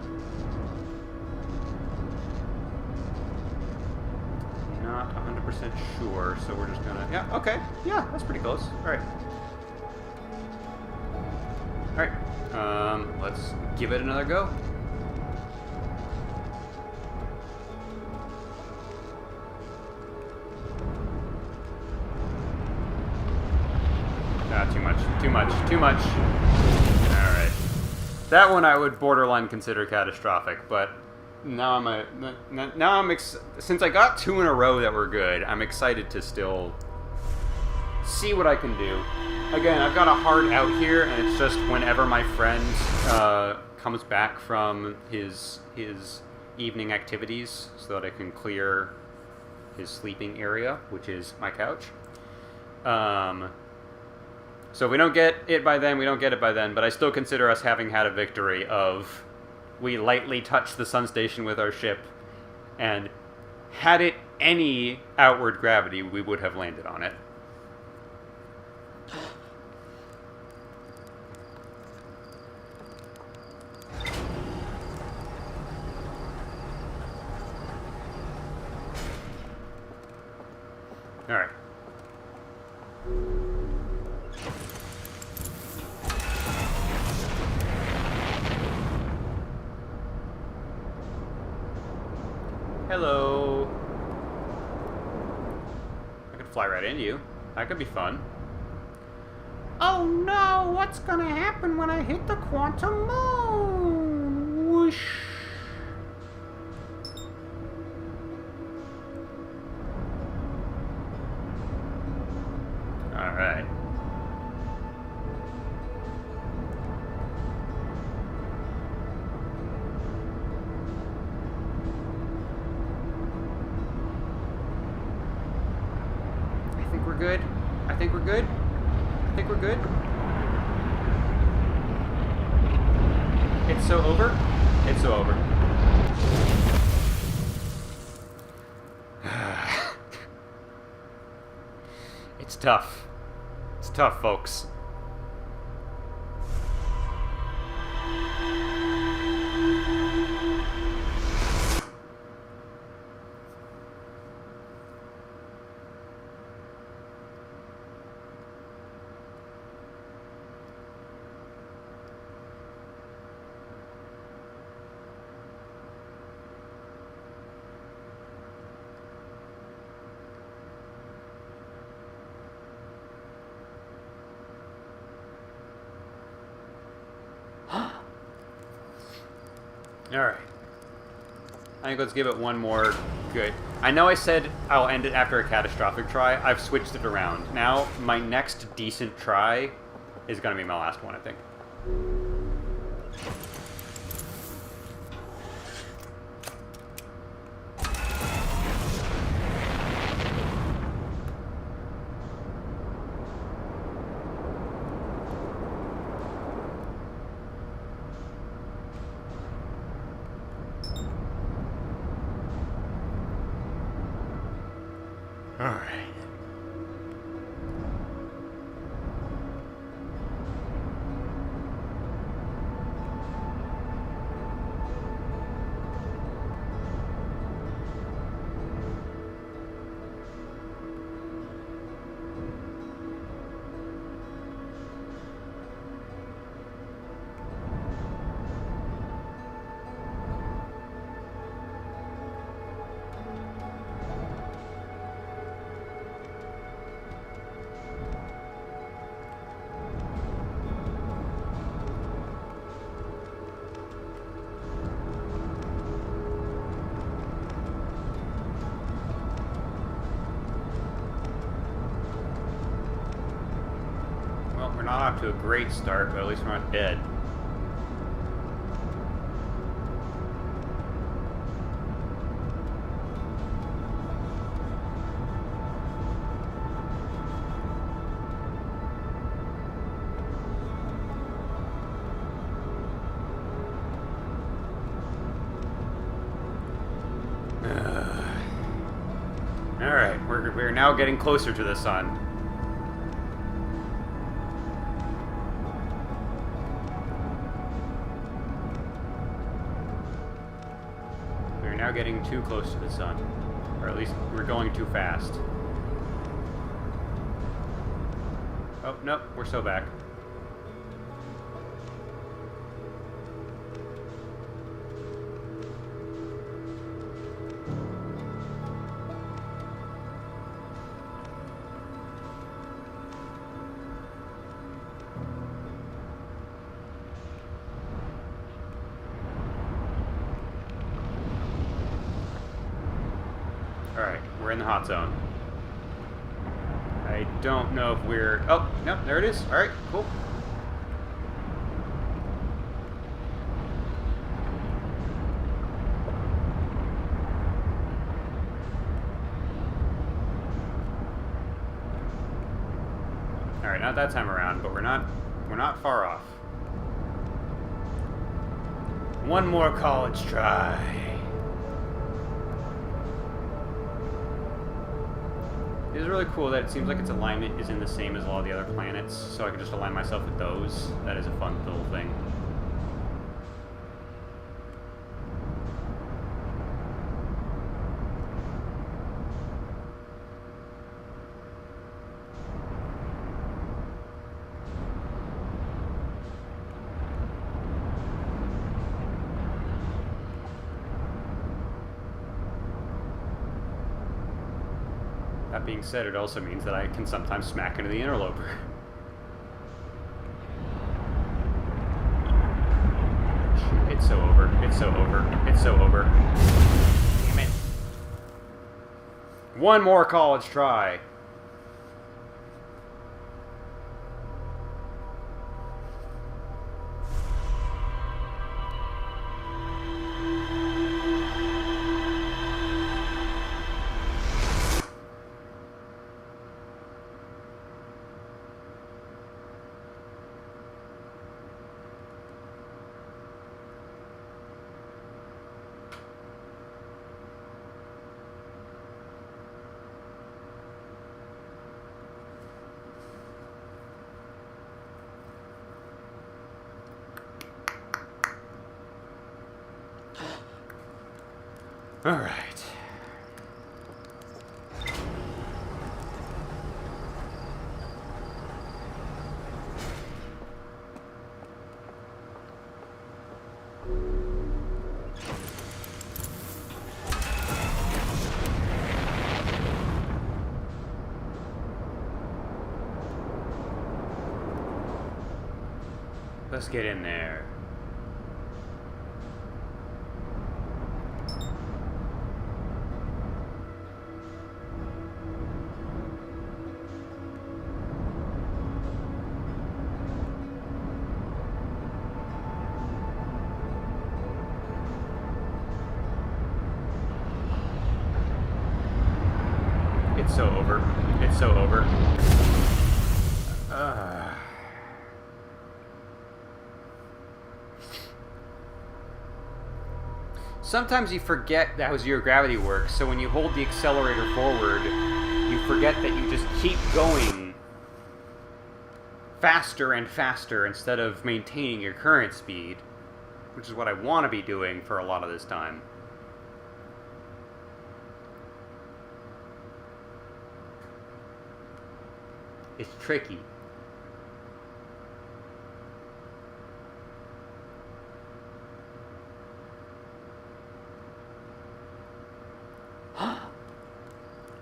not 100% sure, so we're just gonna... Yeah, okay. Yeah, that's pretty close. Alright. Alright. Let's give it another go. Too much, too much, too much. Alright. That one I would borderline consider catastrophic, but now since I got 2 in a row that were good, I'm excited to still see what I can do. Again, I've got a hard out here, and it's just whenever my friend comes back from his evening activities so that I can clear his sleeping area, which is my couch. So if we don't get it by then, we don't get it by then, but I still consider us having had a victory of we lightly touched the sun station with our ship, and had it any outward gravity, we would have landed on it. All right. Hello. I could fly right into you. That could be fun. Oh no, what's gonna happen when I hit the quantum moon? Whoosh. Alright. Good. I think we're good. I think we're good. It's so over. It's so over. It's tough. It's tough, folks. Alright. I think let's give it one more good. I know I said I'll end it after a catastrophic try. I've switched it around. Now, my next decent try is going to be my last one, I think. Alright. We're not off to a great start, but at least we're not dead. Alright, we're now getting closer to the sun. Now getting too close to the sun, or at least we're going too fast. Oh, nope, we're so back. Alright, we're in the hot zone. I don't know if we're... Oh, no, there it is. Alright, cool. Alright, not that time around, but we're not far off. One more college try. It is really cool that it seems like its alignment isn't the same as all the other planets, so I can just align myself with those. That is a fun little thing. That being said, it also means that I can sometimes smack into the interloper. It's so over. It's so over. It's so over. Damn it. One more college try. All right. Let's get in there. so over. It's so over. Sometimes you forget that how zero gravity works, so when you hold the accelerator forward, you forget that you just keep going faster and faster instead of maintaining your current speed, which is what I want to be doing for a lot of this time. It's tricky.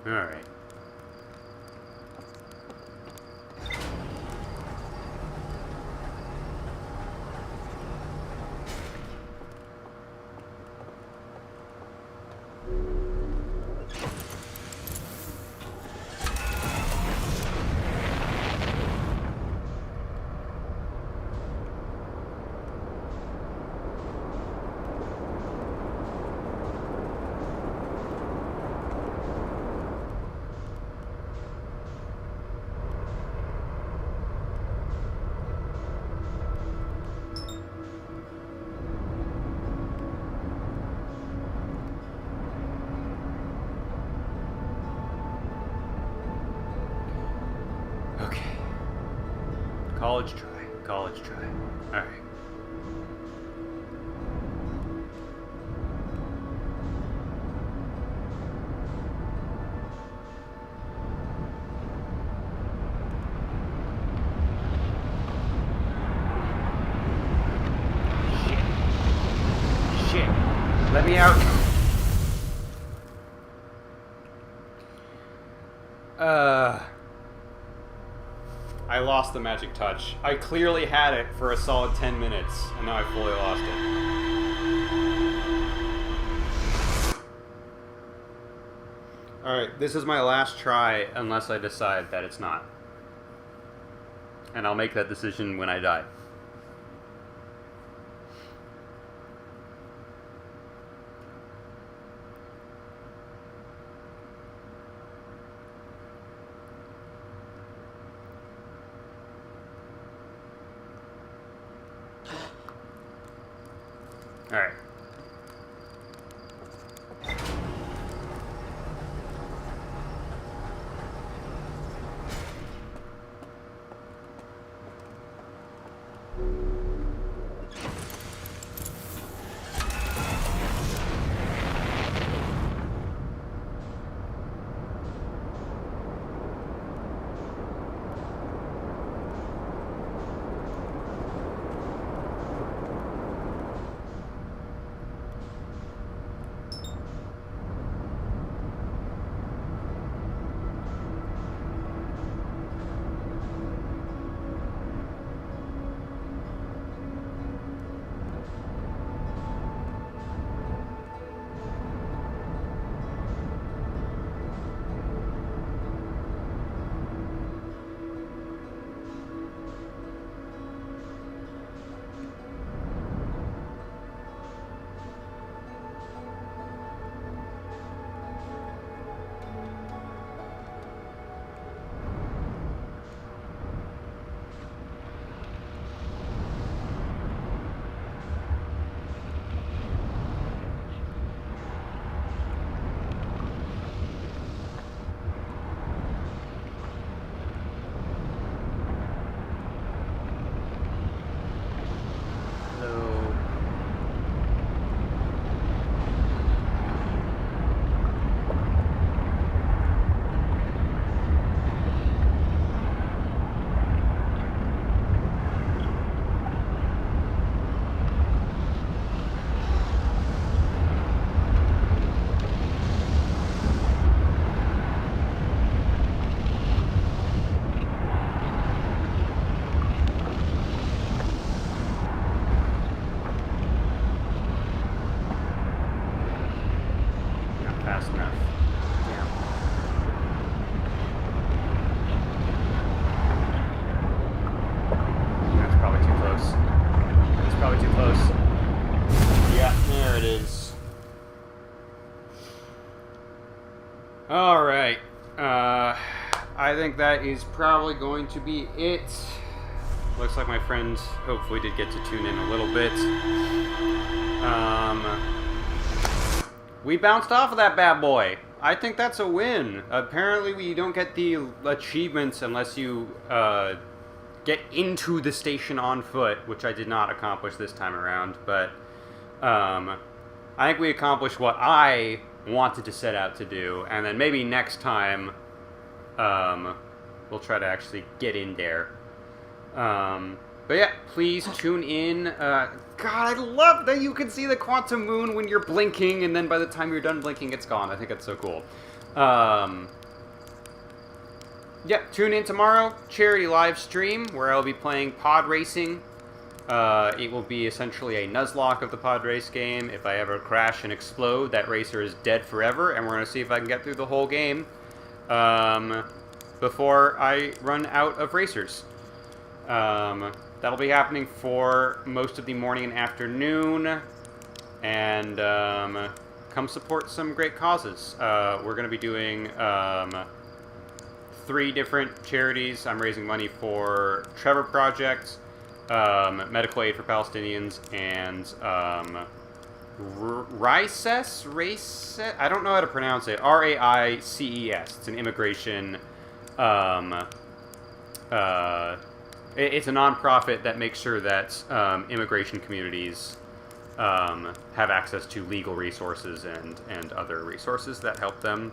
All right. College try. Alright. Shit. Let me out. I lost the magic touch. I clearly had it for a solid 10 minutes, and now I fully lost it. Alright, this is my last try unless I decide that it's not. And I'll make that decision when I die. Alright. Fast enough. Yeah. That's probably too close. It's probably too close. Yeah, there it is. Alright. I think that is probably going to be it. Looks like my friends hopefully did get to tune in a little bit. We bounced off of that bad boy. I think that's a win. Apparently we don't get the achievements unless you get into the station on foot, which I did not accomplish this time around, but I think we accomplished what I wanted to set out to do, and then maybe next time we'll try to actually get in there. But yeah, please tune in. God, I love that you can see the quantum moon when you're blinking, and then by the time you're done blinking, it's gone. I think that's so cool. Yeah, tune in tomorrow, Charity Livestream, where I'll be playing pod racing. It will be essentially a Nuzlocke of the pod race game. If I ever crash and explode, that racer is dead forever, and we're going to see if I can get through the whole game before I run out of racers. That'll be happening for most of the morning and afternoon, and come support some great causes. We're going to be doing 3 different charities. I'm raising money for Trevor Project, Medical Aid for Palestinians, and RAICES? I don't know how to pronounce it. RAICES. It's an immigration... it's a nonprofit that makes sure that immigration communities have access to legal resources and other resources that help them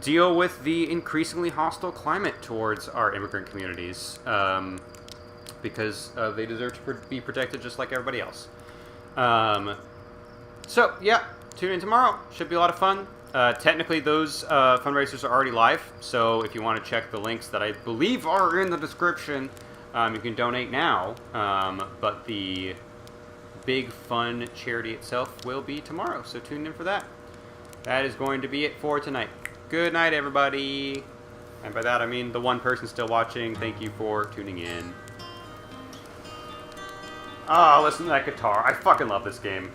deal with the increasingly hostile climate towards our immigrant communities, because they deserve to be protected just like everybody else. So, yeah, tune in tomorrow. Should be a lot of fun. Technically, those fundraisers are already live, so if you want to check the links that I believe are in the description, you can donate now, but the big fun charity itself will be tomorrow, so tune in for that. That is going to be it for tonight. Good night, everybody. And by that, I mean the one person still watching. Thank you for tuning in. Oh, listen to that guitar. I fucking love this game.